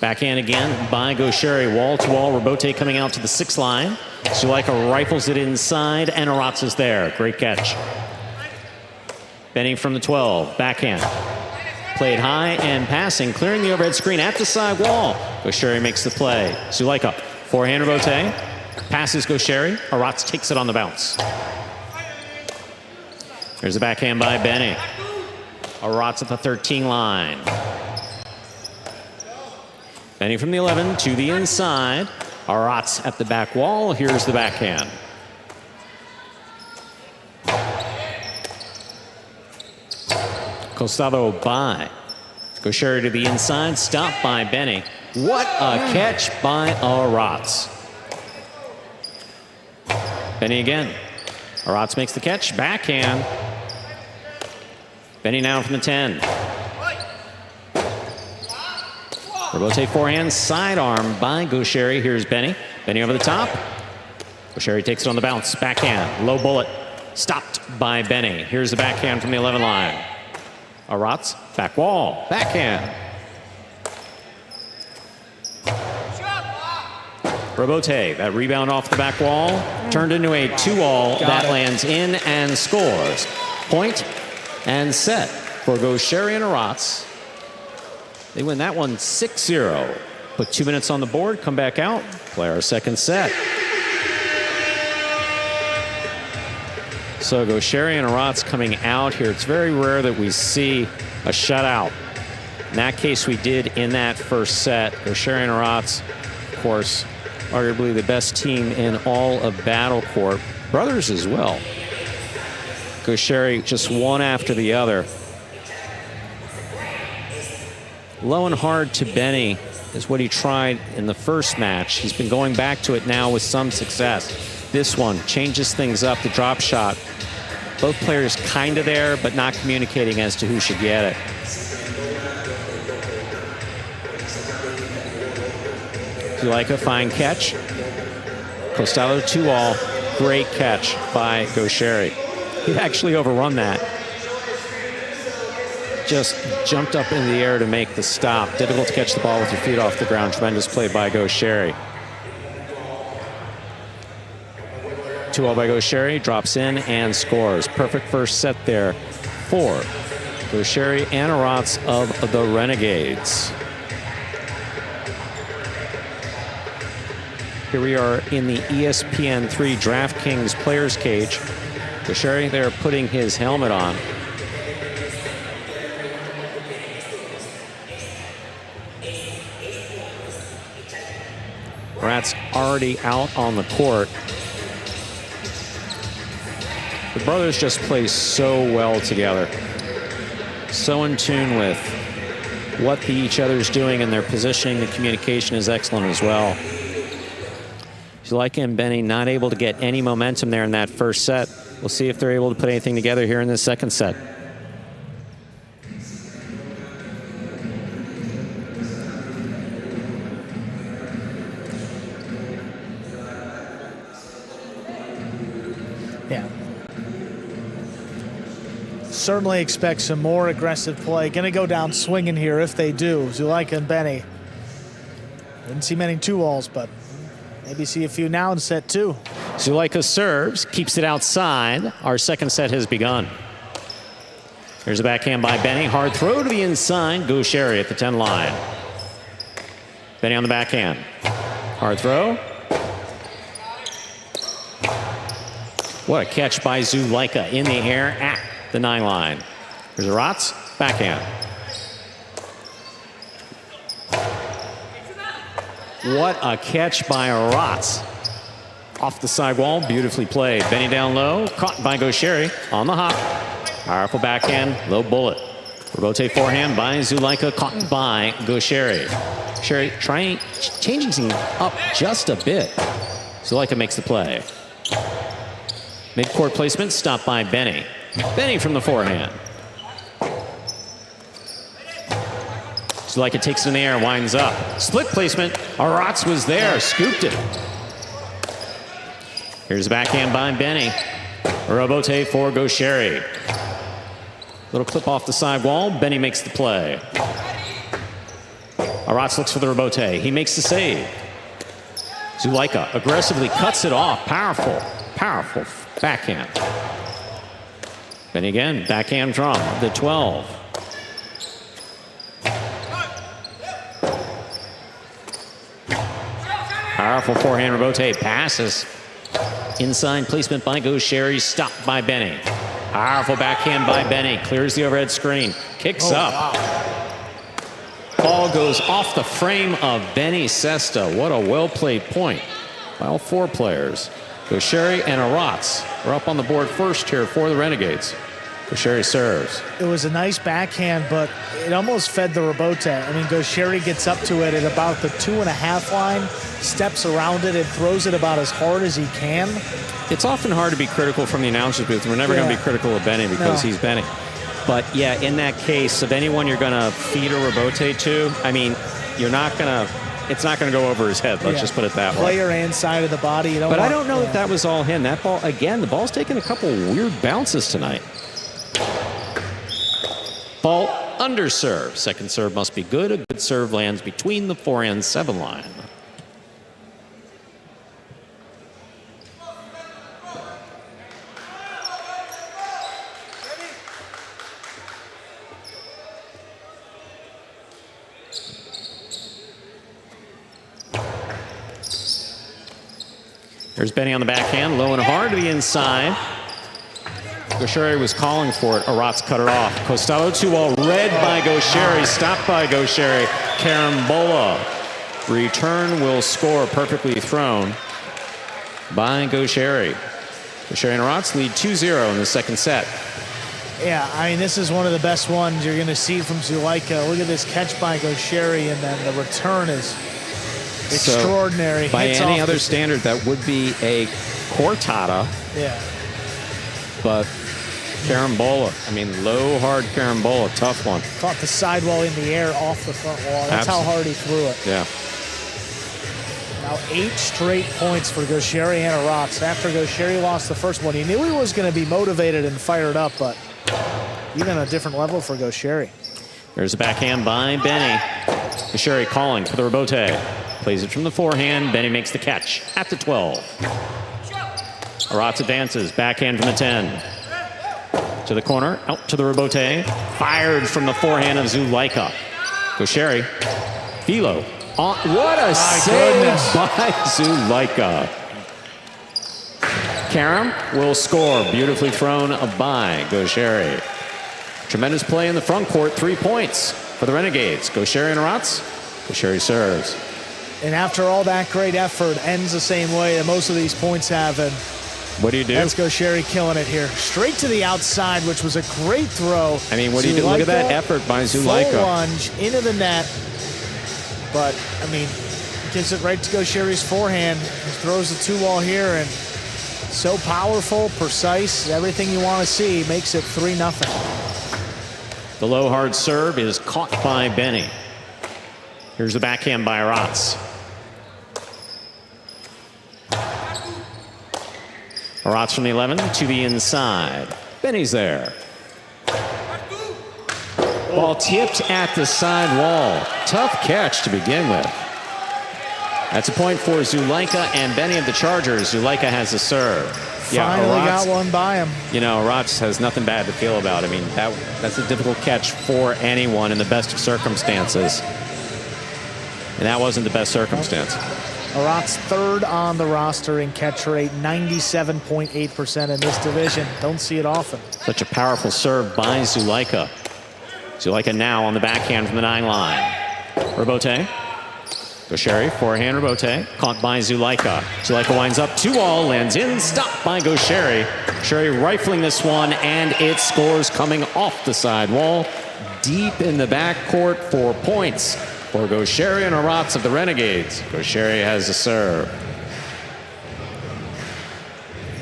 Speaker 2: Backhand again by Gaucheri. Wall-to-wall. Rebote coming out to the 6 line. Zuleika rifles it inside, and Aratz is there. Great catch. Benny from the 12. Backhand. Played high and passing, clearing the overhead screen at the side wall. Gaucheri makes the play. Zuleika, forehand rebote. Passes Gaucheri. Aratz takes it on the bounce. There's the backhand by Benny. Aratz at the 13 line. Benny from the 11 to the inside. Aratz at the back wall. Here's the backhand. Costado by. Gaucheri to the inside. Stopped by Benny. What a catch by Aratz. Benny again. Aratz makes the catch. Backhand. Benny now from the 10. Rebote forehand. Sidearm by Gaucheri. Here's Benny. Benny over the top. Gaucheri takes it on the bounce. Backhand. Low bullet. Stopped by Benny. Here's the backhand from the 11 line. Aratz, back wall, backhand. Rebote, that rebound off the back wall, turned into a 2-all that lands in and scores. Point and set for Gaucheri and Aratz. They win that one 6-0. Put 2 minutes on the board, come back out, play our second set. So Gaucheri and Aratz coming out here. It's very rare that we see a shutout. In that case, we did in that first set. Gaucheri and Aratz, of course, arguably the best team in all of Battle Court. Brothers as well. Gaucheri just one after the other. Low and hard to Benny is what he tried in the first match. He's been going back to it now with some success. This one changes things up, the drop shot. Both players kind of there, but not communicating as to who should get it. Zulaika, fine catch. Costello 2-all. Great catch by Gaucheri. He actually overrun that. Just jumped up in the air to make the stop. Difficult to catch the ball with your feet off the ground. Tremendous play by Gaucheri. 2-all by Gaucheri, drops in and scores. Perfect first set there for Gaucheri and Aratz of the Renegades. Here we are in the ESPN3 DraftKings players cage. Gaucheri there putting his helmet on. Aratz already out on the court. The brothers just play so well together. So in tune with what each other's doing, and their positioning. The communication is excellent as well. Zulaika and Benny not able to get any momentum there in that first set. We'll see if they're able to put anything together here in the second set.
Speaker 1: Yeah. Certainly expect some more aggressive play. Going to go down swinging here if they do. Zulaika and Benny. Didn't see many 2-alls, but maybe see a few now in set 2.
Speaker 2: Zulaika serves, keeps it outside. Our second set has begun. Here's a backhand by Benny. Hard throw to the inside. Gaucheri at the 10 line. Benny on the backhand. Hard throw. What a catch by Zulaika in the air at the 9 line. Here's Aratz, backhand. What a catch by Aratz. Off the sidewall, beautifully played. Benny down low, caught by Gaucheri on the hop. Powerful backhand, low bullet. Robote forehand by Zulaika, caught by Gaucheri. Gaucheri changing things up just a bit. Zulaika makes the play. Mid-court placement, stopped by Benny. Benny from the forehand. Zulaika takes it in the air, winds up. Split placement, Aratz was there, scooped it. Here's a backhand by Benny. Robote for Gaucheri. Little clip off the sidewall, Benny makes the play. Aratz looks for the Robote, he makes the save. Zulaika aggressively cuts it off, powerful, powerful backhand. Benny again, backhand from the 12. Powerful forehand Robote, passes. Inside placement by Gaucheri, stopped by Benny. Powerful backhand by Benny, clears the overhead screen, kicks up. Wow. Ball goes off the frame of Benny Sesta. What a well-played point by all 4 players. Gaucheri and Aratz are up on the board first here for the Renegades. Gaucheri serves.
Speaker 1: It was a nice backhand, but it almost fed the Robote. I mean, Gaucheri gets up to it at about the 2.5 line, steps around it, and throws it about as hard as he can.
Speaker 2: It's often hard to be critical from the announcer's booth. We're never going to be critical of Benny because he's Benny. But yeah, in that case, of anyone you're going to feed a Robote to, I mean, you're not going to, it's not going to go over his head. Let's just put it that way.
Speaker 1: Player and side of the body. You don't
Speaker 2: but I don't know that that was all him. That ball, again, the ball's taken a couple weird bounces tonight. Ball under serve. Second serve must be good. A good serve lands between the 4 and 7 line. There's Benny on the backhand, low and hard to the inside. Gaucheri was calling for it. Aratz cut her off. Costello 2-all, read by Gaucheri, stopped by Gaucheri. Carambola. Return will score, perfectly thrown by Gaucheri. Gaucheri and Aratz lead 2-0 in the second set.
Speaker 1: Yeah, I mean, this is one of the best ones you're going to see from Zulaika. Look at this catch by Gaucheri, and then the return is extraordinary.
Speaker 2: So, by any other standard, that would be a cortada.
Speaker 1: Yeah.
Speaker 2: But carambola, I mean, low, hard carambola, tough one.
Speaker 1: Caught the sidewall in the air off the front wall. That's how hard he threw it.
Speaker 2: Yeah.
Speaker 1: Now 8 straight points for Gaucheri and Arats. After Gaucheri lost the first one, he knew he was going to be motivated and fired up, but even a different level for Gaucheri.
Speaker 2: There's a backhand by Benny. Gaucheri calling for the rebote. Plays it from the forehand. Benny makes the catch at the 12. Arats advances. Backhand from the 10. To the corner. Out to the rebote. Fired from the forehand of Zulaika. Gaucheri. Philo. What a save by Zulaika. Karam will score. Beautifully thrown by Gaucheri. Tremendous play in the front court. 3 points for the Renegades. Gaucheri and Arats. Gaucheri serves.
Speaker 1: And after all that great effort, ends the same way that most of these points have. And
Speaker 2: what do you do?
Speaker 1: That's Gaucheri killing it here. Straight to the outside, which was a great throw.
Speaker 2: I mean, what do you do? Look at that effort by Zulaika.
Speaker 1: Full lunge into the net. But, I mean, gives it right to Gaucheri's forehand. He throws the 2-wall here, and so powerful, precise, everything you want to see. Makes it 3-0.
Speaker 2: The low hard serve is caught by Benny. Here's the backhand by Arats. Arats from the 11 to the inside. Benny's there. Ball tipped at the side wall. Tough catch to begin with. That's a point for Zulaika and Benny of the Chargers. Zulaika has the serve.
Speaker 1: Finally got one by him.
Speaker 2: You know, Arats has nothing bad to feel about. I mean, that's a difficult catch for anyone in the best of circumstances. And that wasn't the best circumstance.
Speaker 1: Arats third on the roster in catch rate, 97.8% in this division. Don't see it often.
Speaker 2: Such a powerful serve by Zulaika. Zulaika now on the backhand from the 9 line. Rebote. Gaucheri, forehand rebote. Caught by Zulaika. Zulaika winds up 2-all, lands in, stopped by Gaucheri. Gaucheri rifling this one, and it scores coming off the side wall. Deep in the backcourt for points for Gaucheri and Arats of the Renegades. Gaucheri has the serve.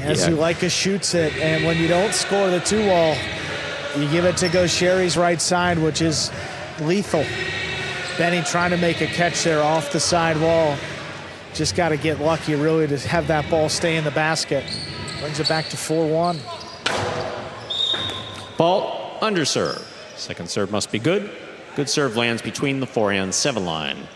Speaker 1: As Zulaika shoots it, and when you don't score the 2-wall, you give it to Gaucheri's right side, which is lethal. Benny trying to make a catch there off the side wall. Just got to get lucky, really, to have that ball stay in the basket. Brings it back to 4-1.
Speaker 2: Ball under serve. Second serve must be good. Good serve lands between the forehand 7 line.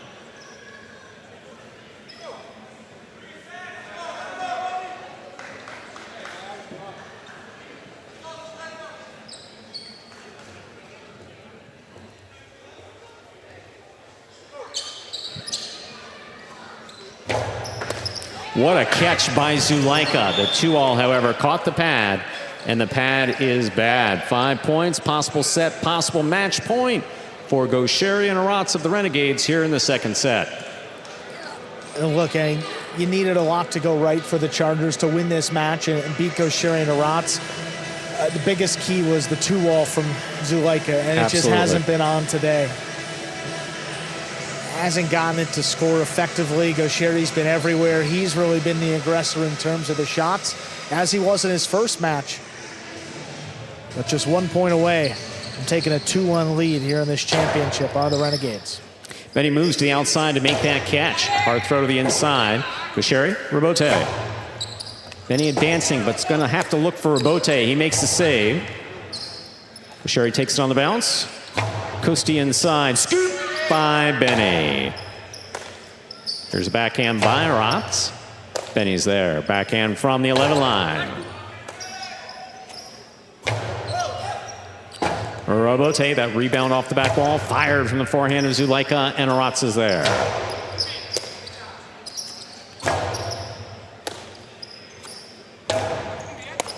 Speaker 2: What a catch by Zulaika. The 2-all, however, caught the pad, and the pad is bad. 5 points, possible set, possible match point for Gaucheri and Arats of the Renegades here in the second set.
Speaker 1: And look, you needed a lot to go right for the Chargers to win this match and beat Gaucheri and Arats. The biggest key was the 2-wall from Zulaika, and it just hasn't been on today. Hasn't gotten it to score effectively. Gaucheri's been everywhere. He's really been the aggressor in terms of the shots, as he was in his first match. But just 1 point away from taking a 2-1 lead here in this championship are the Renegades.
Speaker 2: Benny moves to the outside to make that catch. Hard throw to the inside. Gaucheri, rebote. Benny advancing, but it's going to have to look for rebote. He makes the save. Gaucheri takes it on the bounce. Costi inside. Scoop by Benny. Here's a backhand by Arats. Benny's there. Backhand from the 11 line. Rebote, that rebound off the back wall. Fired from the forehand of Zulaika, and Arats is there.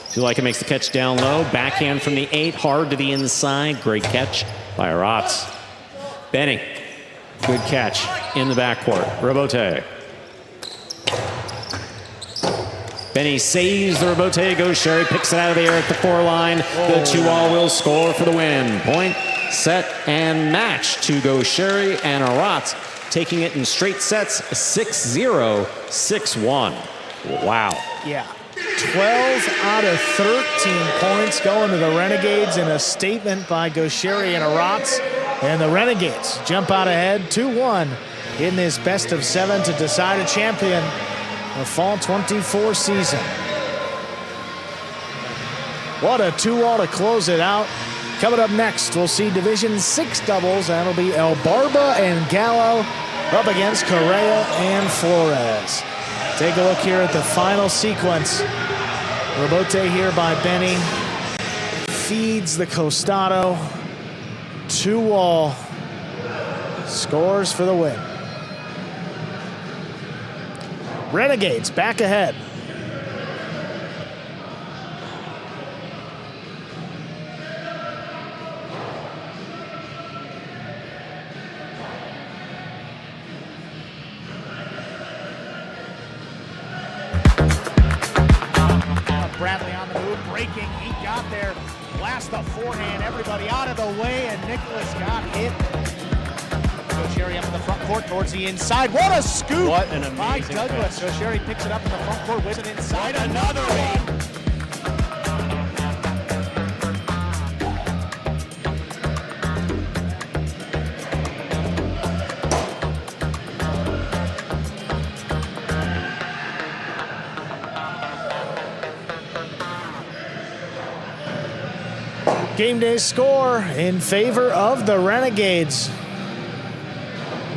Speaker 2: Zulaika makes the catch down low. Backhand from the 8, hard to the inside. Great catch by Arats. Benny, good catch in the backcourt. Rebote. Benny saves the rebote. Gaucheri picks it out of the air at the 4 line. The 2-all will score for the win. Point, set, and match to Gaucheri and Arats, taking it in straight sets, 6-0, 6-1. Wow.
Speaker 1: Yeah. 12 out of 13 points going to the Renegades in a statement by Gaucheri and Arats. And the Renegades jump out ahead 2-1 in this best of 7 to decide a champion of Fall 24 season. What a 2-all to close it out. Coming up next, we'll see Division 6 doubles. That'll be El Barba and Gallo up against Correa and Flores. Take a look here at the final sequence. Rebote here by Benny. Feeds the Costado. 2-all. Scores for the win. Renegades back ahead.
Speaker 8: Bradley on the move, breaking. He got there. Blast the forehand. Everybody out of the way, and Nicholas got hit. Sherry up in the front court towards the inside. What a scoop!
Speaker 2: What an amazing
Speaker 8: by Douglas.
Speaker 2: pass.
Speaker 8: Sherry picks it up in the front court, whips it inside. Another one.
Speaker 1: Game day score in favor of the Renegades.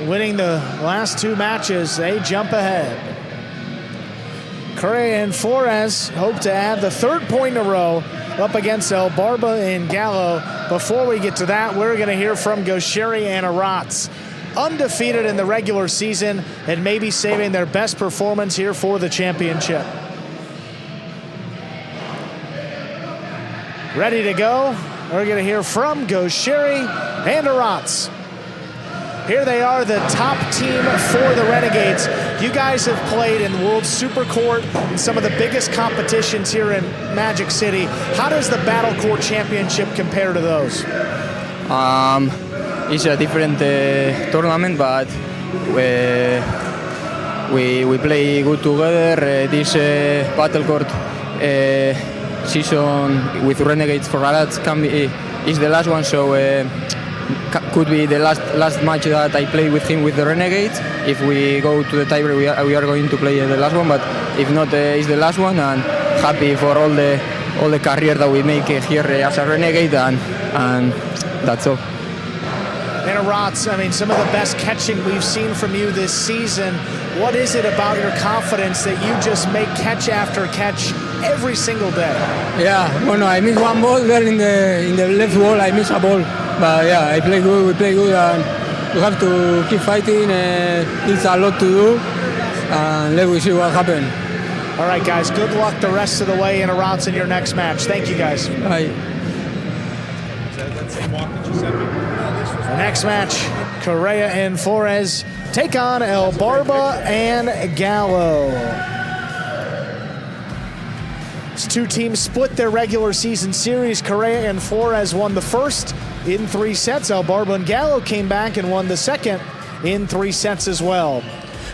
Speaker 1: Winning the last 2 matches, they jump ahead. Correa and Flores hope to add the 3rd point in a row up against El Barba and Gallo. Before we get to that, we're going to hear from Gaucheri and Aratz. Undefeated in the regular season and maybe saving their best performance here for the championship. Ready to go? We're going to hear from Gaucheri and Aratz. Here they are, the top team for the Renegades. You guys have played in World Super Court and some of the biggest competitions here in Magic City. How does the Battle Court Championship compare to those?
Speaker 4: It's a different tournament, but we play good together. This Battle Court season with Renegades for Aratz is the last one, so could be the last match that I play with him with the Renegades. If we go to the tiebreak, we are going to play the last one, but if not, it's the last one, and happy for all the career that we make here as a Renegade, and that's all.
Speaker 1: And Aratz, I mean, some of the best catching we've seen from you this season. What is it about your confidence that you just make catch after catch every single day?
Speaker 9: Yeah, bueno, I miss one ball there in the left wall. I miss a ball, but yeah, I play good. We play good, and we have to keep fighting. It's a lot to do, and let me see what happens.
Speaker 1: All right, guys. Good luck the rest of the way in Aratz in your next match. Thank you, guys.
Speaker 9: Bye.
Speaker 1: The next match, Correa and Flores take on El Barba and Gallo. These 2 teams split their regular season series. Correa and Flores won the first in 3 sets. El Barba and Gallo came back and won the second in 3 sets as well.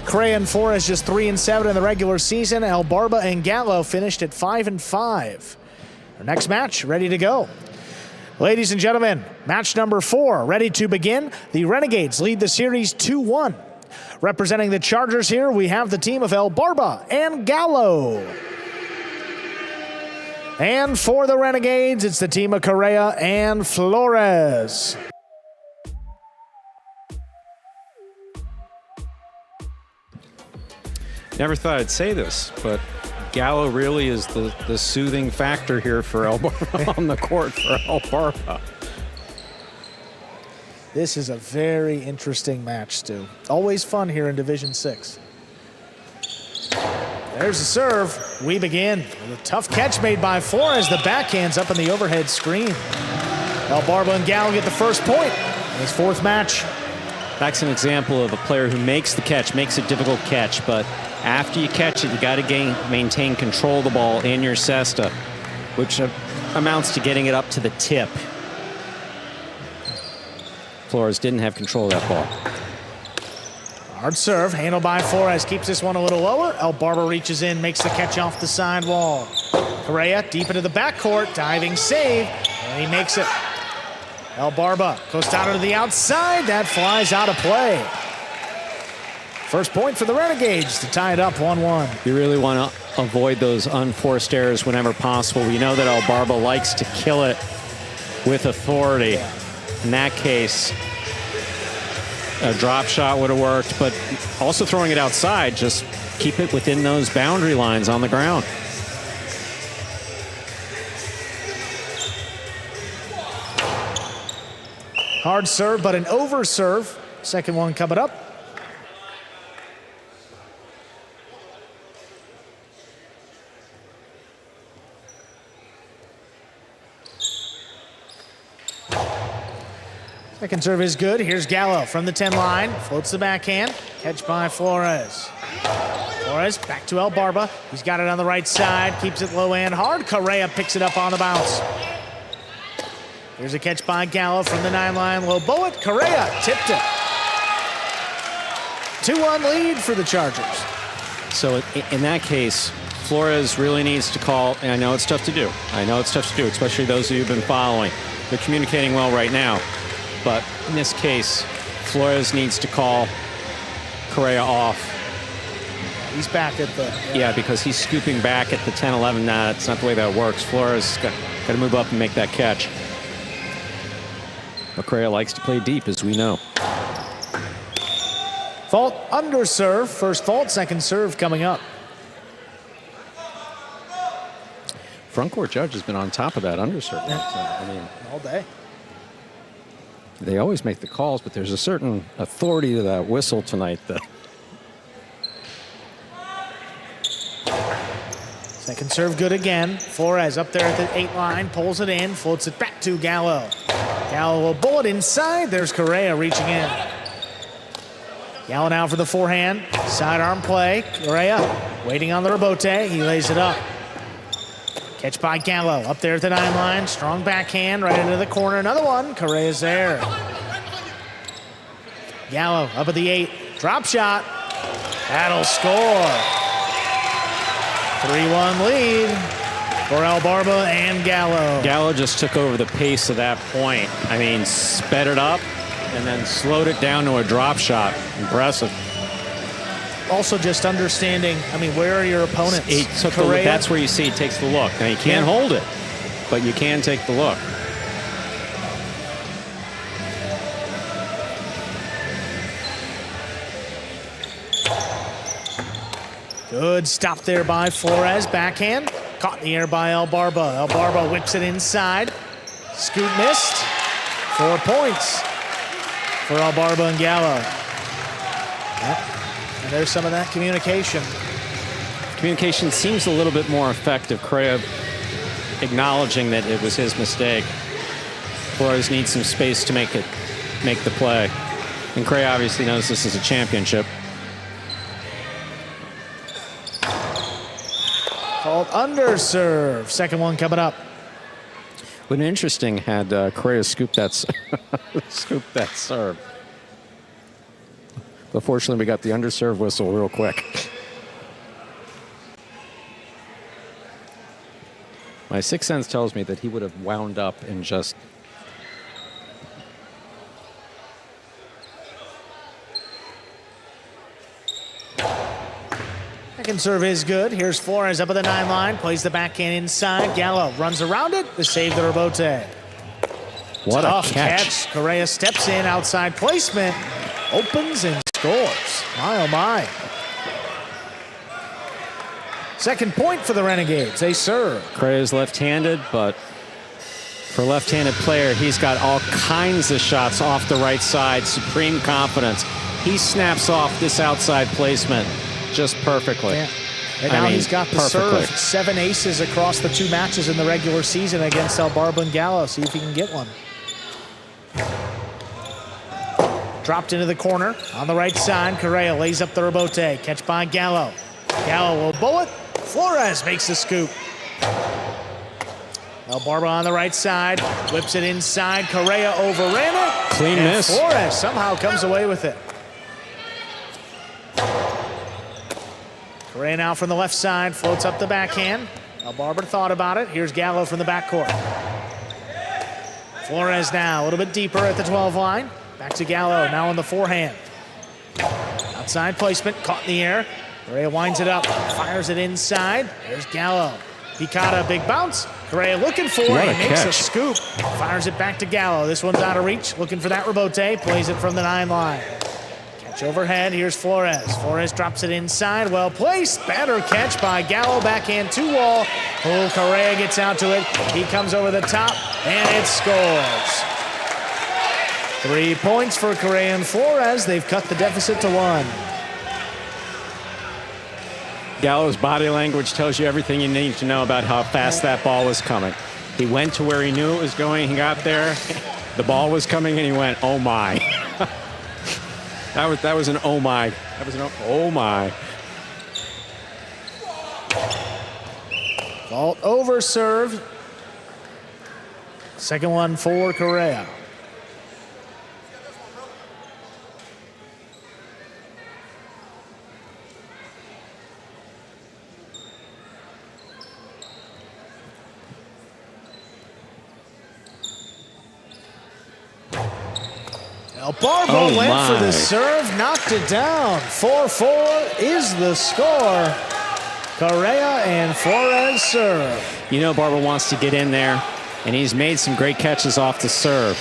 Speaker 1: Correa and Flores just 3-7 in the regular season. El Barba and Gallo finished at 5-5. Our next match ready to go. Ladies and gentlemen, match number 4 ready to begin. The Renegades lead the series 2-1. Representing the Chargers here, we have the team of El Barba and Gallo. And for the Renegades, it's the team of Correa and Flores.
Speaker 10: Never thought I'd say this, but Gallo really is the soothing factor here for El Barba on the court for El Barba.
Speaker 1: This is a very interesting match, Stu. Always fun here in Division 6. There's the serve. We begin with a tough catch made by Flores. The backhand's up in the overhead screen. El Barba and Gallo get the first point in his 4th match.
Speaker 2: That's an example of a player who makes the catch, makes a difficult catch, but after you catch it, you got to maintain control of the ball in your cesta, which amounts to getting it up to the tip. Flores didn't have control of that ball.
Speaker 1: Hard serve, handled by Flores, keeps this one a little lower. El Barba reaches in, makes the catch off the sidewall. Correa deep into the backcourt, diving save, and he makes it. El Barba goes down to the outside. That flies out of play. First point for the Renegades to tie it up 1-1.
Speaker 2: You really want to avoid those unforced errors whenever possible. We know that El Barba likes to kill it with authority. In that case, a drop shot would have worked, but also throwing it outside, just keep it within those boundary lines on the ground.
Speaker 1: Hard serve, but an over serve. Second one coming up. Second serve is good. Here's Gallo from the 10 line. Floats the backhand. Catch by Flores. Flores back to El Barba. He's got it on the right side. Keeps it low and hard. Correa picks it up on the bounce. Here's a catch by Gallo from the 9 line. Low bullet. Correa tipped it. 2-1 lead for the Chargers.
Speaker 2: So in that case, Flores really needs to call, and I know it's tough to do. I know it's tough to do, especially those of you who've been following. They're communicating well right now. But in this case, Flores needs to call Correa off.
Speaker 1: He's back at the...
Speaker 2: Yeah, because he's scooping back at the 10-11. Nah, that's not the way that works. Flores got to move up and make that catch. But Correa likes to play deep, as we know.
Speaker 1: Fault under serve. First fault, second serve coming up.
Speaker 10: Front court judge has been on top of that underserve.
Speaker 1: Yeah.
Speaker 10: So, I mean,
Speaker 1: all day.
Speaker 10: They always make the calls, but there's a certain authority to that whistle tonight.
Speaker 1: Second serve good again. Flores up there at the 8 line, pulls it in, floats it back to Gallo. Gallo will bullet inside. There's Correa reaching in. Gallo now for the forehand. Sidearm play. Correa waiting on the rebote. He lays it up. Catch by Gallo up there at the 9 line. Strong backhand right into the corner. Another one. Correa's there. Gallo up at the 8. Drop shot. That'll score. 3-1 lead for El Barba and Gallo.
Speaker 2: Gallo just took over the pace of that point. I mean, sped it up and then slowed it down to a drop shot. Impressive.
Speaker 1: Also just understanding, I mean, where are your opponents?
Speaker 2: He took the, that's where you see he takes the look. Now, you can't hold it, but you can take the look.
Speaker 1: Good stop there by Flores. Backhand. Caught in the air by El Barba. El Barba whips it inside. Scoop missed. 4 points for El Barba and Gallo. Yep. And there's some of that communication.
Speaker 2: Communication seems a little bit more effective. Correa acknowledging that it was his mistake. Flores needs some space to make the play. And Correa obviously knows this is a championship.
Speaker 1: Called under serve. Second one coming up.
Speaker 2: But interesting had Correa scooped that serve. But fortunately, we got the underserve whistle real quick. My sixth sense tells me that he would have wound up and just...
Speaker 1: Second serve is good. Here's Flores up at the 9 line. Plays the backhand inside. Gallo runs around it. The save the rebote.
Speaker 2: What
Speaker 1: Tough
Speaker 2: a catch.
Speaker 1: Correa steps in. Outside placement. Opens and scores. My, oh my. Second point for the Renegades. They serve.
Speaker 2: Correa's left-handed, but for a left-handed player, he's got all kinds of shots off the right side. Supreme confidence. He snaps off this outside placement just perfectly.
Speaker 1: Yeah. And now he's got the serve. 7 aces across the 2 matches in the regular season against El Barba and Gallo. See if he can get one. Dropped into the corner on the right side. Correa lays up the rebote. Catch by Gallo. Gallo will bullet. Flores makes the scoop. El Barba on the right side. Whips it inside. Correa overran it.
Speaker 2: Clean miss.
Speaker 1: Flores somehow comes away with it. Correa now from the left side. Floats up the backhand. El Barba thought about it. Here's Gallo from the backcourt. Flores now a little bit deeper at the 12 line. Back to Gallo, now on the forehand. Outside placement, caught in the air. Correa winds it up, fires it inside. There's Gallo. Picada, big bounce. Correa looking for it, he makes a scoop. Fires it back to Gallo. This one's out of reach, looking for that rebote. Plays it from the 9 line. Catch overhead, here's Flores. Flores drops it inside, well placed. Better catch by Gallo, backhand 2-wall. Oh, Correa gets out to it. He comes over the top, and it scores. 3 points for Correa and Flores. They've cut the deficit to 1.
Speaker 10: Gallo's body language tells you everything you need to know about how fast that ball was coming. He went to where he knew it was going. He got there. The ball was coming, and he went, oh, my. That was an oh, my. That was an oh, my.
Speaker 1: Vault over serve. Second one for Correa. Barbo went for the serve, knocked it down. 4-4 is the score. Correa and Flores serve.
Speaker 2: You know Barbo wants to get in there, and he's made some great catches off the serve.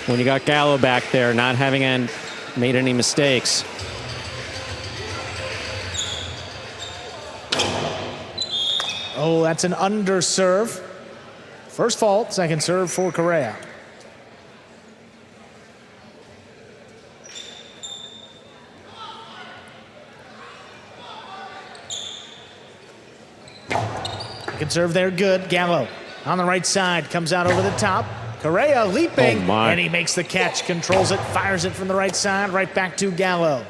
Speaker 2: When you got Gallo back there, not having made any mistakes.
Speaker 1: Oh, that's an under serve. First fault, second serve for Correa. Second serve there, good. Gallo on the right side, comes out over the top. Correa leaping, and he makes the catch, controls it, fires it from the right side, right back to Gallo.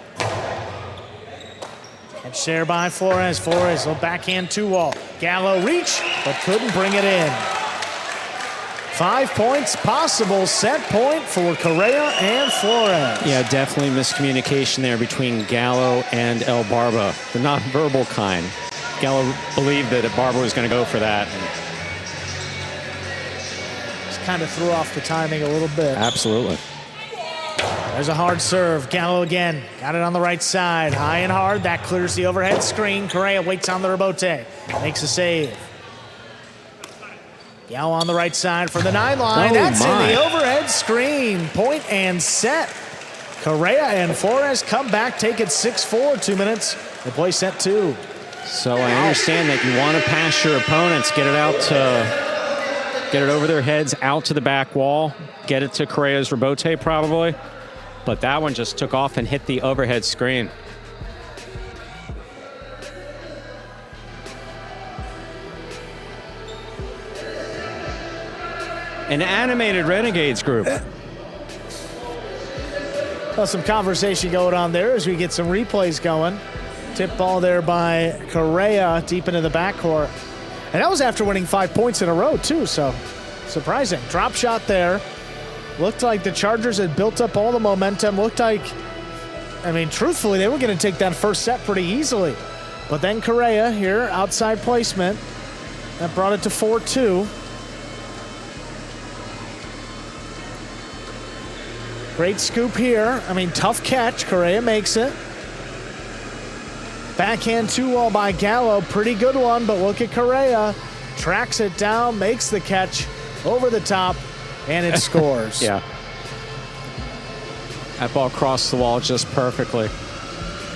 Speaker 1: Catch there by Flores. Flores, little backhand 2-wall. Gallo reach, but couldn't bring it in. 5 points possible, set point for Correa and Flores.
Speaker 2: Yeah, definitely miscommunication there between Gallo and El Barba, the non-verbal kind. Gallo believed that Barba was going to go for that.
Speaker 1: Just kind of threw off the timing a little bit.
Speaker 2: Absolutely.
Speaker 1: There's a hard serve. Gallo again. Got it on the right side. High and hard. That clears the overhead screen. Correa waits on the rebote. Makes a save. Gallo on the right side for the 9 line. That's in the overhead screen. Point and set. Correa and Flores come back, take it 6-4, 2 minutes. They play set 2.
Speaker 2: So I understand that you want to pass your opponents, get it over their heads, out to the back wall, get it to Correa's rebote probably. But that one just took off and hit the overhead screen. An animated Renegades group.
Speaker 1: Well, some conversation going on there as we get some replays going. Tip ball there by Correa deep into the backcourt. And that was after winning 5 points in a row, too, so surprising. Drop shot there. Looked like the Chargers had built up all the momentum. Looked like, I mean, truthfully, they were going to take that first set pretty easily. But then Correa here, outside placement. That brought it to 4-2. Great scoop here. I mean, tough catch. Correa makes it. Backhand 2-wall by Gallo. Pretty good one, but look at Correa. Tracks it down, makes the catch over the top, and it scores.
Speaker 2: Yeah. That ball crossed the wall just perfectly.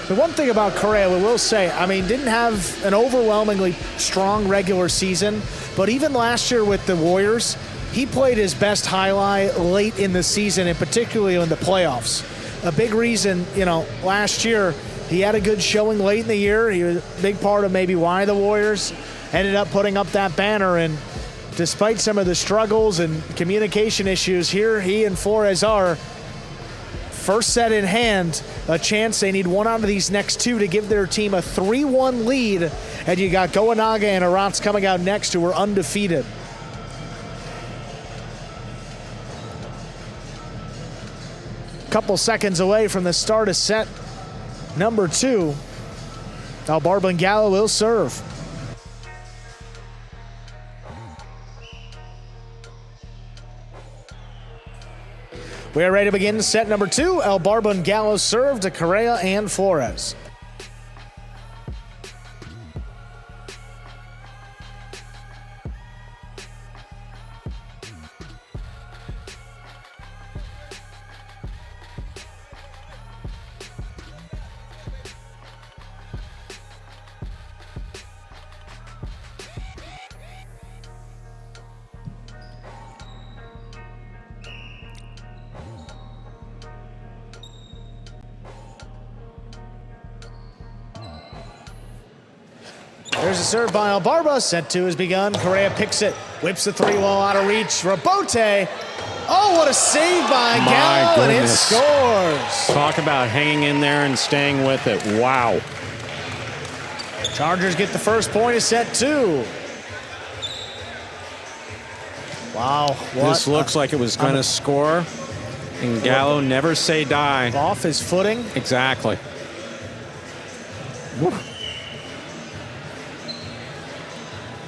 Speaker 1: The one thing about Correa, we will say, I mean, didn't have an overwhelmingly strong regular season, but even last year with the Warriors, he played his best highlight late in the season, and particularly in the playoffs. A big reason, you know, last year, he had a good showing late in the year. He was a big part of maybe why the Warriors ended up putting up that banner. And despite some of the struggles and communication issues, here he and Flores are. First set in hand, a chance. They need one out of these next 2 to give their team a 3-1 lead. And you got Goenaga and Arantz coming out next, who are undefeated. Couple seconds away from the start of set number 2. Now Barba and Gallo will serve. We're ready to begin set number 2. El Barba and Gallo serve to Correa and Flores. There's a serve by El Barba. Set 2 has begun. Correa picks it. Whips the 3-ball out of reach. Rebote. Oh, what a save by Gallo, and it scores.
Speaker 10: Talk about hanging in there and staying with it. Wow.
Speaker 1: Chargers get the first point of set 2. Wow.
Speaker 10: This looks like it was going to score, and Gallo never say die.
Speaker 1: Off his footing.
Speaker 10: Exactly. Woo.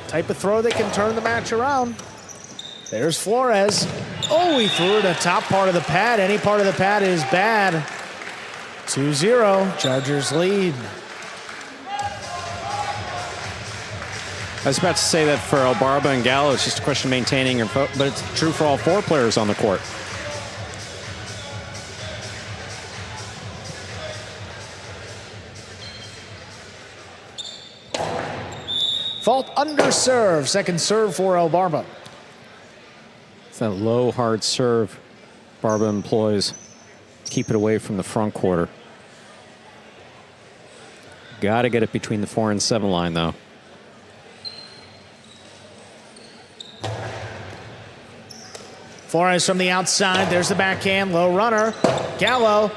Speaker 1: Type of throw that can turn the match around. There's Flores. Oh, he threw it at the top part of the pad. Any part of the pad is bad. 2-0, Chargers lead.
Speaker 10: I was about to say that for El Barba and Gallo, it's just a question of maintaining your but it's true for all 4 players on the court.
Speaker 1: Fault under serve. Second serve for El Barba.
Speaker 10: It's that low, hard serve Barba employs to keep it away from the front quarter. Got to get it between the 4 and 7 line, though.
Speaker 1: Flores from the outside. There's the backhand. Low runner. Gallo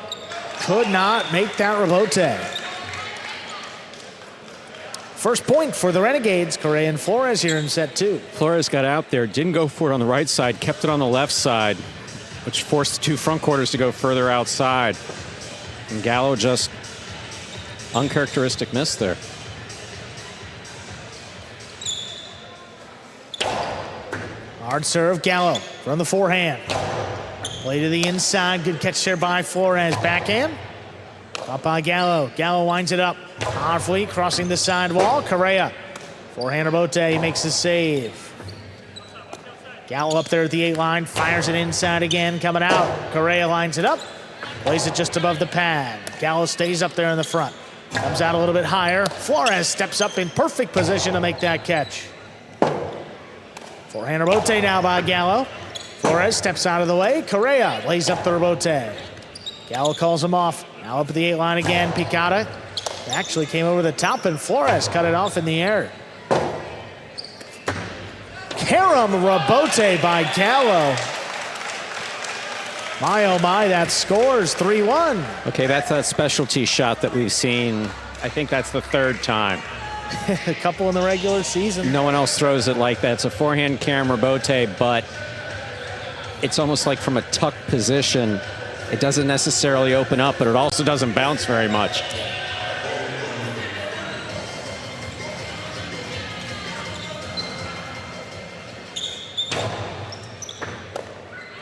Speaker 1: could not make that rebote. First point for the Renegades. Correa and Flores here in set 2.
Speaker 10: Flores got out there, didn't go for it on the right side, kept it on the left side, which forced the 2 front quarters to go further outside. And Gallo just uncharacteristic miss there.
Speaker 1: Hard serve, Gallo from the forehand. Play to the inside. Good catch there by Flores. Backhand. Up by Gallo. Gallo winds it up. Powerfully crossing the sidewall. Correa. Forehand rebote. He makes the save. Gallo up there at the 8 line. Fires it inside again. Coming out. Correa lines it up. Plays it just above the pad. Gallo stays up there in the front. Comes out a little bit higher. Flores steps up in perfect position to make that catch. Forehand rebote now by Gallo. Flores steps out of the way. Correa lays up the rebote. Gallo calls him off. Now up at the 8 line again. Picata actually came over the top, and Flores cut it off in the air. Carom rebote by Gallo. My, oh my, that scores 3-1.
Speaker 10: Okay, that's that specialty shot that we've seen. I think that's the 3rd time.
Speaker 1: A couple in the regular season.
Speaker 10: No one else throws it like that. It's a forehand Carom rebote, but it's almost like from a tuck position. It doesn't necessarily open up, but it also doesn't bounce very much.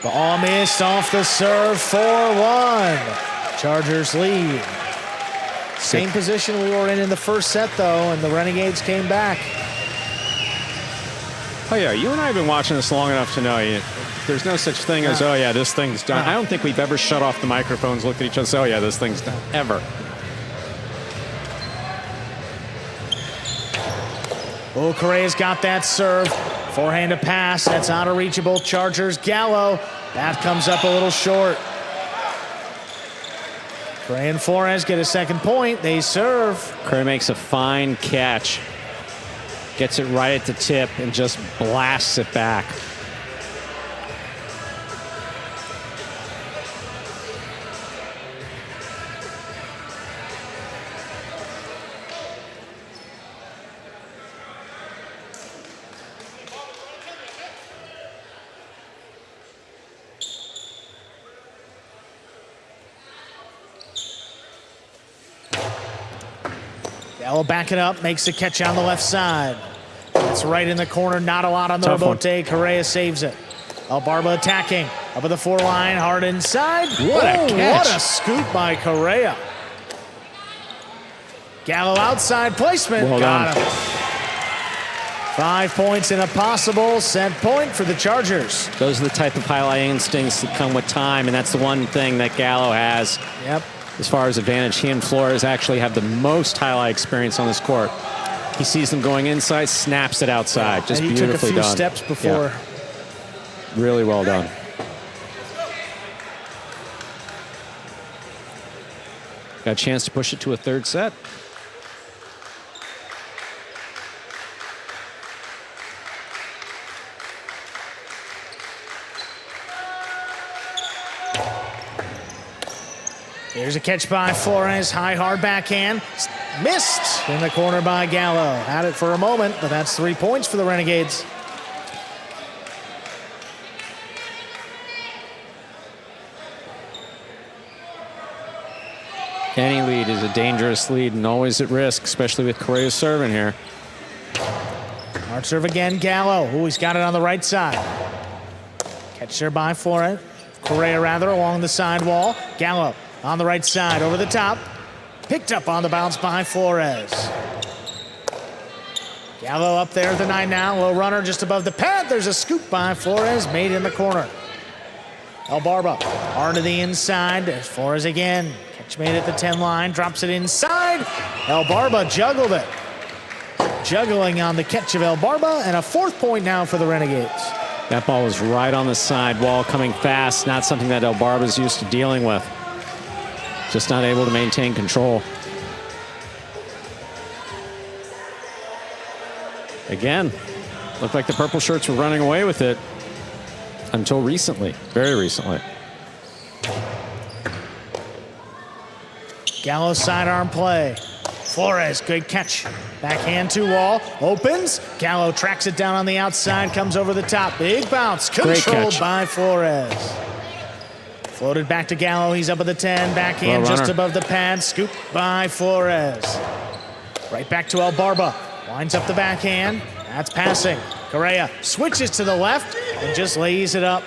Speaker 1: Ball missed off the serve, 4-1. Chargers lead. Same position we were in the first set, though, and the Renegades came back.
Speaker 10: Oh, yeah, you and I have been watching this long enough to know you. There's no such thing as, oh, yeah, this thing's done. I don't think we've ever shut off the microphones, looked at each other and said, oh, yeah, this thing's done, ever.
Speaker 1: Oh, Correa's got that serve. Forehand to pass. That's out of reach of both Chargers. Gallo. That comes up a little short. Correa and Flores get a second point. They serve.
Speaker 10: Correa makes a fine catch. Gets it right at the tip and just blasts it back.
Speaker 1: Gallo backing up, makes the catch on the left side. It's right in the corner, not a lot on the rebote. Correa saves it. Albarba attacking. Up at the 4 line, hard inside.
Speaker 2: What a catch.
Speaker 1: What a scoop by Correa. Gallo outside placement.
Speaker 2: Well
Speaker 1: Got
Speaker 2: done.
Speaker 1: him. 5 points and a possible set point for the Chargers.
Speaker 2: Those are the type of highlight instincts that come with time, and that's the one thing that Gallo has.
Speaker 1: Yep.
Speaker 2: As far as advantage, he and Flores actually have the most highlight experience on this court. He sees them going inside, snaps it outside. Just
Speaker 1: and he
Speaker 2: beautifully
Speaker 1: took a few
Speaker 2: done.
Speaker 1: steps before.
Speaker 2: Yeah. Really well done. Got a chance to push it to a third set.
Speaker 1: Here's a catch by Flores. High, hard backhand. Missed in the corner by Gallo. Had it for a moment, but that's 3 points for the Renegades.
Speaker 2: Any lead is a dangerous lead and always at risk, especially with Correa serving here.
Speaker 1: Hard serve again, Gallo. Ooh, he's got it on the right side. Catch there by Flores. Correa, rather, along the side wall. Gallo on the right side, over the top. Picked up on the bounce by Flores. Gallo up there at the 9 now. Low runner just above the pad. There's a scoop by Flores, made in the corner. Albarba hard to the inside. There's Flores again. Catch made at the 10 line. Drops it inside. Albarba juggled it. Juggling on the catch of Albarba, and a 4th point now for the Renegades.
Speaker 2: That ball was right on the side wall, coming fast. Not something that Albarba's used to dealing with. Just not able to maintain control. Again, looked like the purple shirts were running away with it until recently, very recently.
Speaker 1: Gallo sidearm play. Flores, good catch. Backhand to wall, opens. Gallo tracks it down on the outside, comes over the top. Big bounce, controlled by Flores. Floated back to Gallo, he's up at the 10. Backhand just above the pad, scoop by Flores. Right back to Albarba. Winds up the backhand, that's passing. Correa switches to the left and just lays it up.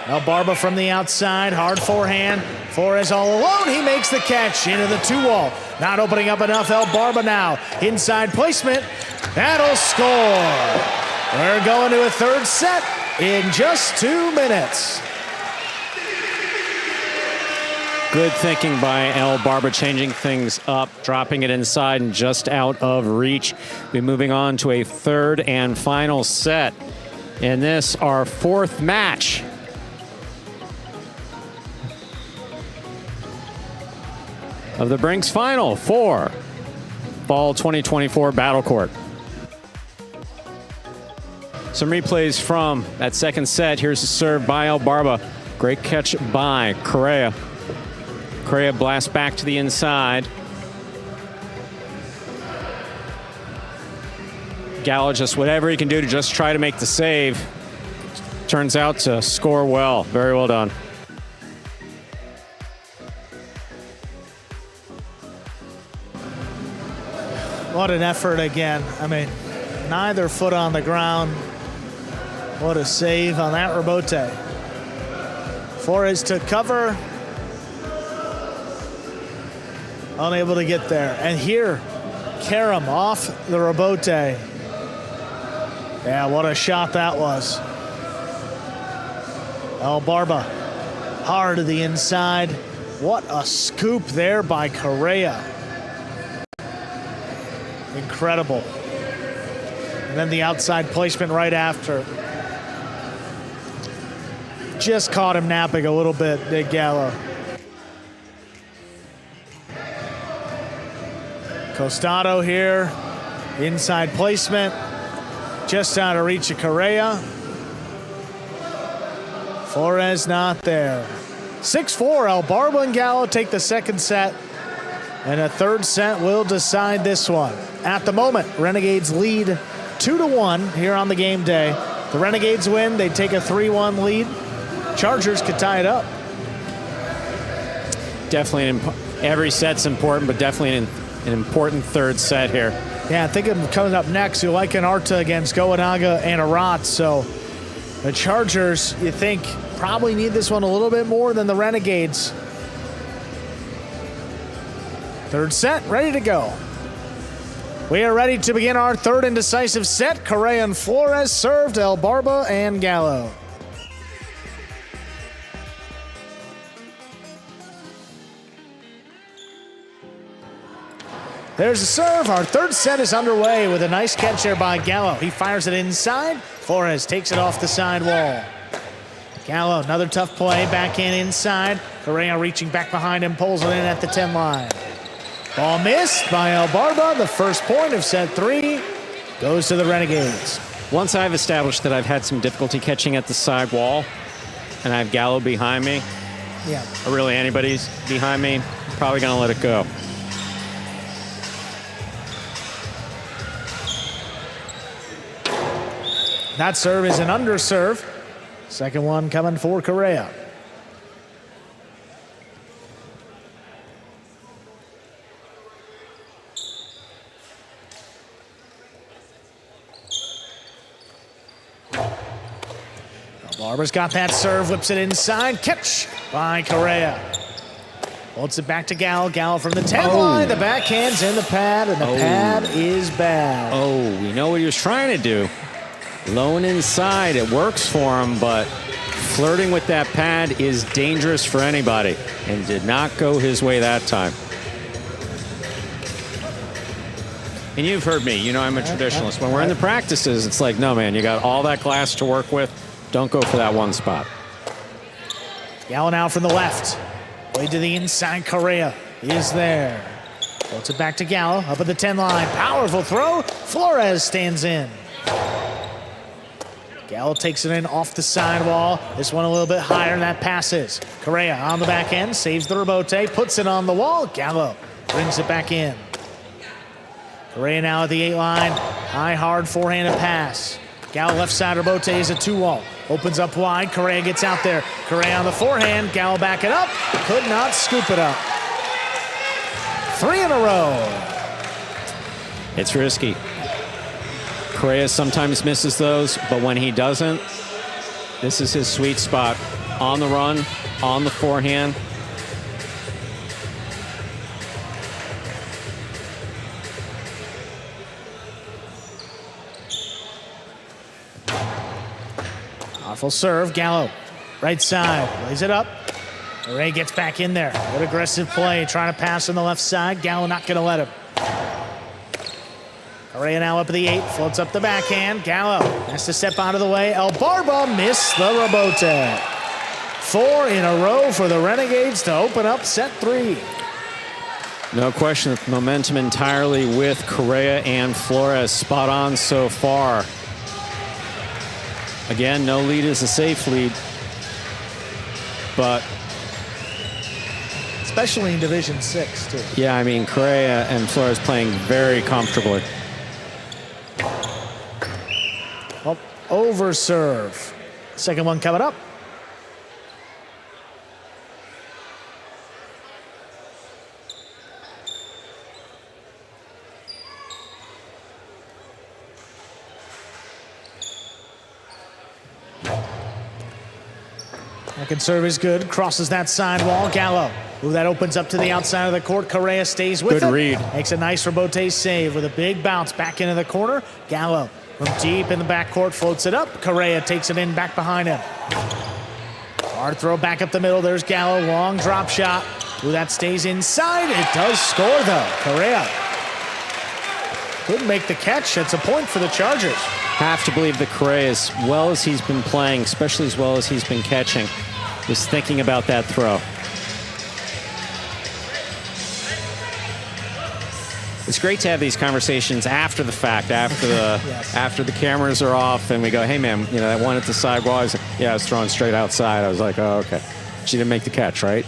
Speaker 1: Albarba from the outside, hard forehand. Flores all alone, he makes the catch into the 2 wall. Not opening up enough, Albarba now. Inside placement, that'll score. We're going to a 3rd set in just 2 minutes.
Speaker 2: Good thinking by Albarba, changing things up, dropping it inside and just out of reach. We're moving on to a 3rd and final set. In this, our 4th match. Of the Brinks Final for Fall 2024 Battle Court. Some replays from that 2nd set. Here's the serve by Albarba. Great catch by Correa. Correa blasts back to the inside. Gallo just whatever he can do to just try to make the save. Turns out to score well. Very well done.
Speaker 1: What an effort again. I mean, neither foot on the ground. What a save on that rebote. Flores took cover. Unable to get there. And here, Karam off the rebote. Yeah, what a shot that was. Albarba hard to the inside. What a scoop there by Correa. Incredible. And then the outside placement right after. Just caught him napping a little bit, did Gallo. Costado here. Inside placement. Just out of reach of Correa. Flores not there. 6-4, Albarba and Gallo take the 2nd set. And a 3rd set will decide this one. At the moment, Renegades lead 2-1 here on the game day. The Renegades win, they take a 3-1 lead. Chargers could tie it up.
Speaker 2: Definitely, every set's important, but definitely an important 3rd set here.
Speaker 1: Yeah, I think coming up next, Ulican Arta against Goanaga and Arat. So The Chargers, you think, probably need this one a little bit more than the Renegades. Third set, ready to go. We are ready to begin our third and decisive set. Correa and Flores served, El Barba and Gallo. There's the serve. Our third set is underway with a nice catch there by Gallo. He fires it inside. Flores takes it off the side wall. Gallo, another tough play. Backhand inside. Correa reaching back behind him, pulls it in at the 10 line. Ball missed by El Barba. The first point of set 3 goes to the Renegades.
Speaker 2: Once I've established that I've had some difficulty catching at the side wall, and I have Gallo behind me, or really anybody's behind me, I'm probably going to let it go.
Speaker 1: That serve is an underserve. Second one coming for Correa. Barber's got that serve, whips it inside. Catch by Correa. Holds it back to Gallo. Gallo from the 10 line. The backhand's in the pad, and the pad is bad.
Speaker 2: Oh, we know what he was trying to do. Low and inside, it works for him, but flirting with that pad is dangerous for anybody, and did not go his way that time. And you've heard me, you know I'm a traditionalist. When we're in the practices, it's like, no man, you got all that glass to work with. Don't go for that one spot.
Speaker 1: Gallo now from the left. Way to the inside, Correa is there. Puts it back to Gallo, up at the 10 line. Powerful throw, Flores stands in. Gallo takes it in off the sidewall. This one a little bit higher, that passes. Correa on the back end, saves the rebote, puts it on the wall. Gallo brings it back in. Correa now at the 8 line. High, hard, forehanded pass. Gallo left side, rebote is a 2-wall. Opens up wide, Correa gets out there. Correa on the forehand, Gallo back it up. Could not scoop it up. 3 in a row.
Speaker 2: It's risky. Correa sometimes misses those, but when he doesn't, this is his sweet spot. On the run, on the forehand.
Speaker 1: Powerful serve, Gallo. Right side, lays it up. Ray gets back in there. Good aggressive play, trying to pass on the left side. Gallo not going to let him. Correa now up at the 8, floats up the backhand. Gallo has to step out of the way. El Barba missed the rebote. 4 in a row for the Renegades to open up set 3.
Speaker 2: No question, momentum entirely with Correa and Flores. Spot on so far. Again, no lead is a safe lead, but
Speaker 1: especially in Division 6 too.
Speaker 2: Yeah, I mean, Correa and Flores playing very comfortably.
Speaker 1: Well, over serve. Second one coming up. Second serve is good. Crosses that sidewall. Gallo. Ooh, that opens up to the outside of the court. Correa stays with it.
Speaker 2: Good read.
Speaker 1: Makes a nice rebote save with a big bounce back into the corner. Gallo from deep in the backcourt floats it up. Correa takes it in back behind him. Hard throw back up the middle. There's Gallo. Long drop shot. Ooh, that stays inside. It does score though. Correa couldn't make the catch. It's a point for the Chargers.
Speaker 2: Have to believe that Correa, as well as he's been playing, especially as well as he's been catching, was thinking about that throw. It's great to have these conversations after the fact, after the after the cameras are off, and we go, "Hey, man, you know that one at the sidewall?" I was like, "Yeah, I was throwing straight outside." I was like, "Oh, okay." She didn't make the catch, right?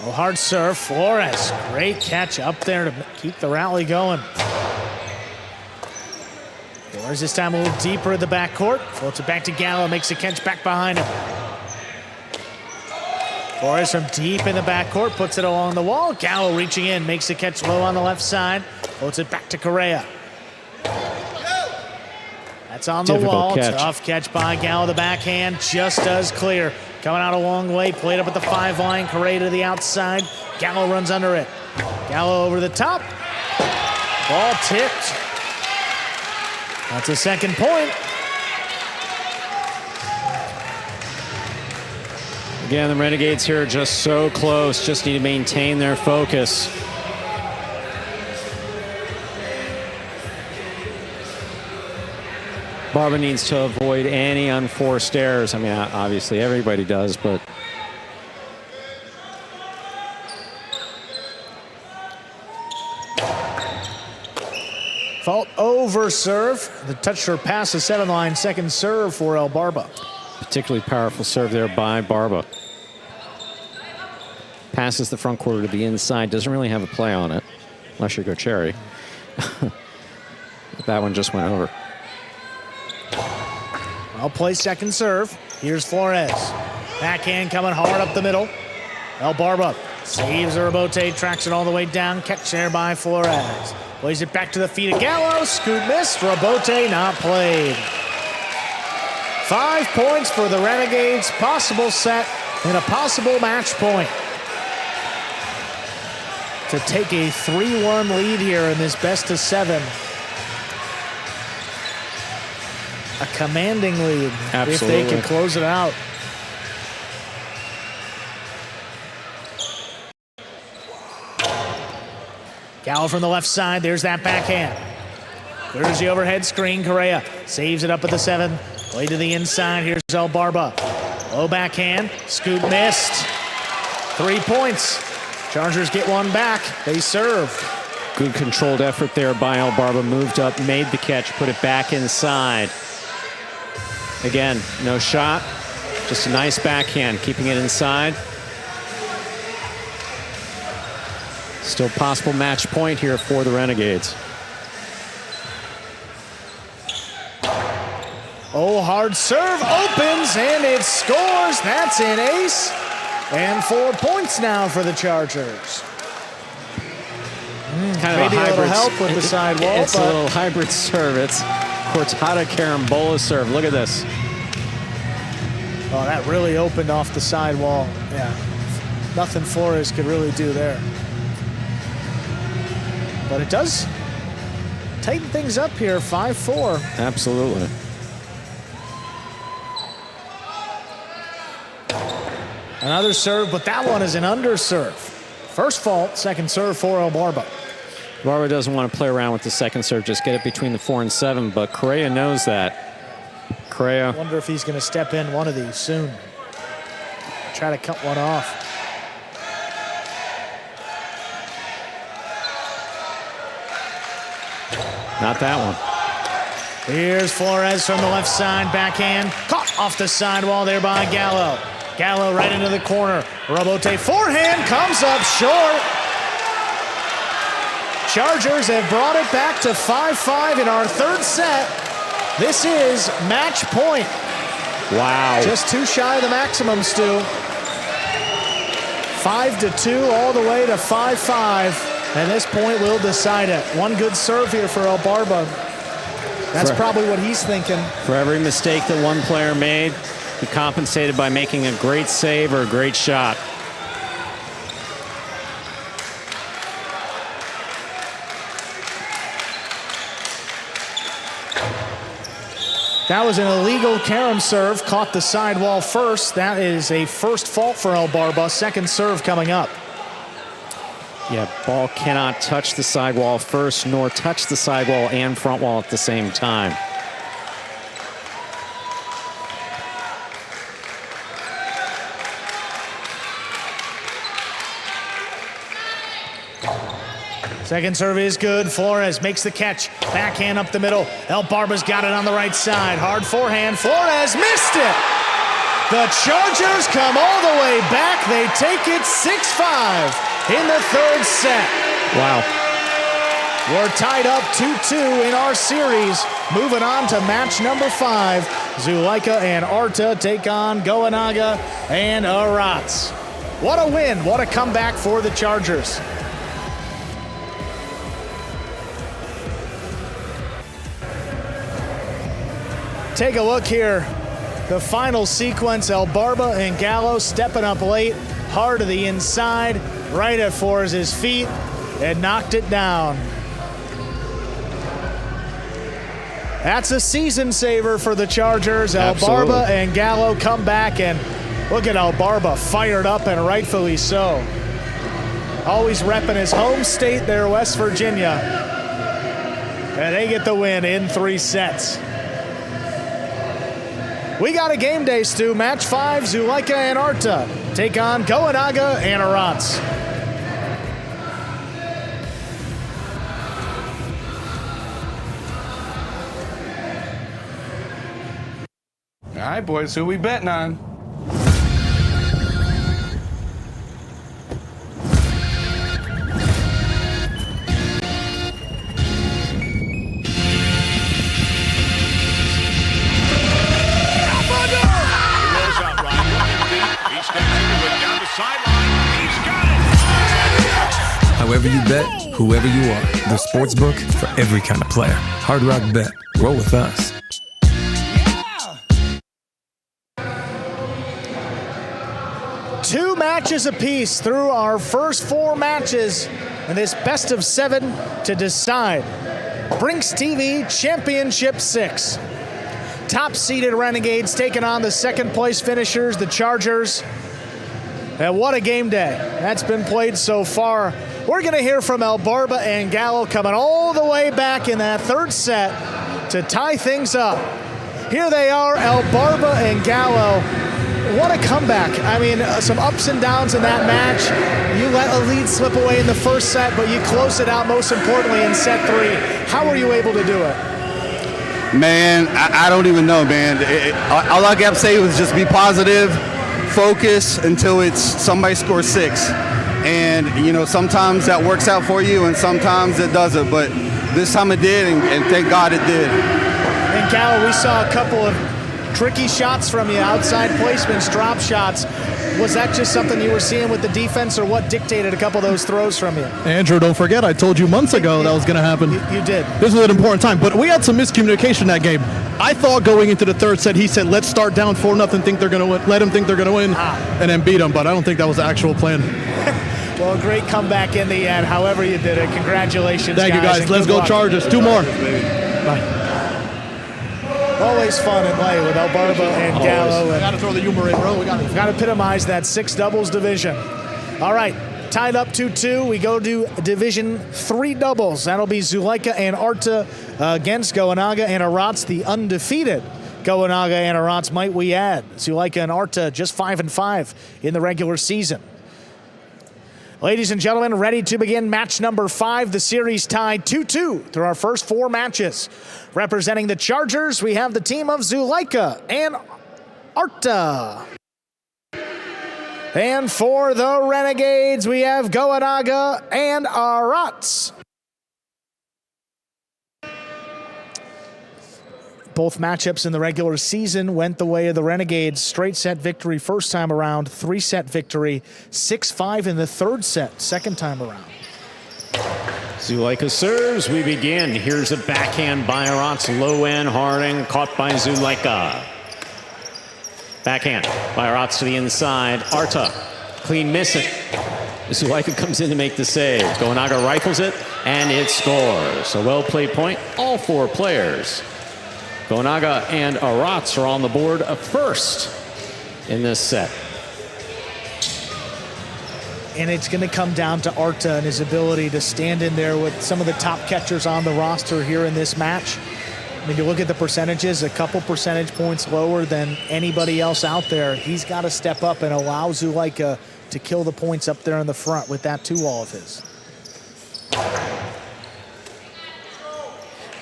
Speaker 1: Oh, hard serve, Flores. Great catch up there to keep the rally going. Flores this time a little deeper in the backcourt. Floats it back to Gallo, makes a catch back behind him.
Speaker 8: Flores from deep in the backcourt puts it along the wall. Gallo reaching in, makes the catch low on the left side. Floats it back to Correa. That's on the wall. Tough catch by Gallo. The backhand just does clear. Coming out a long way. Played up at the 5 line. Correa to the outside. Gallo runs under it. Gallo over the top. Ball tipped. That's a second point.
Speaker 2: Again, the Renegades here are just so close. Just need to maintain their focus. Barba needs to avoid any unforced errors. I mean, obviously everybody does, but
Speaker 8: fault over serve. The touch or pass the 7 line. Second serve for El Barba.
Speaker 2: particularly powerful serve there by Barba. Passes the front quarter to the inside. Doesn't really have a play on it, unless you go Cherry. That one just went over.
Speaker 8: Well played second serve. Here's Flores. Backhand coming hard up the middle. El Barba saves Robote, tracks it all the way down. Catch there by Flores. Plays it back to the feet of Gallo. Scoot missed. Robote not played. 5 points for the Renegades. Possible set and a possible match point to take a 3-1 lead here in this best of 7. A commanding lead.
Speaker 2: Absolutely.
Speaker 8: If they can close it out. Gallo from the left side. There's that backhand. Clears the overhead screen. Correa saves it up at the 7. Play to the inside. Here's El Barba. Low backhand. Scoot missed. 3 points. Chargers get one back. They serve.
Speaker 2: Good controlled effort there by El Barba. Moved up, made the catch, put it back inside. Again, no shot. Just a nice backhand, keeping it inside. Still possible match point here for the Renegades.
Speaker 8: Oh, hard serve opens and it scores. That's an ace. And 4 points now for the Chargers.
Speaker 2: Kind of
Speaker 8: maybe
Speaker 2: a hybrid.
Speaker 8: It'll help with the sidewall.
Speaker 2: It's a little hybrid serve. It's Cortada Carambola serve. Look at this.
Speaker 8: Oh, that really opened off the sidewall. Yeah, nothing Flores could really do there. But it does tighten things up here, 5-4.
Speaker 2: Absolutely.
Speaker 8: Another serve, but that one is an under serve. First fault, second serve for El Barba.
Speaker 2: Barba doesn't want to play around with the second serve, just get it between the 4 and 7, but Correa knows that. Correa.
Speaker 8: I wonder if he's going to step in one of these soon. Try to cut one off.
Speaker 2: Not that one.
Speaker 8: Here's Flores from the left side, backhand. Caught off the sidewall there by Gallo. Gallo right into the corner. Robote forehand comes up short. Chargers have brought it back to 5-5 in our third set. This is match point.
Speaker 2: Wow.
Speaker 8: Just too shy of the maximum, Stu. 5-2 all the way to 5-5. And this point will decide it. One good serve here for El Barba. That's probably what he's thinking.
Speaker 2: For every mistake that one player made, he compensated by making a great save or a great shot.
Speaker 8: That was an illegal carom serve. Caught the sidewall first. That is a first fault for El Barba. Second serve coming up.
Speaker 2: Yeah, ball cannot touch the sidewall first, nor touch the sidewall and front wall at the same time.
Speaker 8: Second serve is good. Flores makes the catch. Backhand up the middle. El Barba's got it on the right side. Hard forehand. Flores missed it. The Chargers come all the way back. They take it 6-5 in the third set.
Speaker 2: Wow.
Speaker 8: We're tied up 2-2 in our series. Moving on to match number 5. Zulaika and Arta take on Goanaga and Arats.
Speaker 1: What a win. What a comeback for the Chargers. Take a look here. The final sequence, El Barba and Gallo stepping up late, hard to the inside, right at Forrest's feet, and knocked it down. That's a season saver for the Chargers. El Barba and Gallo come back, and look at El Barba fired up, and rightfully so. Always repping his home state there, West Virginia. And they get the win in 3 sets. We got a game day, Stu. Match 5, Zuleika and Arta take on Goenaga and Arats.
Speaker 11: All right, boys, who we betting on?
Speaker 5: However you bet, whoever you are, the sportsbook for every kind of player. Hard Rock Bet. Roll with us.
Speaker 1: Two matches apiece through our first 4 matches in this best of 7 to decide Brinks TV Championship 6. Top-seeded Renegades taking on the second-place finishers, the Chargers. And what a game day that's been played so far. We're going to hear from El Barba and Gallo coming all the way back in that 3rd set to tie things up. Here they are, El Barba and Gallo. What a comeback. I mean, some ups and downs in that match. You let a lead slip away in the 1st set, but you close it out most importantly in set 3. How were you able to do it?
Speaker 12: Man, I don't even know, man. All I got to say was just be positive, focus until somebody scores 6. And, you know, sometimes that works out for you and sometimes it doesn't. But this time it did, and thank God it did.
Speaker 1: And Gallo, we saw a couple of tricky shots from you, outside placements, drop shots. Was that just something you were seeing with the defense, or what dictated a couple of those throws from you?
Speaker 13: Andrew, don't forget, I told you months ago that was going to happen.
Speaker 1: You did.
Speaker 13: This was an important time, but we had some miscommunication that game. I thought going into the 3rd set, he said, let's start down 4-0, think they're going to win, let them think they're going to win, and then beat them, but I don't think that was the actual plan.
Speaker 1: Well, a great comeback in the end, however you did it. Congratulations,
Speaker 13: Thank you, guys. Let's go Chargers. 2 more. Bye.
Speaker 1: Always fun and light with El Barba and Gallo.
Speaker 13: We got to throw the humor in, bro. We got
Speaker 1: to epitomize that 6 doubles division. All right, tied up 2-2. We go to Division 3 doubles. That'll be Zuleika and Arta against Goenaga and Arats, the undefeated Goenaga and Arats, might we add. Zuleika and Arta just 5-5 in the regular season. Ladies and gentlemen, ready to begin match number 5. The series tied 2-2 through our first 4 matches. Representing the Chargers, we have the team of Zuleika and Arta. And for the Renegades, we have Goenaga and Arats. Both matchups in the regular season went the way of the Renegades. Straight set victory first time around, 3-set victory, 6-5 in the 3rd set, second time around.
Speaker 2: Zuleika serves, we begin. Here's a backhand by Arats, low end, Harding, caught by Zuleika. Backhand by Arats to the inside, Arta, clean missing. Zuleika comes in to make the save. Goenaga rifles it, and it scores. A well-played point, all 4 players. Goenaga and Arats are on the board first in this set.
Speaker 1: And it's going to come down to Arta and his ability to stand in there with some of the top catchers on the roster here in this match. I mean, you look at the percentages, a couple percentage points lower than anybody else out there. He's got to step up and allow Zuleika to kill the points up there in the front with that 2-wall of his.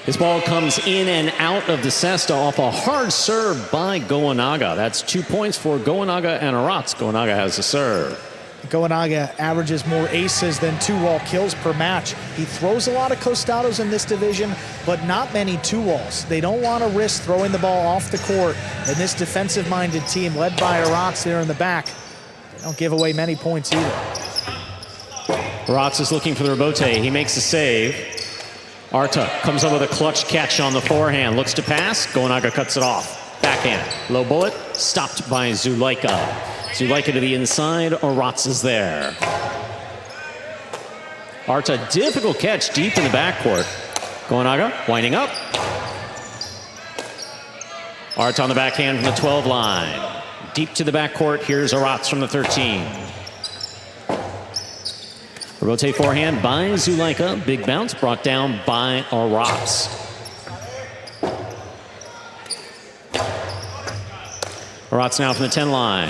Speaker 2: This ball comes in and out of the cesta off a hard serve by Goenaga. That's 2 points for Goenaga and Arats. Goenaga has the serve.
Speaker 1: Goenaga averages more aces than 2-wall kills per match. He throws a lot of costados in this division, but not many 2-walls. They don't want to risk throwing the ball off the court. And this defensive-minded team, led by Arats there in the back, Don't give away many points either.
Speaker 2: Aratz is looking for the rebote. He makes the save. Arta comes up with a clutch catch on the forehand. Looks to pass. Goenaga cuts it off. Backhand. Low bullet. Stopped by Zulaika. Zulaika to the inside. Aratz is there. Arta, difficult catch deep in the backcourt. Goenaga winding up. Arta on the backhand from the 12 line. Deep to the backcourt. Here's Aratz from the 13. Rebote forehand by Zulaika. Big bounce brought down by Aratz. Aratz now from the 10 line.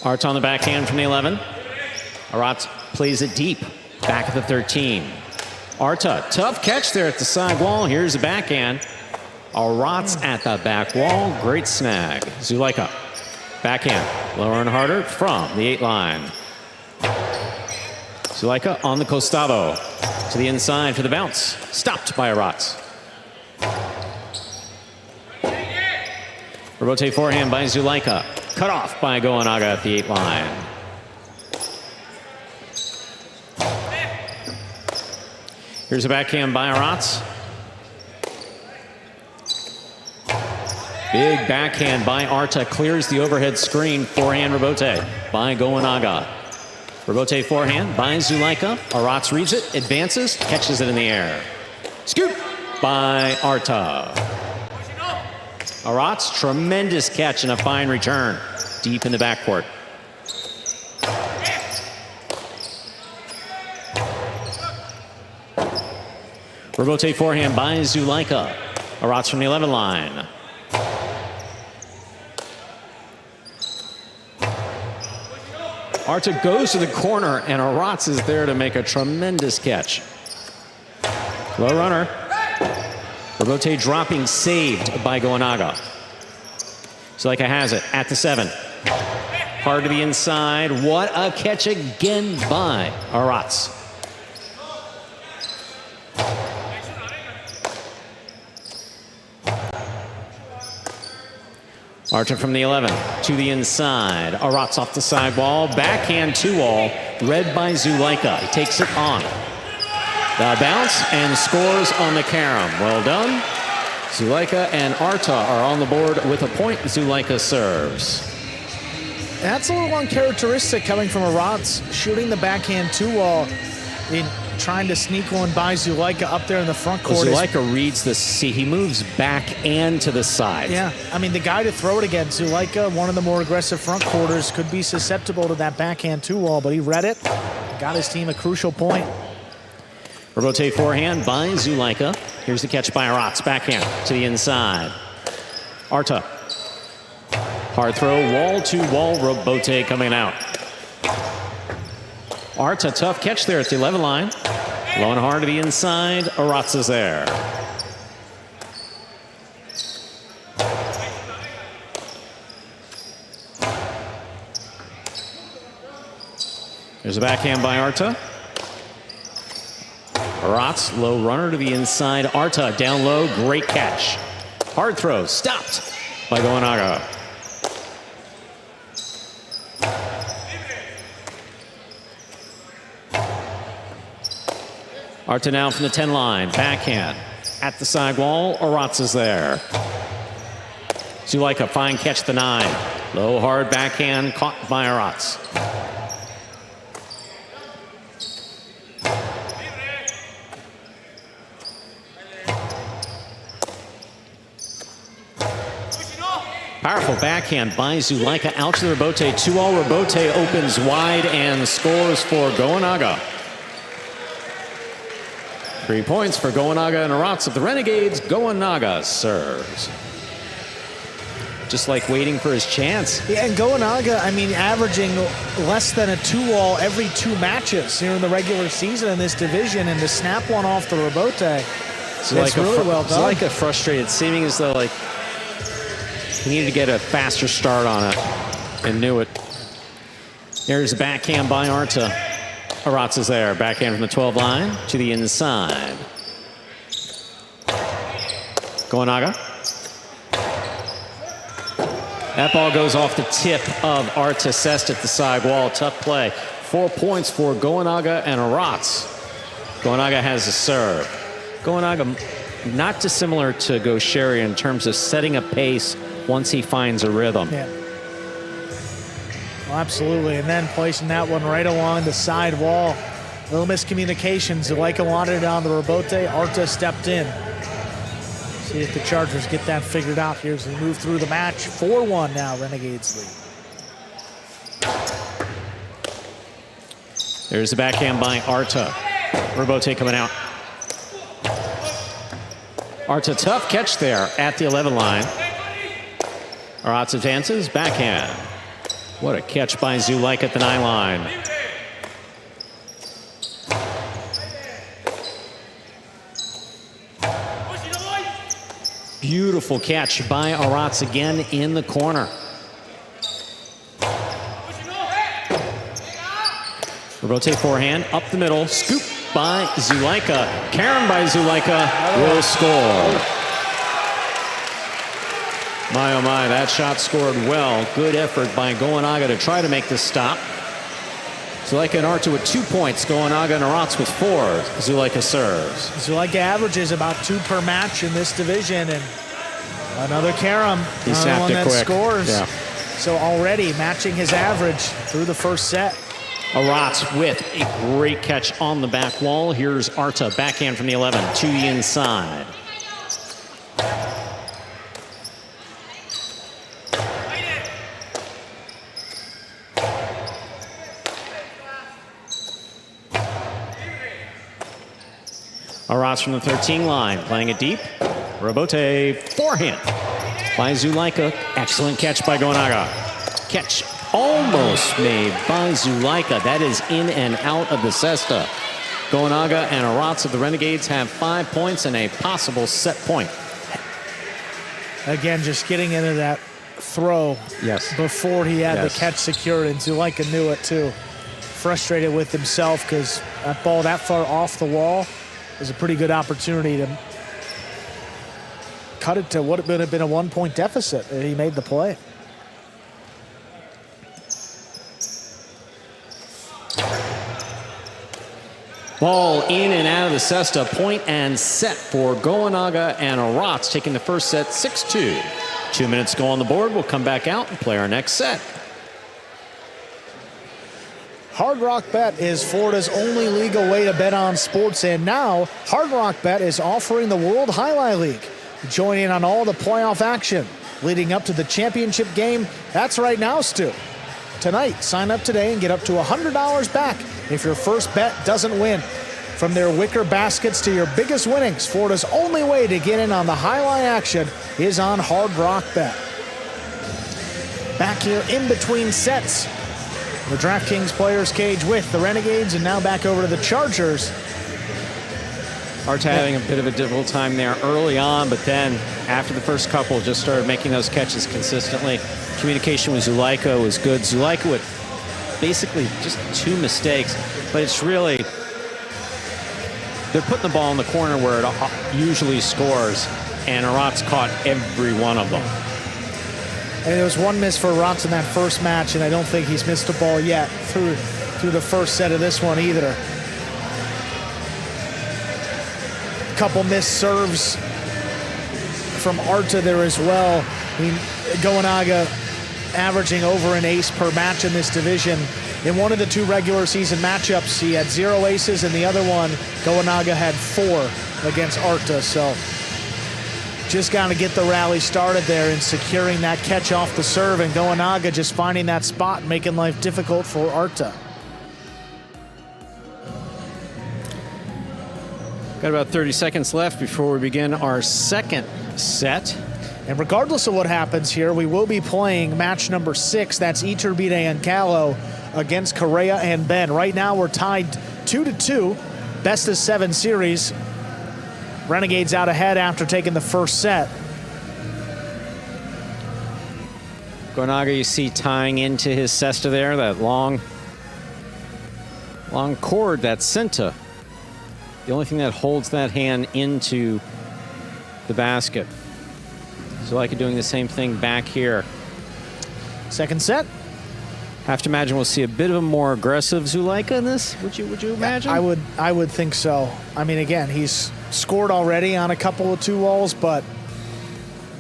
Speaker 2: Arta on the backhand from the 11. Aratz plays it deep. Back at the 13. Arta, tough catch there at the side wall. Here's the backhand. Aratz at the back wall. Great snag. Zulaika. Backhand. Lower and harder from the 8 line. Zulaika on the costado. To the inside for the bounce. Stopped by Aratz. Rebote forehand by Zulaika. Cut off by Goenaga at the 8 line. Here's a backhand by Aratz. Big backhand by Arta. Clears the overhead screen. Forehand rebote by Goenaga. Rebote forehand by Zulaika. Aratz reads it, advances, catches it in the air. Scoop by Arta. Aratz, tremendous catch and a fine return. Deep in the backcourt. Rebote forehand by Zulaika. Aratz from the 11 line. Arta goes to the corner, and Aratz is there to make a tremendous catch. Low runner. Rebote dropping, saved by Goenaga. Zulaika has it at the 7. Hard to the inside. What a catch again by Aratz. Arta from the 11 to the inside. Aratz off the side wall. Backhand 2-all. Read by Zulaika. He takes it on. The bounce and scores on the carom. Well done. Zulaika and Arta are on the board with a point. Zulaika serves.
Speaker 1: That's a little uncharacteristic coming from Aratz, shooting the backhand 2-wall in trying to sneak one by Zulaika up there in the front court.
Speaker 2: Well, Zulaika reads the see. He moves back and to the side.
Speaker 1: Yeah, I mean, the guy to throw it against, Zulaika, one of the more aggressive front quarters, could be susceptible to that backhand 2-wall, but he read it, got his team a crucial point.
Speaker 2: Rebote forehand by Zulaika. Here's the catch by Aratz. Backhand to the inside. Arta. Hard throw, wall-to-wall rebote coming out. Arta, tough catch there at the 11 line. Low and hard to the inside. Aratz is there. There's a backhand by Arta. Aratz, low runner to the inside. Arta down low, great catch. Hard throw, stopped by Goenaga. Arta now from the 10 line, backhand at the side wall. Aratz is there. Zulaika, fine catch the 9. Low hard backhand caught by Aratz. Powerful backhand by Zulaika out to the rebote. 2-all rebote opens wide and scores for Goenaga. 3 points for Goenaga and Aratz of the Renegades. Goenaga serves. Just like waiting for his chance.
Speaker 1: Yeah, and Goenaga, I mean, averaging less than a 2-all every 2 matches here in the regular season in this division, and to snap one off the rebote, it's really well done.
Speaker 2: Zulaika frustrated, seeming as though like he needed to get a faster start on it, and knew it. There's a backhand by Arta. Aratz is there. Backhand from the 12 line to the inside. Gonaga. That ball goes off the tip of Arta Sest at the side wall. Tough play. 4 points for Gonaga and Arats. Gonaga has a serve. Gonaga not dissimilar to Gaucheri in terms of setting a pace once he finds a rhythm.
Speaker 1: Yeah. Well, absolutely. And then placing that one right along the side wall. Little miscommunication. Zuleika wanted it on the rebote. Arta stepped in. See if the Chargers get that figured out here as we move through the match. 4-1 now, Renegades lead.
Speaker 2: There's the backhand by Arta. Rebote coming out. Arta, tough catch there at the 11 line. Arats advances, backhand. What a catch by Zuleika at the 9 line. Beautiful catch by Arats again in the corner. Rebote forehand, up the middle, scoop by Zuleika. Karen by Zuleika will score. My, oh my, that shot scored well. Good effort by Gonaga to try to make this stop. Zuleika and Arta with 2 points. Gonaga and Arats with 4. Zuleika serves.
Speaker 1: Zuleika averages about 2 per match in this division, and another Karam,
Speaker 2: He
Speaker 1: another
Speaker 2: snapped
Speaker 1: one
Speaker 2: it
Speaker 1: that
Speaker 2: quick.
Speaker 1: scores.
Speaker 2: Yeah.
Speaker 1: So already matching his average through the first set.
Speaker 2: Arats with a great catch on the back wall. Here's Arta, backhand from the 11 to the inside. Arats from the 13 line, playing it deep. Rebote forehand by Zuleika. Excellent catch by Gonaga. Catch almost made by Zuleika. That is in and out of the cesta. Gonaga and Arats of the Renegades have 5 points and a possible set point.
Speaker 1: Again, just getting into that throw before he had the catch secured, and Zuleika knew it too. Frustrated with himself because that ball that far off the wall was a pretty good opportunity to cut it to what would have been a 1-point deficit, and he made the play.
Speaker 2: Ball in and out of the cesta. Point and set for Gonaga and Arats, taking the first set 6-2. 2 minutes go on the board. We'll come back out and play our next set.
Speaker 1: Hard Rock Bet is Florida's only legal way to bet on sports, and now Hard Rock Bet is offering the World Jai-Alai League. Join in on all the playoff action leading up to the championship game. That's right now, Stu. Tonight, sign up today and get up to $100 back if your first bet doesn't win. From their wicker baskets to your biggest winnings, Florida's only way to get in on the Jai-Alai action is on Hard Rock Bet. Back here in between sets, the DraftKings Players Cage with the Renegades, and now back over to the Chargers.
Speaker 2: Arta having a bit of a difficult time there early on, but then after the first couple, just started making those catches consistently. Communication with Zuleika was good. Zuleika with basically just 2 mistakes, but it's really, they're putting the ball in the corner where it usually scores, and Arats caught every one of them.
Speaker 1: And there was 1 miss for Arats in that first match, and I don't think he's missed a ball yet through the first set of this one either. Couple missed serves from Arta there as well. I mean, Gonaga averaging over an ace per match in this division. In one of the 2 regular season matchups, he had 0 aces, and the other one, Gonaga had 4 against Arta. So just got to get the rally started there and securing that catch off the serve, and Gonaga just finding that spot and making life difficult for Arta.
Speaker 2: Got about 30 seconds left before we begin our second set.
Speaker 1: And regardless of what happens here, we will be playing match number 6. That's Iturbide and Callo against Correa and Ben. Right now we're tied 2-2, best of 7 series. Renegades out ahead after taking the first set.
Speaker 2: Gonaga, you see tying into his cesta there, that long cord, that cinta. The only thing that holds that hand into the basket. Zuleika doing the same thing back here.
Speaker 1: Second set.
Speaker 2: Have to imagine we'll see a bit of a more aggressive Zuleika in this. Would you imagine?
Speaker 1: I would think so. I mean, again, he's scored already on a couple of 2-walls, but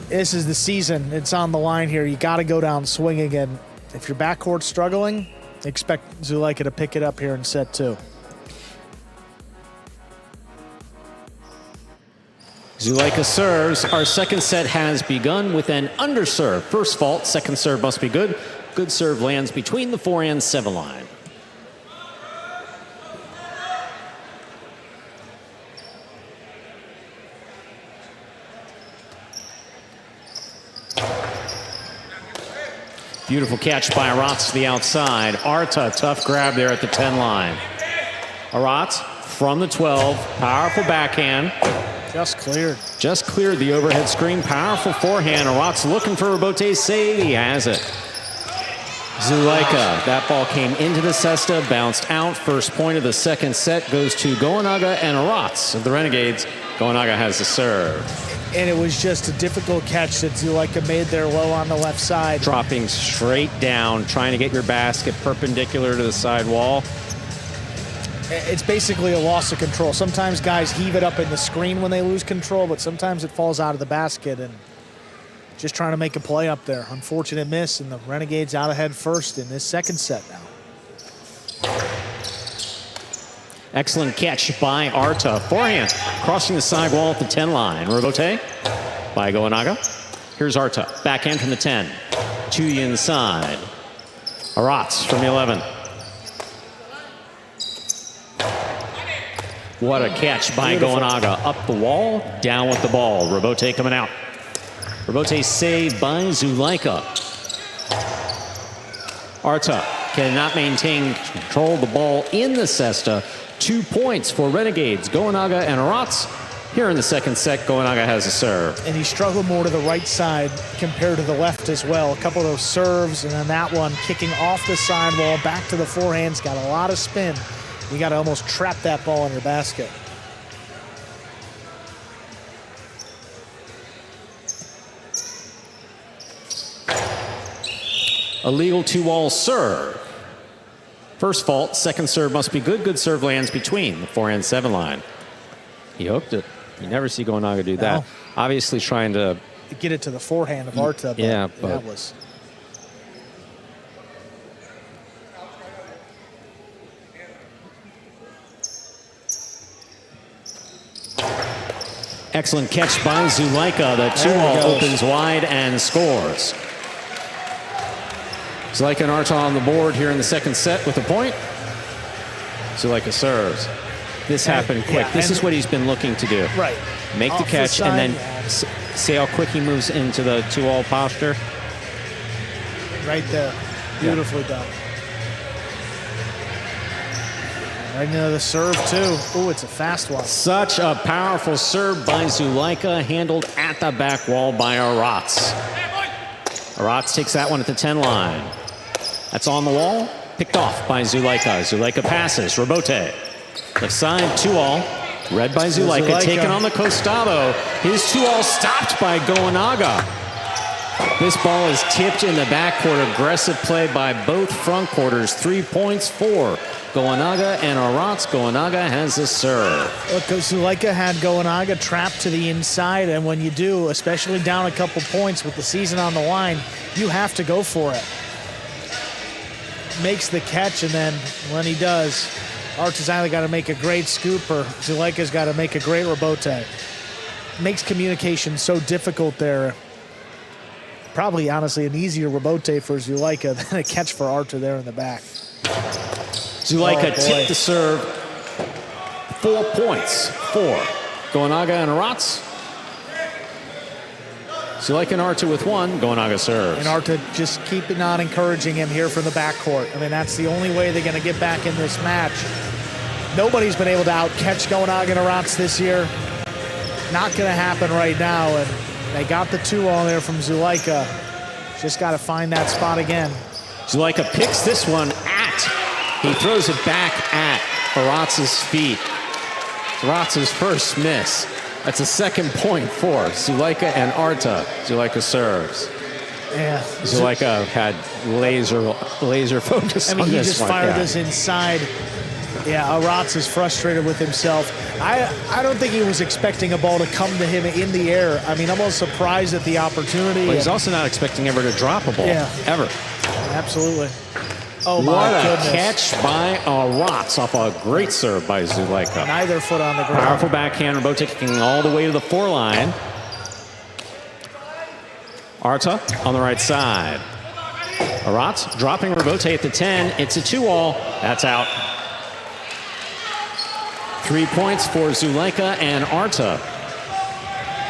Speaker 1: this is the season. It's on the line here. You got to go down swinging, and if your backcourt's struggling, expect Zuleika to pick it up here in set 2.
Speaker 2: Zuleika serves. Our second set has begun with an underserve. First fault, second serve must be good. Good serve lands between the 4 and 7 line. Beautiful catch by Aratz to the outside. Arta, tough grab there at the 10 line. Aratz from the 12, powerful backhand.
Speaker 1: Just cleared.
Speaker 2: Just cleared the overhead screen. Powerful forehand. Aratz looking for Robote's save. He has it. Zuleika, that ball came into the cesta, bounced out. First point of the second set goes to Goenaga and Aratz of the Renegades. Goenaga has the serve.
Speaker 1: And it was just a difficult catch that Zuleika made there low on the left side.
Speaker 2: Dropping straight down, trying to get your basket perpendicular to the side wall.
Speaker 1: It's basically a loss of control. Sometimes guys heave it up in the screen when they lose control, but sometimes it falls out of the basket, and just trying to make a play up there. Unfortunate miss, and the Renegades out ahead first in this second set now.
Speaker 2: Excellent catch by Arta. Forehand crossing the side wall at the 10 line. Robote by Goenaga. Here's Arta. Backhand from the 10. To the inside. Aratz from the 11. What a catch by Goenaga. Up the wall, down with the ball. Robote coming out. Robote saved by Zuleika. Arta cannot maintain control of the ball in the cesta. 2 points for Renegades. Goenaga and Aratz. Here in the second set, Goenaga has a serve.
Speaker 1: And he struggled more to the right side compared to the left as well. A couple of those serves, and then that one kicking off the sidewall, back to the forehands, got a lot of spin. You got to almost trap that ball in your basket.
Speaker 2: Illegal 2-wall serve. First fault, second serve must be good. Good serve lands between the 4 and 7 line. He hooked it. You never see Goenaga do that.
Speaker 1: No.
Speaker 2: Obviously trying to
Speaker 1: get it to the forehand of Arta, but
Speaker 2: yeah, but
Speaker 1: that was...
Speaker 2: excellent catch by Zuleika. The 2-wall opens wide and scores. Zuleika and Arta on the board here in the second set with a point. Zuleika serves. This happened quick.
Speaker 1: Yeah,
Speaker 2: this is what he's been looking to do.
Speaker 1: Right.
Speaker 2: Make the catch and then see how quick he moves into the 2-wall posture.
Speaker 1: Right there. Beautifully done. Right into the serve, too. Oh, it's a fast one.
Speaker 2: Such a powerful serve by Zuleika, handled at the back wall by Aratz. Aratz takes that one at the 10 line. That's on the wall, picked off by Zuleika. Zuleika passes, Robote. Left side, 2-all, read by Zuleika, taken on the costado. His 2-all stopped by Goenaga. This ball is tipped in the backcourt. Aggressive play by both front quarters. 3 points for Goenaga and Aratz. Goenaga has a serve.
Speaker 1: Look, Zuleika had Goenaga trapped to the inside, and when you do, especially down a couple points with the season on the line, you have to go for it. Makes the catch, and then when he does, Arta's either got to make a great scoop or Zuleika's got to make a great Robote. Makes communication so difficult there. Probably, honestly, an easier Robote for Zuleika than a catch for Arta there in the back.
Speaker 2: Zuleika tipped the serve. 4 points for Goenaga and Aratz. Zuleika and Arta with 1. Goenaga serves.
Speaker 1: And Arta just keeping on encouraging him here from the backcourt. I mean, that's the only way they're going to get back in this match. Nobody's been able to out-catch Goenaga and Aratz this year. Not going to happen right now. And they got the 2-all there from Zuleika. Just got to find that spot again.
Speaker 2: Zuleika picks this one he throws it back at Aratz's feet. Aratz's first miss.
Speaker 10: That's a second point for Zuleika and Arta. Zuleika serves.
Speaker 1: Yeah.
Speaker 10: Zuleika had laser focus
Speaker 1: I mean,
Speaker 10: on
Speaker 1: he
Speaker 10: this
Speaker 1: just
Speaker 10: one.
Speaker 1: fired
Speaker 10: Yeah.
Speaker 1: this inside. Yeah, Aratz is frustrated with himself. I don't think he was expecting a ball to come to him in the air. I mean, almost surprised at the opportunity.
Speaker 10: But he's also not expecting ever to drop a ball.
Speaker 1: Yeah.
Speaker 10: Ever.
Speaker 1: Absolutely. Oh, my
Speaker 10: What a
Speaker 1: goodness.
Speaker 10: catch by Aratz off a great serve by Zuleika.
Speaker 1: Neither foot on the ground.
Speaker 10: Powerful backhand. Robote kicking all the way to the foreline. Arta on the right side. Aratz dropping Robote at the 10. It's a 2-all. That's out. 3 points for Zuleika and Arta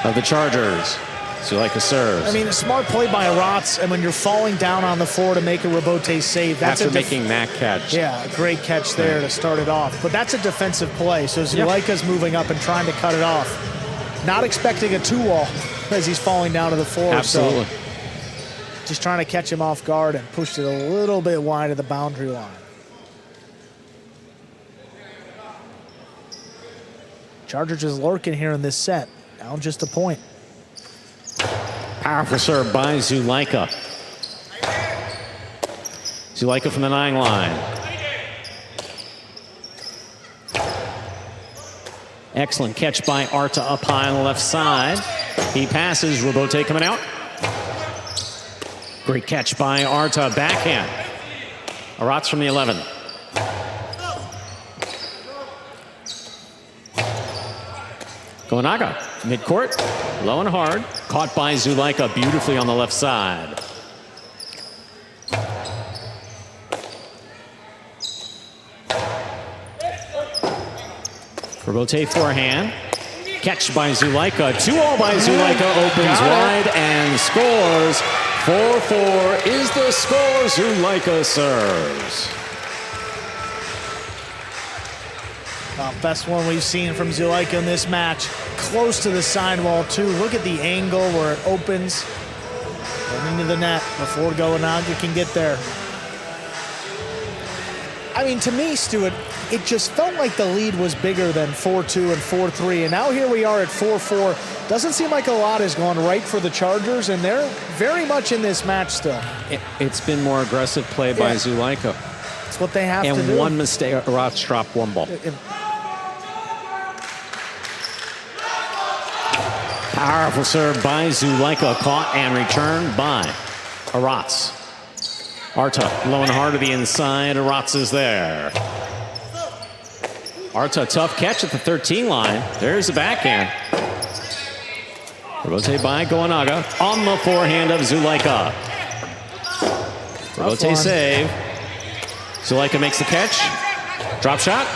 Speaker 10: of the Chargers. Zuleika serves.
Speaker 1: I mean, a smart play by Aratz, and when you're falling down on the floor to make a Robote save, that's
Speaker 10: after making that catch.
Speaker 1: Yeah, a great catch there to start it off. But that's a defensive play, so Zuleika's moving up and trying to cut it off. Not expecting a 2-wall as he's falling down to the floor.
Speaker 10: Absolutely.
Speaker 1: So just trying to catch him off guard and pushed it a little bit wide of the boundary line. Chargers just lurking here in this set. Down just a point.
Speaker 2: Powerful serve by Zuleika. Zuleika from the 9 line. Excellent catch by Arta up high on the left side. He passes, Robote coming out. Great catch by Arta, backhand. Aratz from the 11. Gonaga, midcourt, low and hard. Caught by Zuleika beautifully on the left side. Robote forehand. Catch by Zuleika. 2-all by Zuleika. Opens wide and scores. 4-4 is the score. Zuleika serves.
Speaker 1: Best one we've seen from Zuleika in this match. Close to the sidewall, too. Look at the angle where it opens and into the net before Goanaga can get there. I mean, to me, Stuart, it just felt like the lead was bigger than 4-2 and 4-3. And now here we are at 4-4. Doesn't seem like a lot has gone right for the Chargers, and they're very much in this match still.
Speaker 10: It's been more aggressive play by Zuleika.
Speaker 1: It's what they have to do.
Speaker 10: And one mistake, Aratz dropped one ball.
Speaker 2: Powerful serve by Zuleika, caught and returned by Aratz. Arta low and hard to the inside. Aratz is there. Arta, tough catch at the 13 line. There's the backhand. Robote by Goanaga on the forehand of Zuleika. Robote save. Zuleika makes the catch. Drop shot.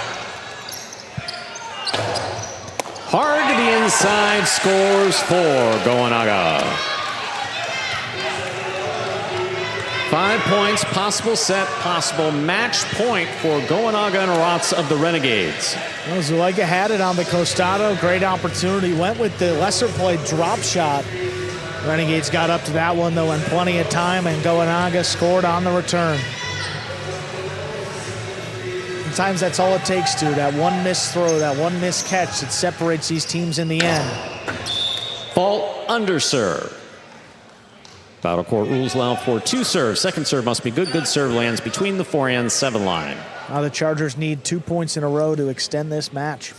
Speaker 2: Hard to the inside, scores for Goanaga. 5 points, possible set, possible match point for Goanaga and Aratz of the Renegades.
Speaker 1: Well, Zuleika had it on the Costado. Great opportunity. Went with the lesser play drop shot. Renegades got up to that one, though, in plenty of time, and Goanaga scored on the return. Sometimes that's all it takes, to that one missed throw, that one missed catch that separates these teams in the end.
Speaker 2: Fault under serve. Battle court rules allow for 2 serves. Second serve must be good. Good serve lands between the 4 and 7 line.
Speaker 1: Now the Chargers need 2 points in a row to extend this match.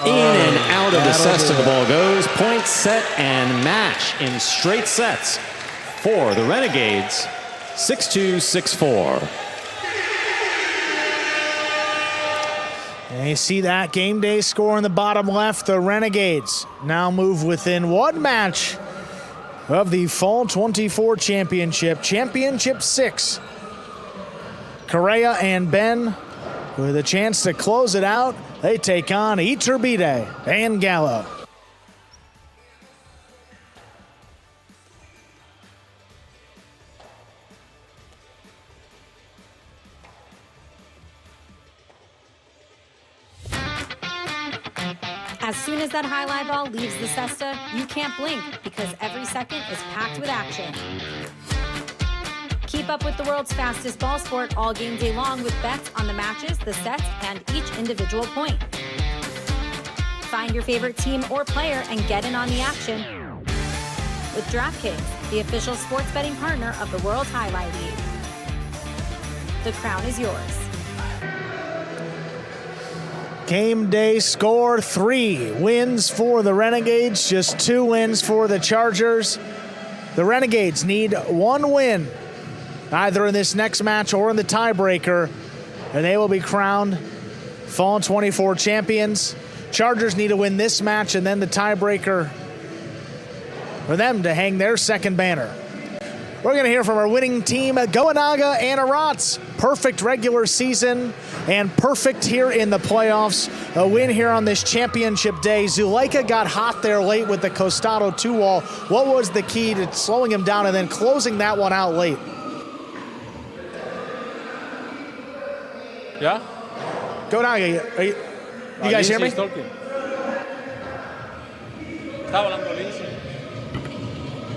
Speaker 2: In and out of the cesta the ball goes. Point, set, and match in straight sets for the Renegades. 6-2, 6-4.
Speaker 1: And you see that game day score in the bottom left. The Renegades now move within 1 match of the Fall 24 Championship. Championship 6. Correa and Ben with a chance to close it out. They take on Iturbide and Gallo.
Speaker 3: As soon as that high-lie ball leaves the cesta, you can't blink because every second is packed with action. Keep up with the world's fastest ball sport all game day long with bets on the matches, the sets, and each individual point. Find your favorite team or player and get in on the action with DraftKings, the official sports betting partner of the World Jai-Alai League. The crown is yours.
Speaker 1: Game day score: 3 wins for the Renegades, just 2 wins for the Chargers. The Renegades need 1 win, either in this next match or in the tiebreaker, and they will be crowned Fall 24 champions. Chargers need to win this match and then the tiebreaker for them to hang their second banner. We're going to hear from our winning team, Goanaga and Arats. Perfect regular season and perfect here in the playoffs. A win here on this championship day. Zuleika got hot there late with the Costado 2-wall. What was the key to slowing him down and then closing that one out late?
Speaker 6: Yeah?
Speaker 1: Goanaga, you guys hear me?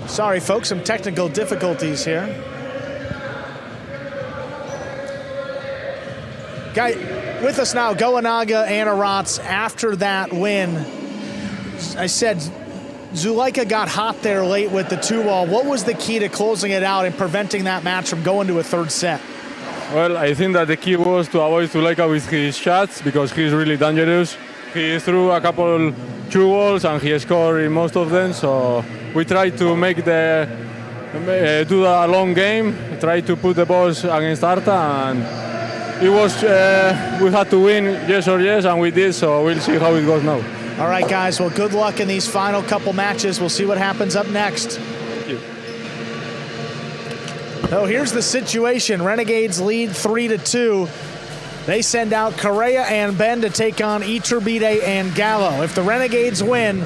Speaker 1: Sorry, folks, some technical difficulties here. Guy, with us now, Goanaga and Arats. After that win, I said Zuleika got hot there late with the 2-wall. What was the key to closing it out and preventing that match from going to a third set?
Speaker 6: Well, I think that the key was to avoid Zuleika with his shots because he's really dangerous. He threw a couple 2-walls and he scored in most of them. So we tried to make do a long game, try to put the balls against Arta, and it was we had to win yes or yes, and we did. So we'll see how it goes now.
Speaker 1: All right, guys. Well, good luck in these final couple matches. We'll see what happens up next.
Speaker 6: Thank you.
Speaker 1: So here's the situation. Renegades lead 3-2. They send out Correa and Ben to take on Iturbide and Gallo. If the Renegades win,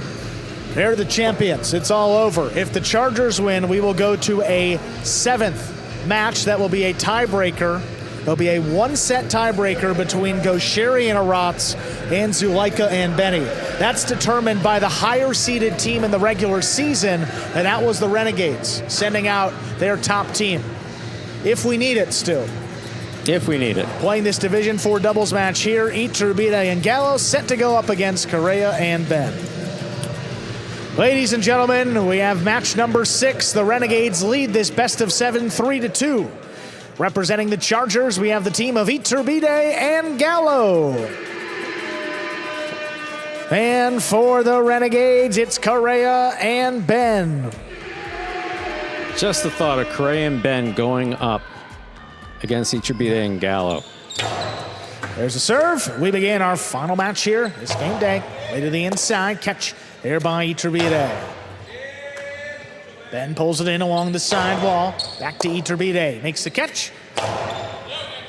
Speaker 1: they're the champions. It's all over. If the Chargers win, we will go to a 7th match. That will be a tiebreaker. There'll be a 1-set tiebreaker between Gosheri and Arats and Zuleika and Benny. That's determined by the higher-seeded team in the regular season, and that was the Renegades, sending out their top team. If we need it still.
Speaker 2: If we need it.
Speaker 1: Playing this Division 4 doubles match here, Iturbide and Gallo set to go up against Correa and Ben. Ladies and gentlemen, we have match number 6. The Renegades lead this best of 7, 3-2. Representing the Chargers, we have the team of Iturbide and Gallo. And for the Renegades, it's Correa and Ben.
Speaker 2: Just the thought of Correa and Ben going up against Iturbide and Gallo.
Speaker 1: There's a serve. We begin our final match here this game day. Way to the inside. Catch there by Iturbide. Ben pulls it in along the side wall. Back to Iturbide. Makes the catch.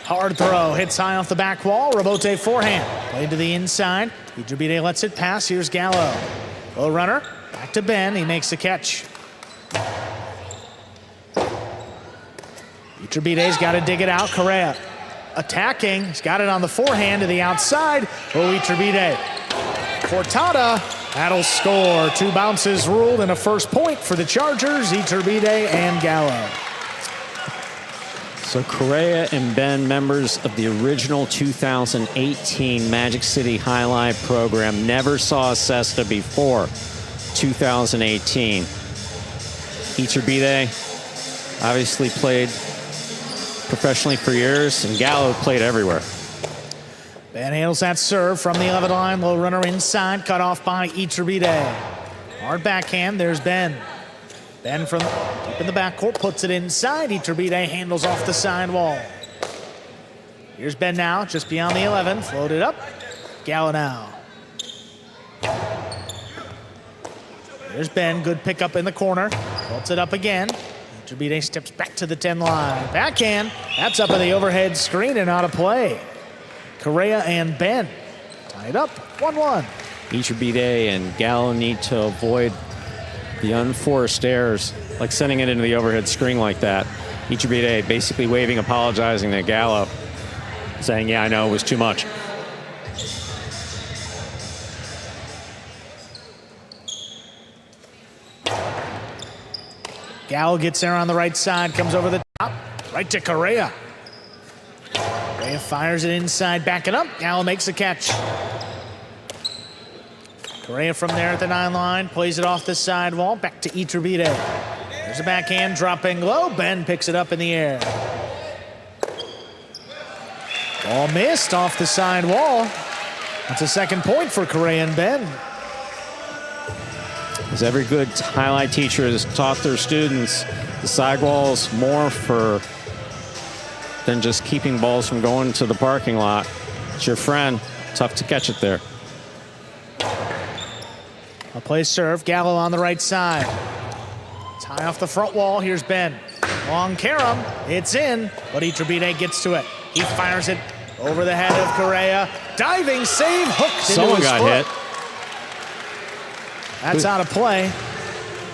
Speaker 1: Hard throw. Hits high off the back wall. Rebote forehand. Played to the inside. Iturbide lets it pass. Here's Gallo. Low runner. Back to Ben. He makes the catch. Iturbide's got to dig it out. Correa attacking. He's got it on the forehand to the outside. Oh, Iturbide. Cortada. That'll score. 2 bounces ruled and a first point for the Chargers, Iturbide and Gallo.
Speaker 2: So Correa and Ben, members of the original 2018 Magic City Jai-Alai program, never saw a cesta before 2018. Iturbide obviously played professionally for years, and Gallo played everywhere.
Speaker 1: Ben handles that serve from the 11 line. Low runner inside, cut off by Iturbide. Hard backhand, there's Ben. Ben from deep in the backcourt puts it inside. Iturbide handles off the side wall. Here's Ben now, just beyond the 11. Floated up. Gallo now. There's Ben, good pickup in the corner. Puts it up again. Iturbide steps back to the 10 line. Backhand, that's up in the overhead screen and out of play. Correa and Ben tied up 1-1.
Speaker 2: Iturbide and Gallo need to avoid the unforced errors, like sending it into the overhead screen like that. Iturbide basically waving, apologizing to Gallo, saying, yeah, I know, it was too much.
Speaker 1: Gallo gets there on the right side, comes over the top, right to Correa. Correa fires it inside, backing up. Gallo makes the catch. Correa from there at the 9 line, plays it off the sidewall, back to Iturbide. There's a backhand, dropping low. Ben picks it up in the air. Ball missed off the side wall. That's a second point for Correa and Ben.
Speaker 10: As every good highlight teacher has taught their students, the sidewall's more than just keeping balls from going to the parking lot. It's your friend. Tough to catch it there.
Speaker 1: A play serve. Gallo on the right side. It's high off the front wall. Here's Ben. Long carom. It's in, but Iturbide gets to it. He fires it over the head of Correa. Diving save. Hooked
Speaker 10: Someone
Speaker 1: into his
Speaker 10: got
Speaker 1: foot.
Speaker 10: hit.
Speaker 1: That's out of play.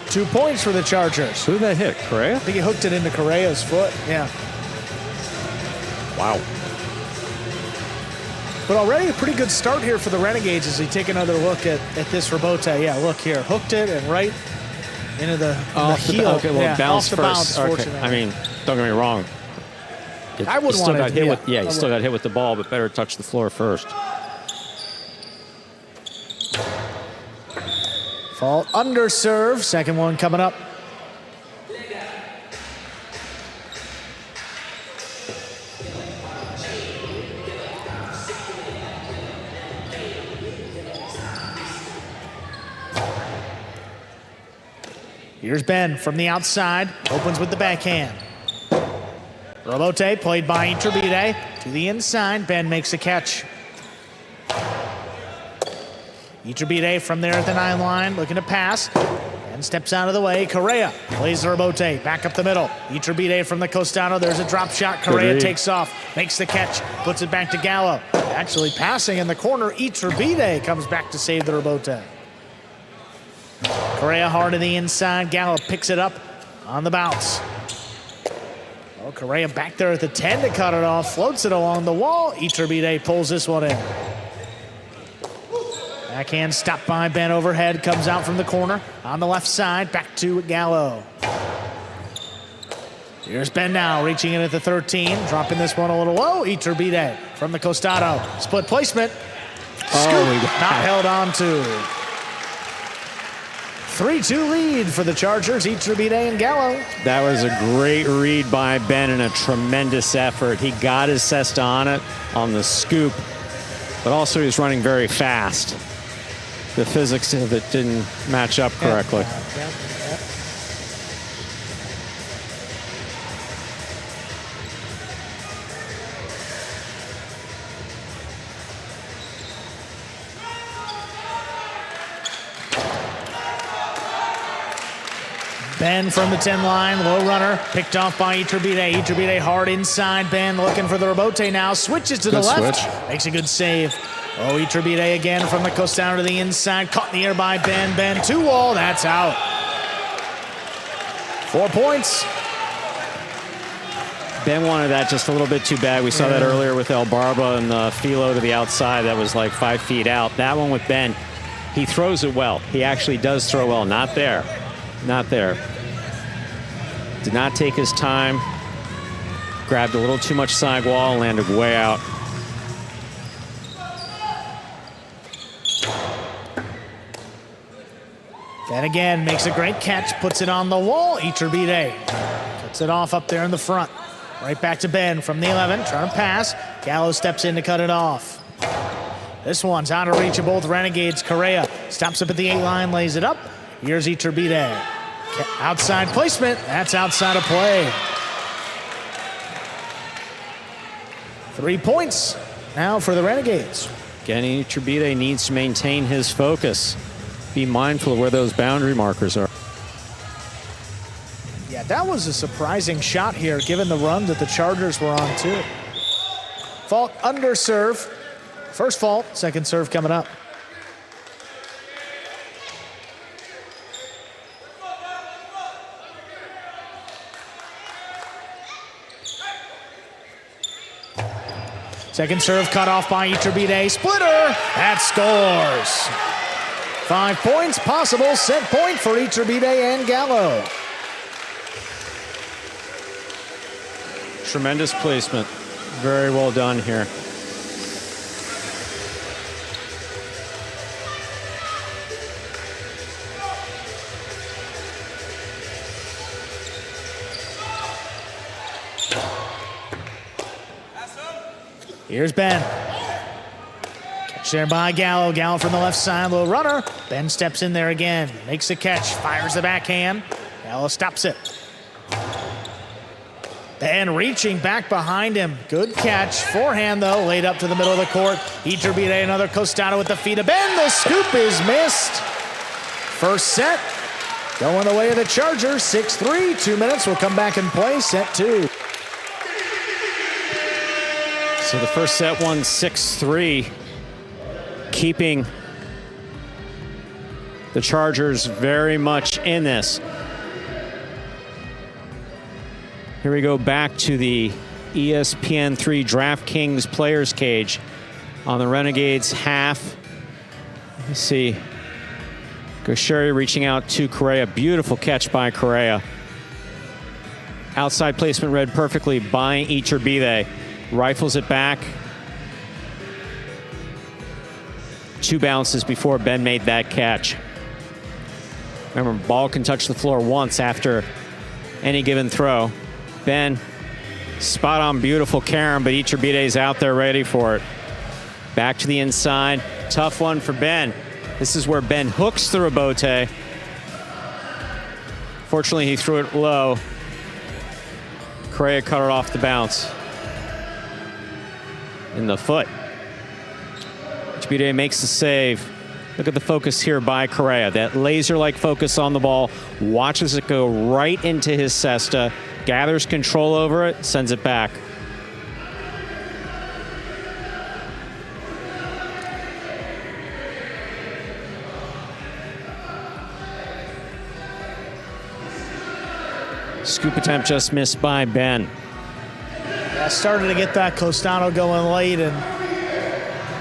Speaker 1: 2 points for the Chargers.
Speaker 10: Who did that hit? Correa?
Speaker 1: I think he hooked it into Correa's foot. Yeah.
Speaker 10: Wow.
Speaker 1: But already a pretty good start here for the Renegades as we take another look at this Rabote. Yeah, look here. Hooked it and right into the heel.
Speaker 10: Okay, well,
Speaker 1: yeah,
Speaker 10: bounce
Speaker 1: off the
Speaker 10: first.
Speaker 1: bounce,
Speaker 10: Okay. I mean, don't get me wrong.
Speaker 1: I wouldn't
Speaker 10: still
Speaker 1: want
Speaker 10: got
Speaker 1: to
Speaker 10: hit with, he still got hit with the ball, but better touch the floor first.
Speaker 1: Fault under serve. Second one coming up. Here's Ben from the outside. Opens with the backhand. Rabote played by Iturbide to the inside. Ben makes a catch. Iturbide from there at the 9 line, looking to pass, and steps out of the way. Correa plays the Rabote back up the middle. Iturbide from the Costado. There's a drop shot. Correa takes off, makes the catch, puts it back to Gallo. Actually passing in the corner. Iturbide comes back to save the Rabote. Correa hard to the inside. Gallo picks it up on the bounce. Oh, Correa back there at the 10 to cut it off. Floats it along the wall. Iturbide pulls this one in. Backhand stopped by Ben overhead. Comes out from the corner on the left side. Back to Gallo. Here's Ben now reaching in at the 13. Dropping this one a little low. Iturbide from the Costado. Split placement. Scoop. Not held on to. 3-2 lead for the Chargers, Iturbide and Gallo.
Speaker 10: That was a great read by Ben and a tremendous effort. He got his cesta on it on the scoop, but also he was running very fast. The physics of it didn't match up correctly.
Speaker 1: Ben from the 10 line, low runner, picked off by Iturbide. Iturbide hard inside. Ben looking for the Rabote now. Switches to the left. Makes a good save. Oh, Iturbide again from the coast down to the inside. Caught in the air by Ben. Ben to wall. That's out. 4 points.
Speaker 10: Ben wanted that just a little bit too bad. We saw that earlier with El Barba and the Filo to the outside. That was like 5 feet out. That one with Ben, he throws it well. He actually does throw well. Not there. Not there. Did not take his time. Grabbed a little too much side wall, landed way out.
Speaker 1: Ben again makes a great catch, puts it on the wall. Iturbide cuts it off up there in the front. Right back to Ben from the 11, trying to pass. Gallo steps in to cut it off. This one's out of reach of both Renegades. Correa stops up at the 8 line, lays it up. Here's Iturbide. Outside placement. That's outside of play. 3 points now for the Renegades.
Speaker 10: Again, Iturbide needs to maintain his focus. Be mindful of where those boundary markers are.
Speaker 1: Yeah, that was a surprising shot here, given the run that the Chargers were on, too. Fault under serve. First fault, second serve coming up. Second serve cut off by Iturbide. Splitter. That scores. 5 points possible. Set point for Iturbide and Gallo.
Speaker 10: Tremendous placement. Very well done here.
Speaker 1: Here's Ben. Catch there by Gallo. Gallo from the left side, little runner. Ben steps in there again, makes a catch, fires the backhand. Gallo stops it. Ben reaching back behind him. Good catch. Forehand, though, laid up to the middle of the court. Iturbide, another costado with the feet of Ben. The scoop is missed. First set going the way of the Chargers. 6-3. 2 minutes. We'll come back and play set 2.
Speaker 10: So the first set won 6-3, keeping the Chargers very much in this. Here we go back to the ESPN3 DraftKings players cage on the Renegades half. You see Gaucheri reaching out to Correa. Beautiful catch by Correa. Outside placement read perfectly by Iturbide. Rifles it back. 2 bounces before Ben made that catch. Remember, ball can touch the floor once after any given throw. Ben, spot on, beautiful carom, but Iturbide's out there ready for it. Back to the inside. Tough one for Ben. This is where Ben hooks the rebote. Fortunately, he threw it low. Correa cut it off the bounce. In the foot. Iturbide makes the save. Look at the focus here by Correa. That laser-like focus on the ball. Watches it go right into his cesta. Gathers control over it. Sends it back. Scoop attempt just missed by Ben.
Speaker 1: Yeah, started to get that Costano going late and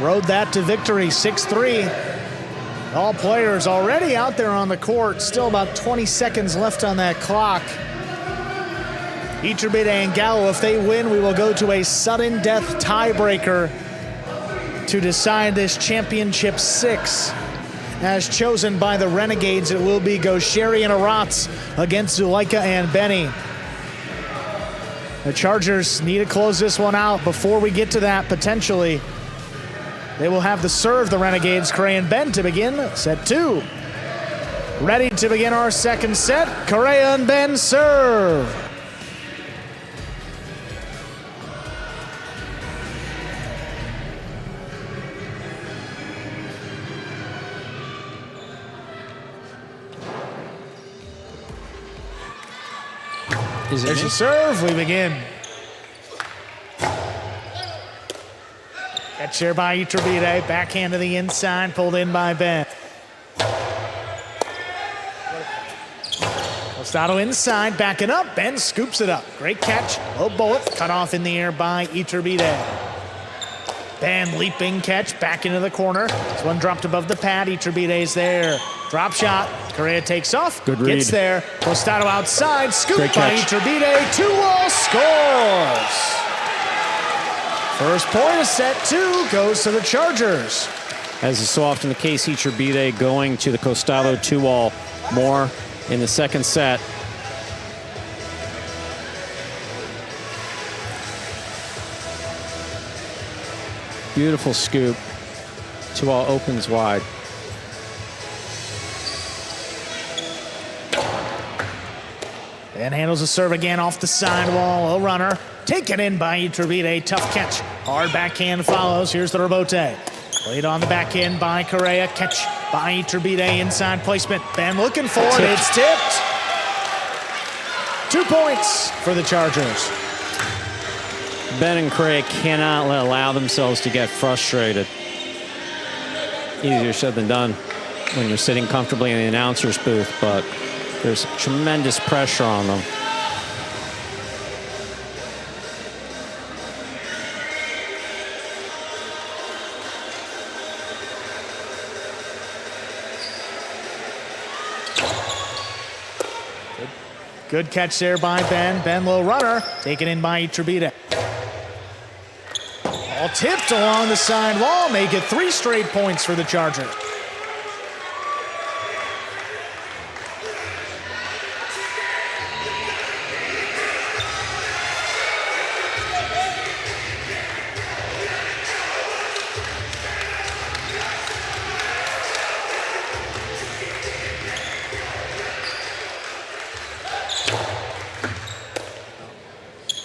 Speaker 1: rode that to victory, 6-3. All players already out there on the court. Still about 20 seconds left on that clock. Iturbide and Gallo, if they win, we will go to a sudden death tiebreaker to decide this championship 6. As chosen by the Renegades, it will be Gaucheri and Aratz against Zuleika and Benny. The Chargers need to close this one out. Before we get to that, potentially, they will have the serve, the Renegades, Correa and Ben, to begin set 2. Ready to begin our second set. Correa and Ben serve. There's your serve. We begin. Catch here by Iturbide. Backhand to the inside. Pulled in by Ben. Costado inside. Backing up. Ben scoops it up. Great catch. Low bullet. Cut off in the air by Iturbide. Ben leaping catch. Back into the corner. This one dropped above the pad. Iturbide's there. Drop shot. Correa takes off.
Speaker 10: Good read.
Speaker 1: Gets there. Costado outside. Scoop
Speaker 10: Great
Speaker 1: by
Speaker 10: catch.
Speaker 1: Iturbide. 2-all scores. First point of set 2 goes to the Chargers.
Speaker 10: As is so often the case, Iturbide going to the Costado 2-all more in the second set. Beautiful scoop. 2-all opens wide.
Speaker 1: Ben handles the serve again off the sidewall. A runner. Taken in by Iturbide. Tough catch. Hard backhand follows. Here's the rebote. Played on the backhand by Correa. Catch by Iturbide. Inside placement. Ben looking for it. It's tipped. 2 points for the Chargers.
Speaker 10: Ben and Correa cannot allow themselves to get frustrated. Easier said than done when you're sitting comfortably in the announcer's booth, but there's tremendous pressure on them.
Speaker 1: Good catch there by Ben. Ben low runner, taken in by Iturbide. All tipped along the side wall, make it 3 straight points for the Chargers.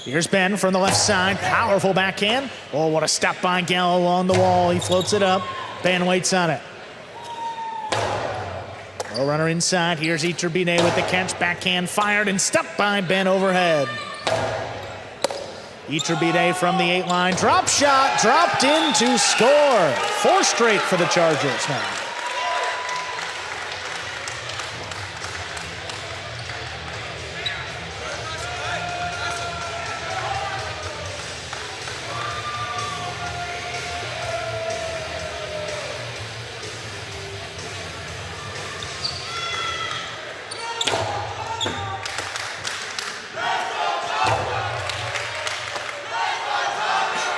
Speaker 1: Here's Ben from the left side, powerful backhand. Oh, what a step by Gallo along the wall. He floats it up. Ben waits on it. Low runner inside. Here's Iturbide with the catch. Backhand fired and stepped by Ben overhead. Iturbide from the 8-line. Drop shot, dropped in to score. 4 straight for the Chargers now.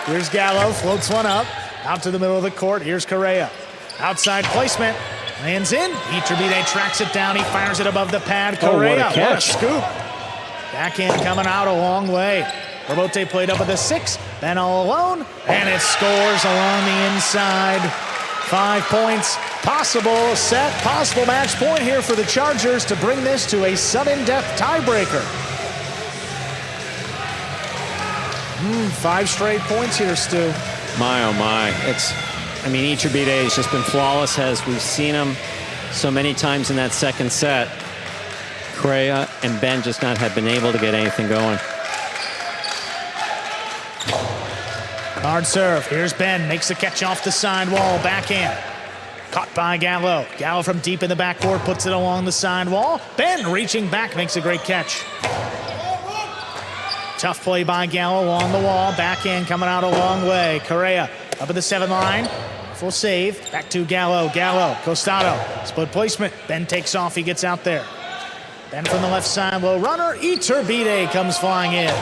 Speaker 1: Here's Gallo, floats one up, out to the middle of the court. Here's Correa. Outside placement, lands in. Iturbide tracks it down. He fires it above the pad. Correa,
Speaker 2: what a catch.
Speaker 1: What a scoop. Backhand coming out a long way. Robote played up with a 6. Ben all alone, and it scores along the inside. 5 points, possible set, possible match point here for the Chargers to bring this to a sudden death tiebreaker. 5 straight points here, Stu.
Speaker 2: My, oh my. Iturbide has just been flawless, as we've seen him so many times in that second set. Correa and Ben just not have been able to get anything going.
Speaker 1: Hard serve. Here's Ben. Makes the catch off the side wall. Backhand. Caught by Gallo. Gallo from deep in the backcourt puts it along the side wall. Ben reaching back makes a great catch. Tough play by Gallo along the wall. Backhand coming out a long way. Correa up at the 7-line. Full save. Back to Gallo. Gallo. Costado. Split placement. Ben takes off. He gets out there. Ben from the left side. Low runner. Iturbide comes flying in.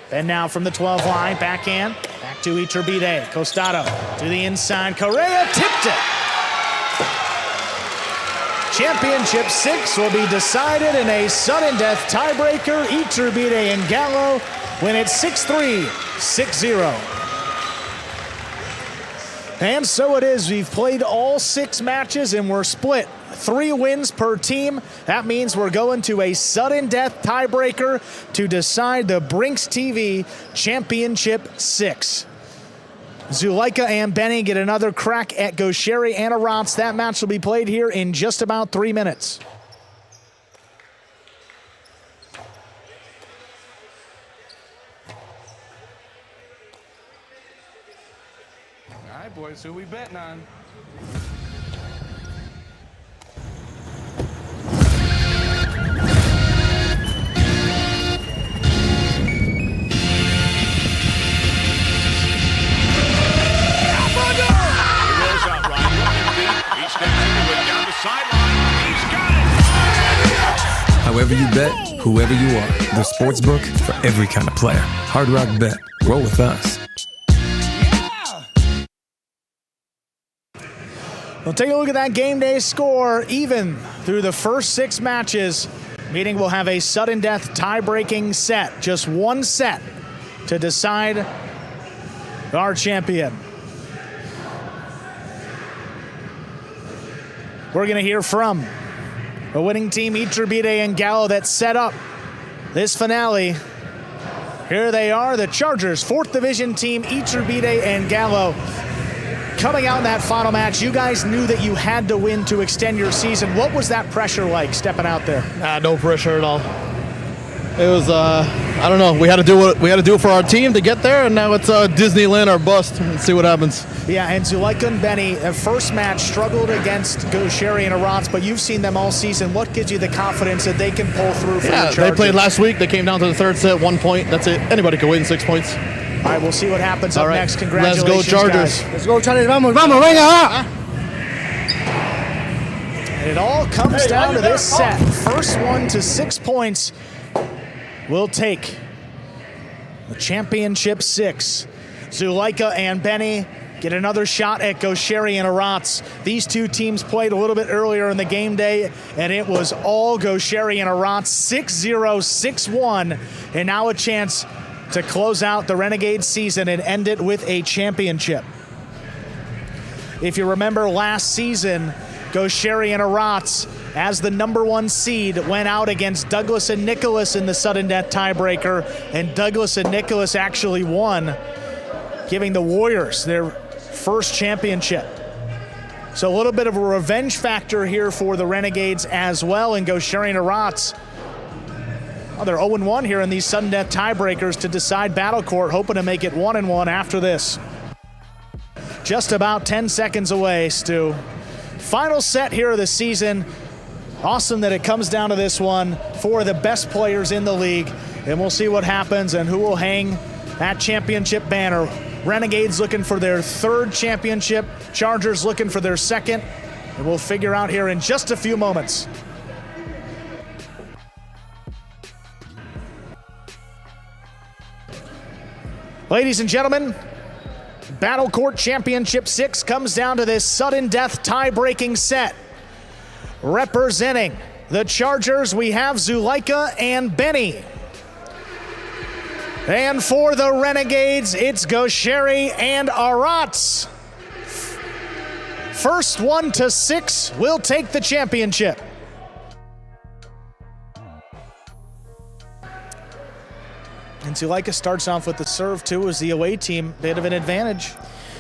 Speaker 1: Ben now from the 12-line. Backhand. Back to Iturbide. Costado to the inside. Correa tipped it. Championship 6 will be decided in a sudden death tiebreaker. Iturbide and Gallo win it 6-3, 6-0. And so it is. We've played all 6 matches and we're split. 3 wins per team. That means we're going to a sudden death tiebreaker to decide the Brinks TV Championship 6. Zulaika and Benny get another crack at Gaucheri and Arantz. That match will be played here in just about 3 minutes.
Speaker 11: All right, boys, who we betting on?
Speaker 5: However you bet, whoever you are, the sportsbook for every kind of player. Hard Rock Bet. Roll with us.
Speaker 1: Well, take a look at that game day score. Even through the first 6 matches, meaning we'll have a sudden death tie-breaking set. Just 1 set to decide our champion. We're going to hear from the winning team, Iturbide and Gallo, that set up this finale. Here they are, the Chargers, 4th Division team, Iturbide and Gallo. Coming out in that final match, you guys knew that you had to win to extend your season. What was that pressure like, stepping out there?
Speaker 13: No pressure at all. It was, I don't know. We had to do what we had to do for our team to get there, and now it's Disneyland or bust. Let's see what happens.
Speaker 1: Yeah, and Zulaika and Benny, their first match struggled against Gaucheri and Arantz, but you've seen them all season. What gives you the confidence that they can pull through for the Chargers?
Speaker 13: They played last week. They came down to the 3rd set, 1 point. That's it. Anybody can win 6 points.
Speaker 1: All right, we'll see what happens up next. Congratulations,
Speaker 13: Let's go, Chargers.
Speaker 1: guys.
Speaker 9: Let's go, Chargers. Vamos, vamos, venga, va.
Speaker 1: And it all comes down to this set. First one to 6 points will take the championship 6. Zuleika and Benny get another shot at Gaucheri and Arats. These two teams played a little bit earlier in the game day, and it was all Gaucheri and Arats, 6-0, 6-1, and now a chance to close out the Renegades season and end it with a championship. If you remember last season, Gaucheri and Arats, as the #1 seed, went out against Douglas and Nicholas in the sudden death tiebreaker, and Douglas and Nicholas actually won, giving the Warriors their first championship. So a little bit of a revenge factor here for the Renegades as well, and Gaucheri and Arats, well, they're 0-1 here in these sudden death tiebreakers to decide Battle Court, hoping to make it 1-1 after this. Just about 10 seconds away, Stu. Final set here of the season. Awesome that it comes down to this one. 4 of the best players in the league, and we'll see what happens and who will hang that championship banner. Renegades looking for their 3rd championship, Chargers looking for their 2nd, and we'll figure out here in just a few moments. Ladies and gentlemen, Battle Court Championship 6 comes down to this sudden death tie-breaking set. Representing the Chargers, we have Zuleika and Benny. And for the Renegades, it's Gaucheri and Arats. First 1 to 6 will take the championship. And Zuleika starts off with the serve, too, as the away team, bit of an advantage.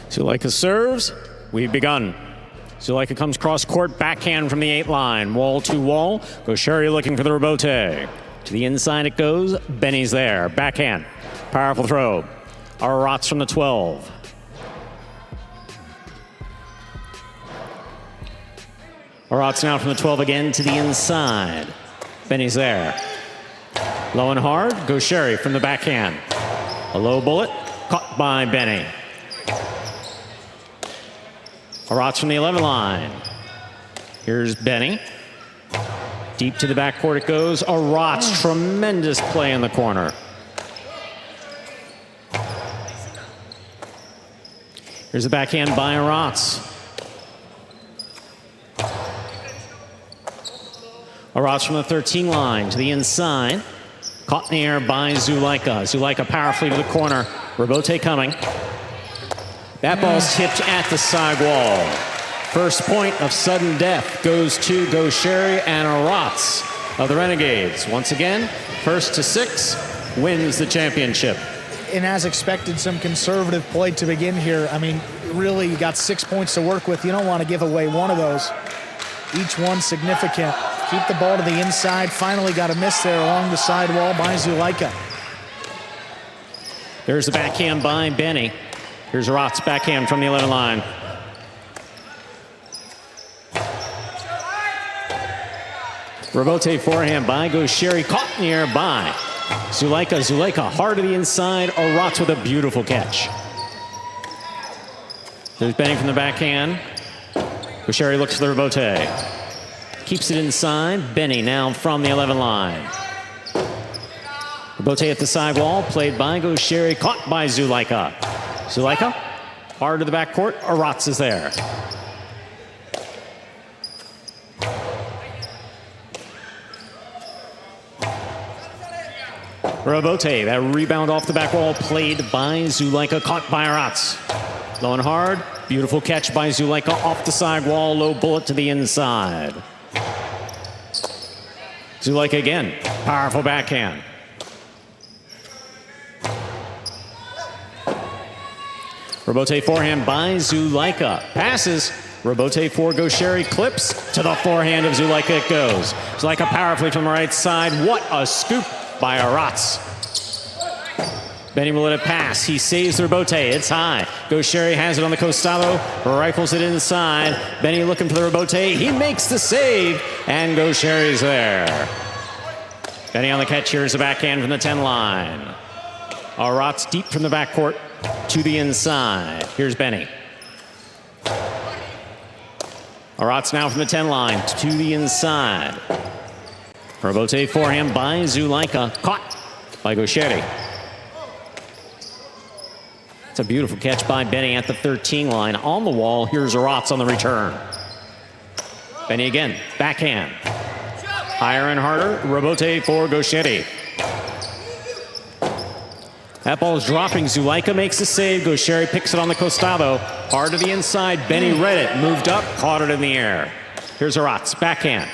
Speaker 2: Zuleika serves. We've begun. Zuleika comes cross court, backhand from the 8 line. Wall to wall. Gaucheri looking for the rebote. To the inside it goes. Benny's there. Backhand. Powerful throw. Arats from the 12. Arats now from the 12 again to the inside. Benny's there. Low and hard, Gaucheri from the backhand. A low bullet, caught by Benny. Arats from the 11 line. Here's Benny. Deep to the backcourt it goes. Arats, tremendous play in the corner. Here's the backhand by Arats. Arats from the 13 line to the inside. Caught in the air by Zuleika. Zuleika powerfully to the corner. Rebote coming. That ball's tipped at the side wall. First point of sudden death goes to Gaucheri and Arats of the Renegades. Once again, 1st to 6 wins the championship.
Speaker 1: And as expected, some conservative play to begin here. I mean, really, you got 6 points to work with. You don't want to give away one of those. Each one significant. Keep the ball to the inside. Finally got a miss there along the side wall by Zuleika.
Speaker 2: There's the backhand by Benny. Here's Arats' backhand from the 11 line. Rebote forehand by Gaucheri. Caught in the air by Zuleika. Zuleika hard to the inside. Arats with a beautiful catch. There's Benny from the backhand. Gaucheri looks for the rebote. Keeps it inside. Benny now from the 11 line. Rebote at the side wall, played by Gaucheri, caught by Zuleika. Zuleika, hard to the backcourt. Arats is there. Rebote, that rebound off the back wall, played by Zuleika, caught by Arats. Low and hard, beautiful catch by Zuleika off the side wall, low bullet to the inside. Zuleika again, powerful backhand. Rebote forehand by Zuleika. Passes. Rebote for Gaucheri. Clips to the forehand of Zuleika it goes. Zuleika powerfully from the right side. What a scoop by Arats. Benny will let it pass. He saves the rebote. It's high. Gaucheri has it on the costado. Rifles it inside. Benny looking for the rebote. He makes the save. And Gaucheri's there. Benny on the catch. Here's the backhand from the 10 line. Arats deep from the backcourt to the inside. Here's Benny. Arats now from the 10 line to the inside. Robote forehand by Zulaika. Caught by Gaucheri. It's a beautiful catch by Benny at the 13 line. On the wall, here's Arats on the return. Benny again, backhand. Higher and harder, Robote for Gaucheri. That ball is dropping. Zulaika makes the save. Gaucheri picks it on the costado. Hard to the inside. Benny read it. Moved up. Caught it in the air. Here's Arats. Backhand.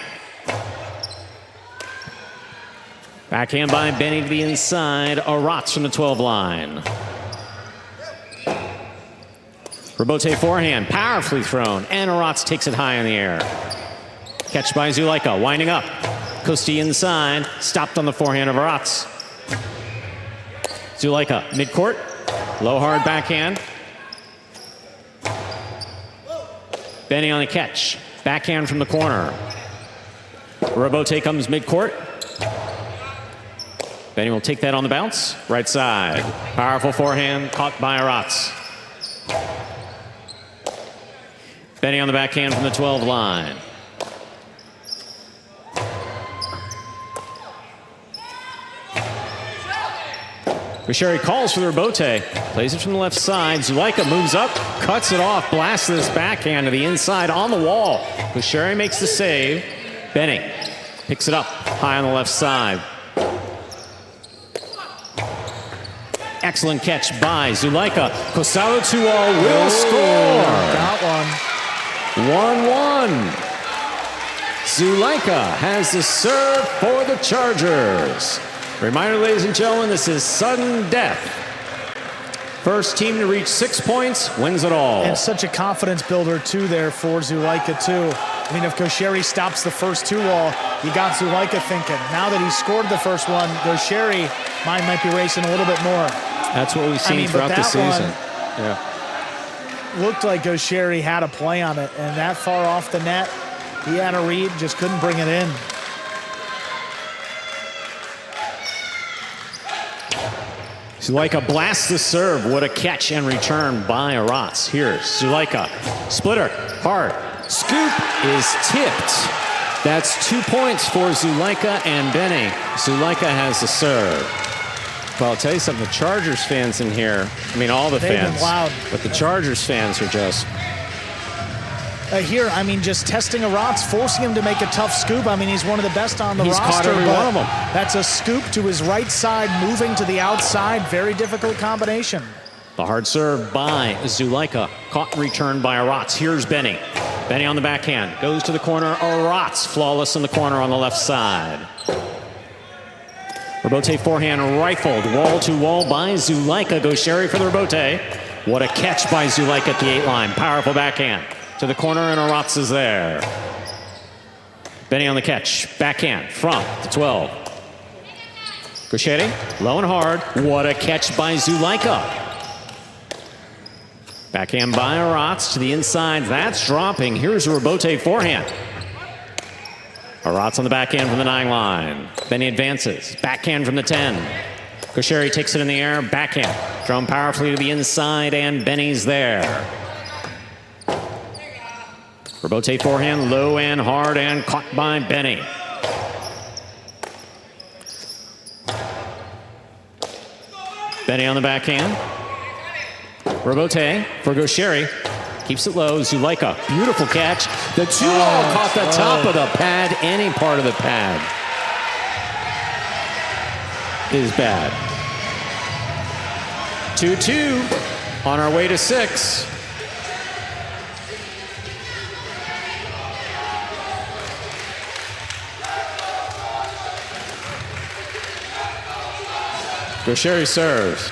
Speaker 2: Backhand by Benny to the inside. Arats from the 12 line. Robote forehand. Powerfully thrown. And Arats takes it high in the air. Catch by Zulaika. Winding up. Costi inside. Stopped on the forehand of Arats. Zulaika, midcourt, low hard backhand. Benny on the catch, backhand from the corner. Robote comes midcourt. Benny will take that on the bounce, right side. Powerful forehand, caught by Arats. Benny on the backhand from the 12 line. Gaucheri calls for the Robote, plays it from the left side. Zulaika moves up, cuts it off, blasts this backhand to the inside on the wall. Gaucheri makes the save. Benny picks it up high on the left side. Excellent catch by Zulaika. Costado 2-all will score.
Speaker 1: Got one.
Speaker 2: 1-1. Zulaika has the serve for the Chargers. Reminder, ladies and gentlemen, this is sudden death. First team to reach 6 points wins it all.
Speaker 1: And such a confidence builder, too, there for Zulaika, too. I mean, if Gaucheri stops the first 2-all, you got Zulaika thinking. Now that he scored the first one, Gaucheri might be racing a little bit more.
Speaker 2: That's what we've seen throughout the season.
Speaker 1: Looked like Gaucheri had a play on it, and that far off the net, he had a read, just couldn't bring it in.
Speaker 2: Zulaika blasts the serve. What a catch and return by Arats. Here's Zulaika. Splitter, hard. Scoop is tipped. That's 2 points for Zulaika and Benny. Zulaika has the serve. Well, I'll tell you something, the Chargers fans in here, I mean all the
Speaker 1: They've
Speaker 2: fans,
Speaker 1: been loud.
Speaker 2: But the Chargers fans are just...
Speaker 1: Here, I mean, just testing Arats, forcing him to make a tough scoop. I mean, he's one of the best on the roster.
Speaker 2: He's caught every one of them.
Speaker 1: That's a scoop to his right side, moving to the outside. Very difficult combination.
Speaker 2: The hard serve by Zulaika. Caught and returned by Arats. Here's Benny. Benny on the backhand. Goes to the corner. Arats flawless in the corner on the left side. Robote forehand rifled. Wall to wall by Zulaika. Gaucheri for the Robote. What a catch by Zulaika at the 8 line. Powerful backhand. To the corner, and Arats is there. Benny on the catch. Backhand from the 12. Gaucheri, low and hard. What a catch by Zulaika. Backhand by Arats to the inside. That's dropping. Here's a Robote forehand. Arats on the backhand from the 9 line. Benny advances. Backhand from the 10. Gaucheri takes it in the air. Backhand. Thrown powerfully to the inside, and Benny's there. Robote forehand, low and hard, and caught by Benny. Benny on the backhand. Robote for Gaucheri. Keeps it low. Zulaika, beautiful catch. The 2-all caught the top of the pad. Any part of the pad is bad. 2-2 on our way to 6. Gaucheri serves.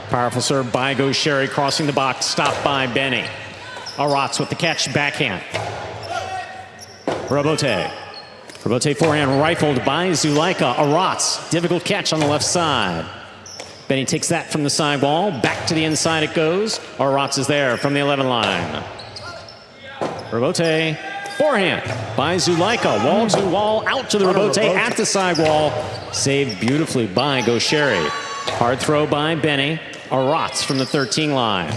Speaker 2: Powerful serve by Gaucheri, crossing the box, stopped by Benny. Arats with the catch, backhand. Robote. Robote forehand rifled by Zulaika. Arats, difficult catch on the left side. Benny takes that from the sidewall. Back to the inside it goes. Arats is there from the 11 line. Robote Forehand by Zulaika. Wall to wall, out to the rebote at the side wall. Saved beautifully by Gaucheri. Hard throw by Benny. Aratz from the 13 line.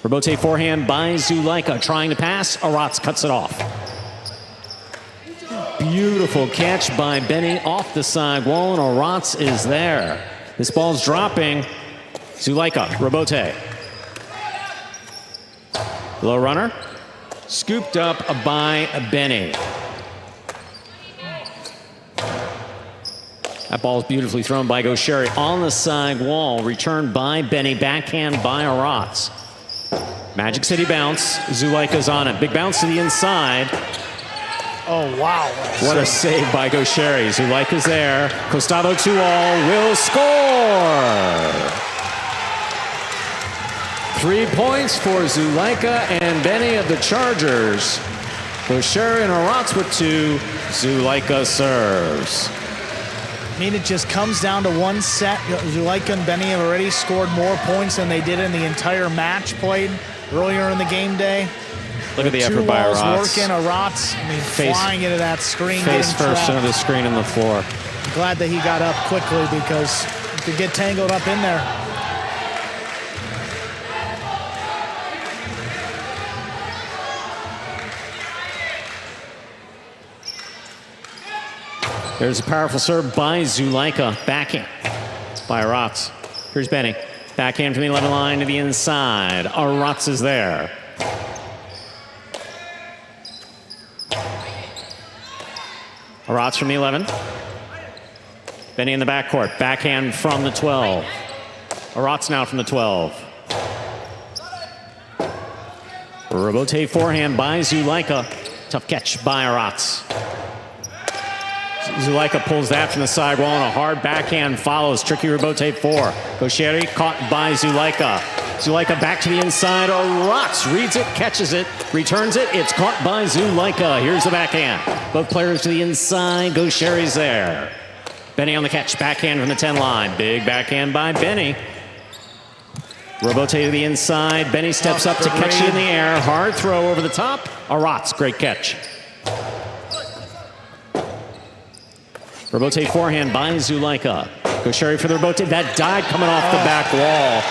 Speaker 2: Rebote forehand by Zulaika. Trying to pass. Aratz cuts it off. Beautiful catch by Benny off the side wall, and Aratz is there. This ball's dropping. Zulaika, rebote. Low runner. Scooped up by Benny. That ball is beautifully thrown by Gaucheri on the side wall. Returned by Benny. Backhand by Aratz. Magic City bounce. Zulaika's on it. Big bounce to the inside.
Speaker 1: Oh, wow.
Speaker 2: What a save by Gaucheri. Zulaika's there. Costado 2-all will score. 3 points for Zulaika and Benny of the Chargers. Gaucheri and Aratz with 2. Zulaika serves.
Speaker 1: I mean, it just comes down to one set. Zulaika and Benny have already scored more points than they did in the entire match played earlier in the game day.
Speaker 2: Look at the effort by Aratz.
Speaker 1: Working, Aratz, I mean, flying into that screen.
Speaker 2: Face first into the screen on the floor.
Speaker 1: Glad that he got up quickly because he could get tangled up in there.
Speaker 2: There's a powerful serve by Zulaika. Backhand by Aratz. Here's Benny. Backhand from the 11 line to the inside. Aratz is there. Aratz from the 11. Benny in the backcourt. Backhand from the 12. Aratz now from the 12. Rebote forehand by Zulaika. Tough catch by Aratz. Zulaika pulls that from the side wall, and a hard backhand follows. Tricky rebote 4. Gaucheri caught by Zulaika. Zulaika back to the inside. Aratz reads it, catches it, returns it. It's caught by Zulaika. Here's the backhand. Both players to the inside. Gaucheri's there. Benny on the catch. Backhand from the 10 line. Big backhand by Benny. Rebote to the inside. Benny steps up to catch it in the air. Hard throw over the top. Aratz, great catch. Rebote forehand by Zulaika. Gaucheri for the rebote. That died coming off the back wall.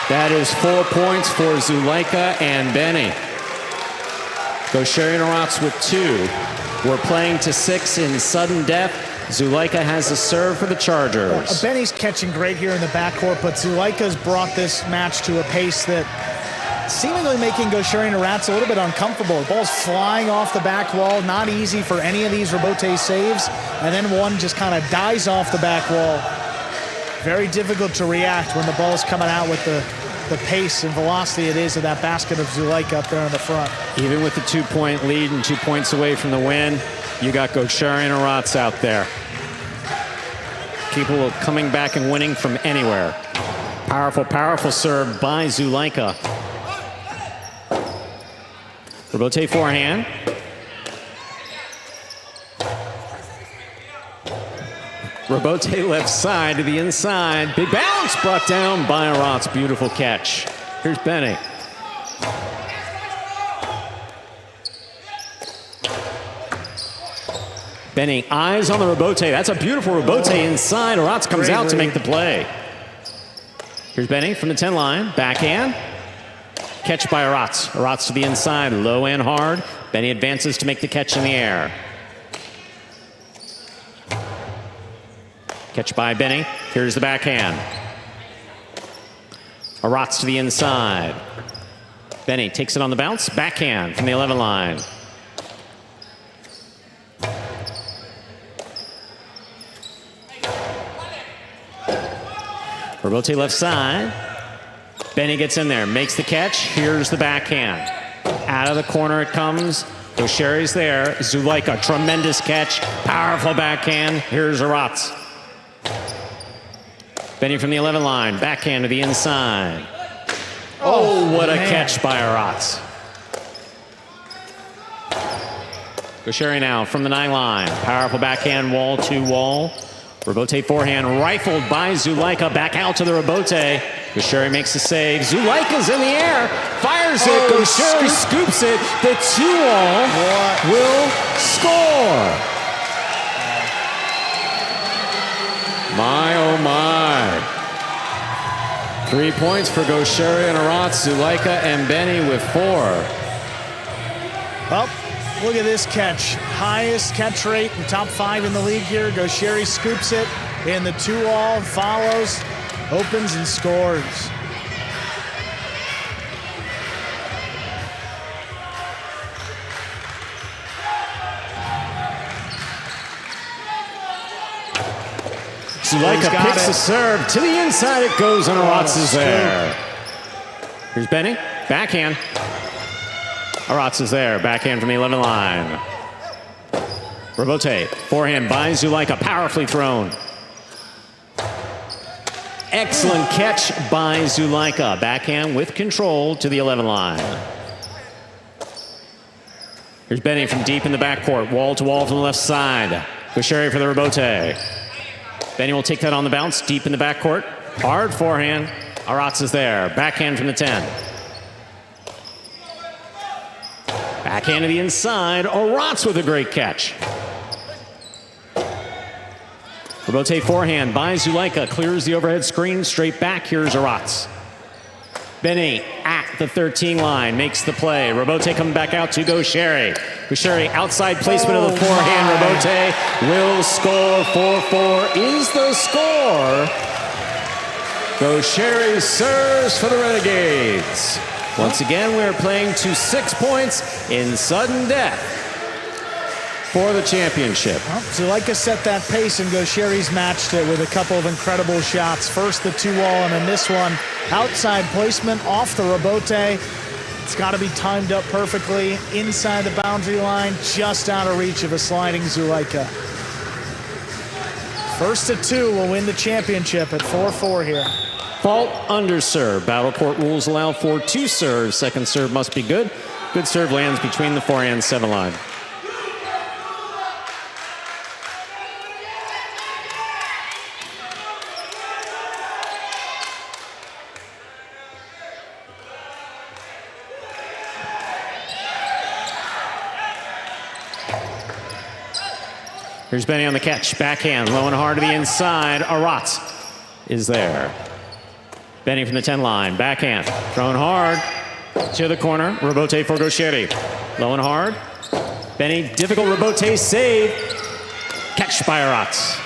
Speaker 2: That is 4 points for Zulaika and Benny. Gaucheri and Aratz with 2. We're playing to 6 in sudden death. Zulaika has the serve for the Chargers.
Speaker 1: Benny's catching great here in the backcourt, but Zulaika's brought this match to a pace that seemingly making Gaucheri and Aratz a little bit uncomfortable. The ball's flying off the back wall. Not easy for any of these rebote saves. And then one just kind of dies off the back wall. Very difficult to react when the ball's coming out with the pace and velocity it is of that basket of Zulaika up there in the front.
Speaker 2: Even with the 2-point lead and 2 points away from the win, you got Gaucheri and Aratz out there. Capable of coming back and winning from anywhere. Powerful, powerful serve by Zulaika. Rebote forehand. Rebote left side to the inside. Big bounce brought down by Aratz. Beautiful catch. Here's Benny. Benny, eyes on the rebote. That's a beautiful rebote inside. Aratz comes out to make the play. Here's Benny from the 10 line. Backhand. Catch by Aratz. Aratz to the inside, low and hard. Benny advances to make the catch in the air. Catch by Benny. Here's the backhand. Aratz to the inside. Benny takes it on the bounce. Backhand from the 11 line. Rebote left side. Benny gets in there, makes the catch. Here's the backhand. Out of the corner it comes. Gaucheri's there. Zulaika, tremendous catch. Powerful backhand. Here's Aratz. Benny from the 11 line. Backhand to the inside. Oh, what a catch by Aratz. Gaucheri now from the 9 line. Powerful backhand, wall to wall. Rebote forehand rifled by Zulaika. Back out to the rebote. Gaucheri makes the save. Zulaika's in the air. Fires
Speaker 10: fires it. Gaucheri scoops it. The 2-all will score. My, oh my. 3 points for Gaucheri and Aratz. Zulaika and Benny with 4.
Speaker 1: Well, look at this catch. Highest catch rate in top 5 in the league here. Gaucheri scoops it in the 2-all, follows, opens and scores.
Speaker 10: Zulaika picks the serve. To the inside it goes, and Aratz is there. Here's Benny. Backhand. Aratz is there. Backhand from the 11 line. Robote. Forehand by Zulaika. Powerfully thrown. Excellent catch by Zulaika. Backhand with control to the 11 line. Here's Benny from deep in the backcourt. Wall to wall from the left side. Gaucheri for the Robote. Benny will take that on the bounce, deep in the backcourt. Hard forehand. Aratz is there. Backhand from the 10. Backhand to the inside. Aratz with a great catch. Robote forehand by Zulaika. Clears the overhead screen. Straight back. Here's Aratz. Benny at the 13 line makes the play. Robote coming back out to Gaucheri. Gaucheri outside placement of the forehand. Robote will score. 4-4 is the score. Gaucheri serves for the Renegades. Once again, we're playing to 6 points in sudden death for the championship.
Speaker 1: Well, Zulaika set that pace, and Gaucheri's matched it with a couple of incredible shots. First the 2-wall, and then this one. Outside placement off the Robote. It's got to be timed up perfectly. Inside the boundary line, just out of reach of a sliding Zulaika. First to 2 will win the championship at 4-4 here.
Speaker 2: Fault under serve. Battle court rules allow for 2 serves. Second serve must be good. Good serve lands between the forehand and 7 line. Here's Benny on the catch. Backhand, low and hard to the inside. Aratz is there. Benny from the 10 line. Backhand, thrown hard to the corner. Robote for Gaucheri. Low and hard. Benny, difficult Robote save. Catch by Aratz.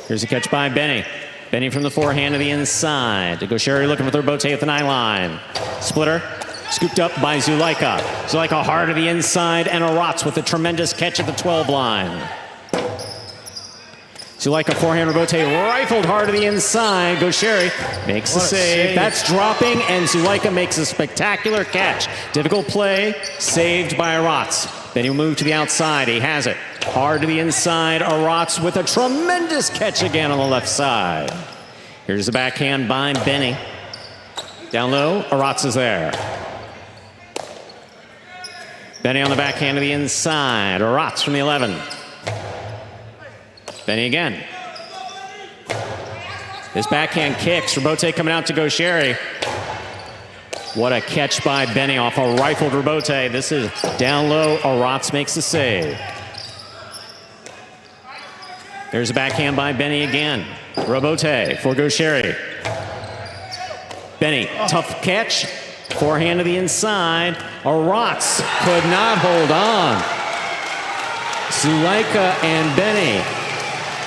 Speaker 2: Here's a catch by Benny. Benny from the forehand to the inside. Gaucheri looking for the Robote at the 9 line. Splitter. Scooped up by Zulaika. Zulaika hard to the inside, and Aratz with a tremendous catch at the 12 line. Zulaika forehand Robote rifled hard to the inside. Gaucheri makes the save. That's dropping, and Zulaika makes a spectacular catch. Difficult play, saved by Aratz. Then he'll move to the outside. He has it. Hard to the inside. Aratz with a tremendous catch again on the left side. Here's the backhand by Benny. Down low, Aratz is there. Benny on the backhand to the inside. Aratz from the 11. Benny again. This backhand kicks. Robote coming out to Gaucheri. What a catch by Benny off a rifled Robote. This is down low. Aratz makes the save. There's a backhand by Benny again. Robote for Gaucheri. Benny, tough catch. Forehand to the inside. Aratz could not hold on. Zulaika and Benny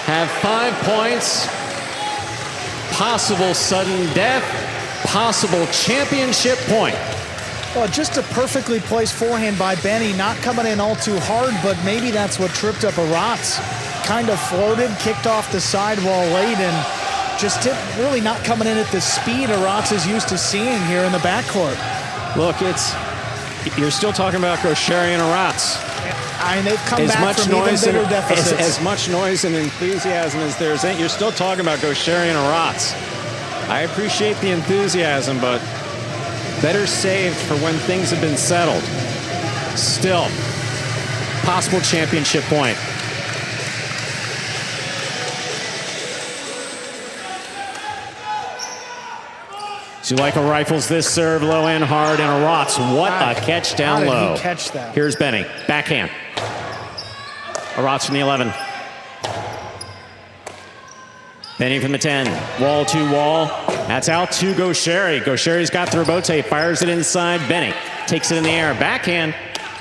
Speaker 2: have 5 points. Possible sudden death. Possible championship point.
Speaker 1: Well, just a perfectly placed forehand by Benny, not coming in all too hard, but maybe that's what tripped up Aratz. Kind of floated, kicked off the sidewall late, and just really not coming in at the speed Aratz is used to seeing here in the backcourt.
Speaker 10: Look, you're still talking about Gaucheri and Aratz.
Speaker 1: I mean, they've come back from even bigger deficits.
Speaker 10: As much noise and enthusiasm as there's, you're still talking about Gaucheri and Aratz. I appreciate the enthusiasm, but better saved for when things have been settled. Still, possible championship point.
Speaker 2: Zuleika rifles this serve low and hard, and Aratz, what a catch down
Speaker 1: How
Speaker 2: low.
Speaker 1: did he catch that?
Speaker 2: Here's Benny, backhand. Aratz from the 11. Benny from the 10. Wall to wall. That's out to Gaucheri. Gaucheri's got the rebote, fires it inside. Benny takes it in the air. Backhand.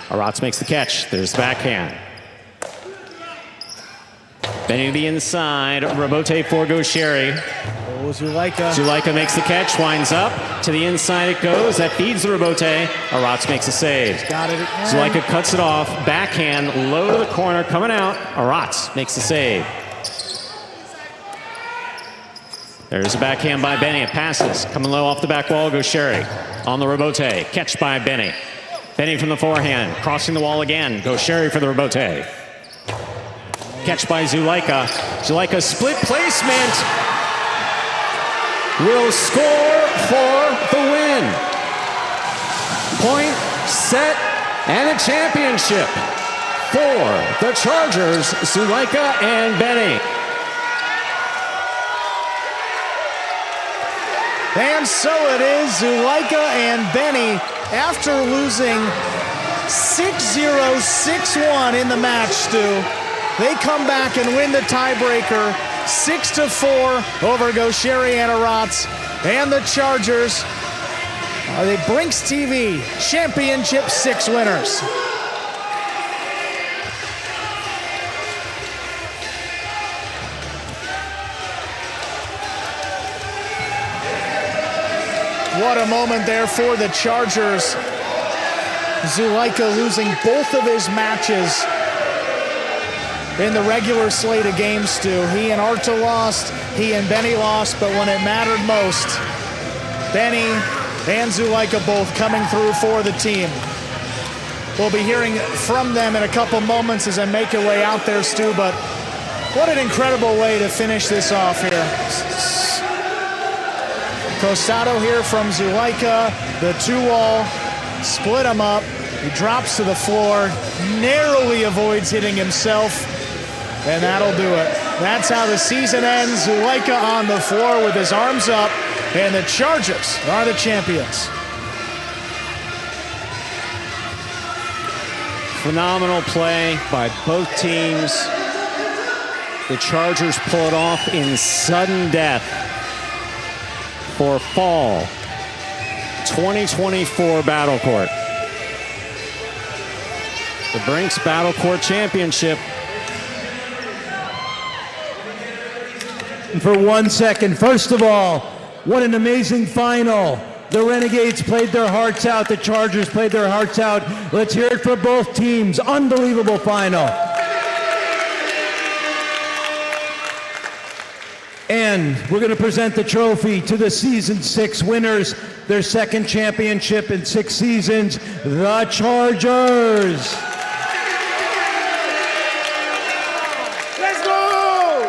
Speaker 2: Aratz makes the catch. There's the backhand. Benny to the inside. Rebote for Gaucheri.
Speaker 1: Oh, Zuleika.
Speaker 2: Zuleika makes the catch, winds up. To the inside it goes. That feeds the rebote. Aratz makes a save.
Speaker 1: Got it again.
Speaker 2: Zuleika cuts it off. Backhand, low to the corner, coming out. Aratz makes the save. There's a backhand by Benny. It passes. Coming low off the back wall, Gaucheri. On the rebote. Catch by Benny. Benny from the forehand. Crossing the wall again. Gaucheri for the rebote. Catch by Zuleika. Zuleika split placement. Will score for the win. Point, set, and a championship for the Chargers, Zuleika and Benny.
Speaker 1: And so it is, Zuleika and Benny, after losing 6-0, 6-1 in the match, Stu, they come back and win the tiebreaker 6-4 over Gaucheri and Aratz. And the Chargers are the Brinks TV Championship 6 winners. What a moment there for the Chargers. Zuleika losing both of his matches in the regular slate of games, Stu. He and Arta lost, he and Benny lost, but when it mattered most, Benny and Zuleika both coming through for the team. We'll be hearing from them in a couple moments as I make your way out there, Stu, but what an incredible way to finish this off here. Costado here from Zuleika, the 2-wall, split him up. He drops to the floor, narrowly avoids hitting himself, and that'll do it. That's how the season ends. Zuleika on the floor with his arms up, and the Chargers are the champions.
Speaker 2: Phenomenal play by both teams. The Chargers pull it off in sudden death for fall 2024 Battle Court. The Brinks Battle Court Championship.
Speaker 14: And for 1 second, first of all, what an amazing final. The Renegades played their hearts out. The Chargers played their hearts out. Let's hear it for both teams. Unbelievable final. And we're going to present the trophy to the Season 6 winners, their second championship in 6 seasons, the Chargers.
Speaker 1: Let's go!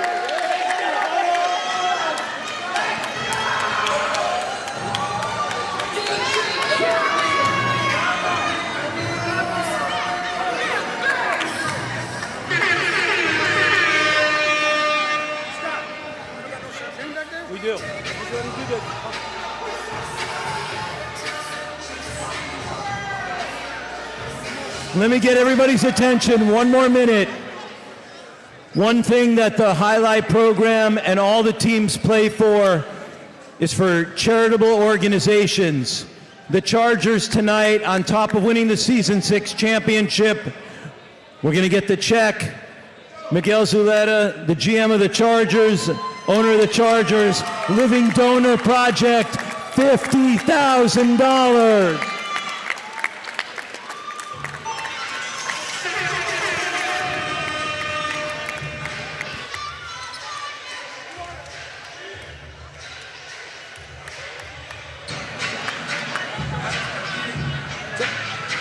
Speaker 7: We do.
Speaker 14: Let me get everybody's attention. 1 more minute. One thing that the highlight program and all the teams play for is for charitable organizations. The Chargers tonight, on top of winning the Season 6 championship, we're going to get the check. Miguel Zuleta, the GM of the Chargers, owner of the Chargers, Living Donor Project, $50,000.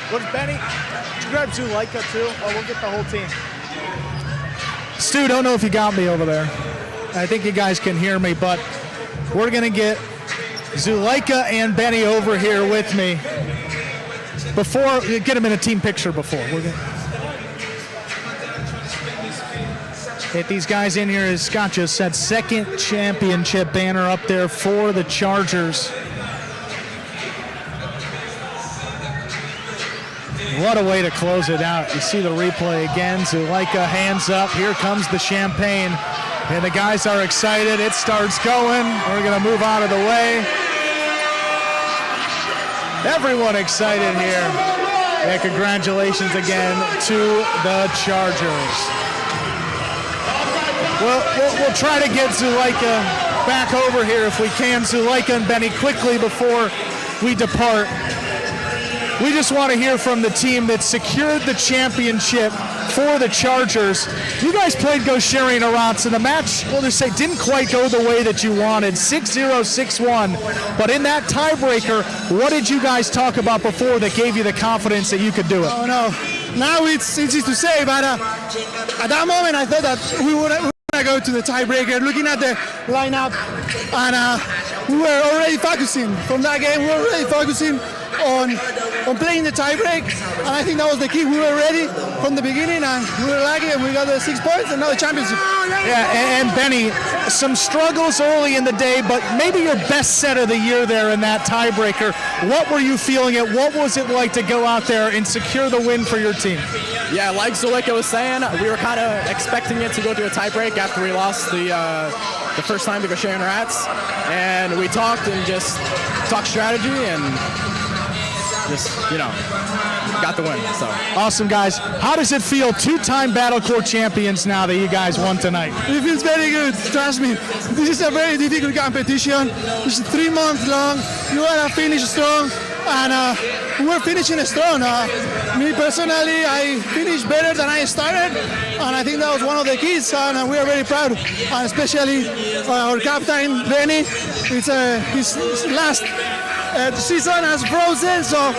Speaker 1: Where's Benny? Did you grab Zuleika too? Oh, we'll get the whole team. Stu, don't know if you got me over there. I think you guys can hear me, but we're going to get Zuleika and Benny over here with me. Before, get them in a team picture before. We're going to get these guys in here, as Scott just said, second championship banner up there for the Chargers. what a way to close it out. You see the replay again. Zuleika hands up. Here comes the champagne. And the guys are excited. It starts going. We're going to move out of the way. Everyone excited here. And congratulations again to the Chargers. We'll try to get Zuleika back over here if we can. Zuleika and Benny quickly before we depart. We just want to hear from the team that secured the championship for the Chargers. You guys played Gaucheri and Arantz, and the match, we'll just say, didn't quite go the way that you wanted, 6-0, 6-1. But in that tiebreaker, what did you guys talk about before that gave you the confidence that you could do it?
Speaker 15: Oh, no. Now it's easy to say, but at that moment I thought that we would go to the tiebreaker, looking at the lineup, and we were already focusing. From that game, we were already focusing on playing the tiebreak, and I think that was the key. We were ready from the beginning, and we were lucky, and we got the 6 points, and now the championship.
Speaker 1: Yeah, and Benny, some struggles early in the day, but maybe your best set of the year there in that tiebreaker. What were you feeling it? What was it like to go out there and secure the win for your team?
Speaker 4: Yeah, like Zuleika was saying, we were kind of expecting it to go to a tiebreak after we lost the first time to Gaucheri and Arantz, and we talked and just talked strategy and just, got the win. So
Speaker 1: awesome, guys. How does it feel? 2-time Battle Court champions now that you guys won tonight.
Speaker 15: It feels very good. Trust me. This is a very difficult competition. It's 3 months long. You want to finish strong, and we're finishing strong. Me personally, I finished better than I started, and I think that was one of the keys, and we are very proud, and especially our captain, Benny. It's his last season as frozen, so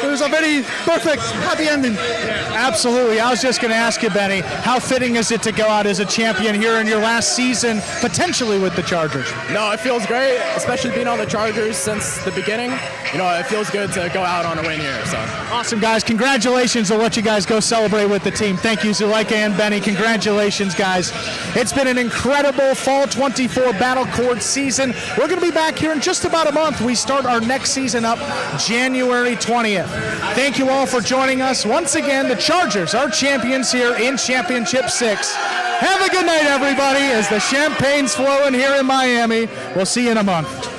Speaker 15: it was a very perfect, happy ending.
Speaker 1: Absolutely. I was just going to ask you, Benny, how fitting is it to go out as a champion here in your last season, potentially with the Chargers?
Speaker 4: No, it feels great, especially being on the Chargers since the beginning. It feels good to go out on a win here. So
Speaker 1: awesome, guys. Congratulations. I'll let you guys go celebrate with the team. Thank you, Zuleika and Benny. Congratulations, guys. It's been an incredible Fall 24 Battle Court season. We're going to be back here in just about a month. We start our next season up January 20th. Thank you all for joining us. Once again, the Chargers are champions here in Championship 6. Have a good night, everybody, as the champagne's flowing here in Miami. We'll see you in a month.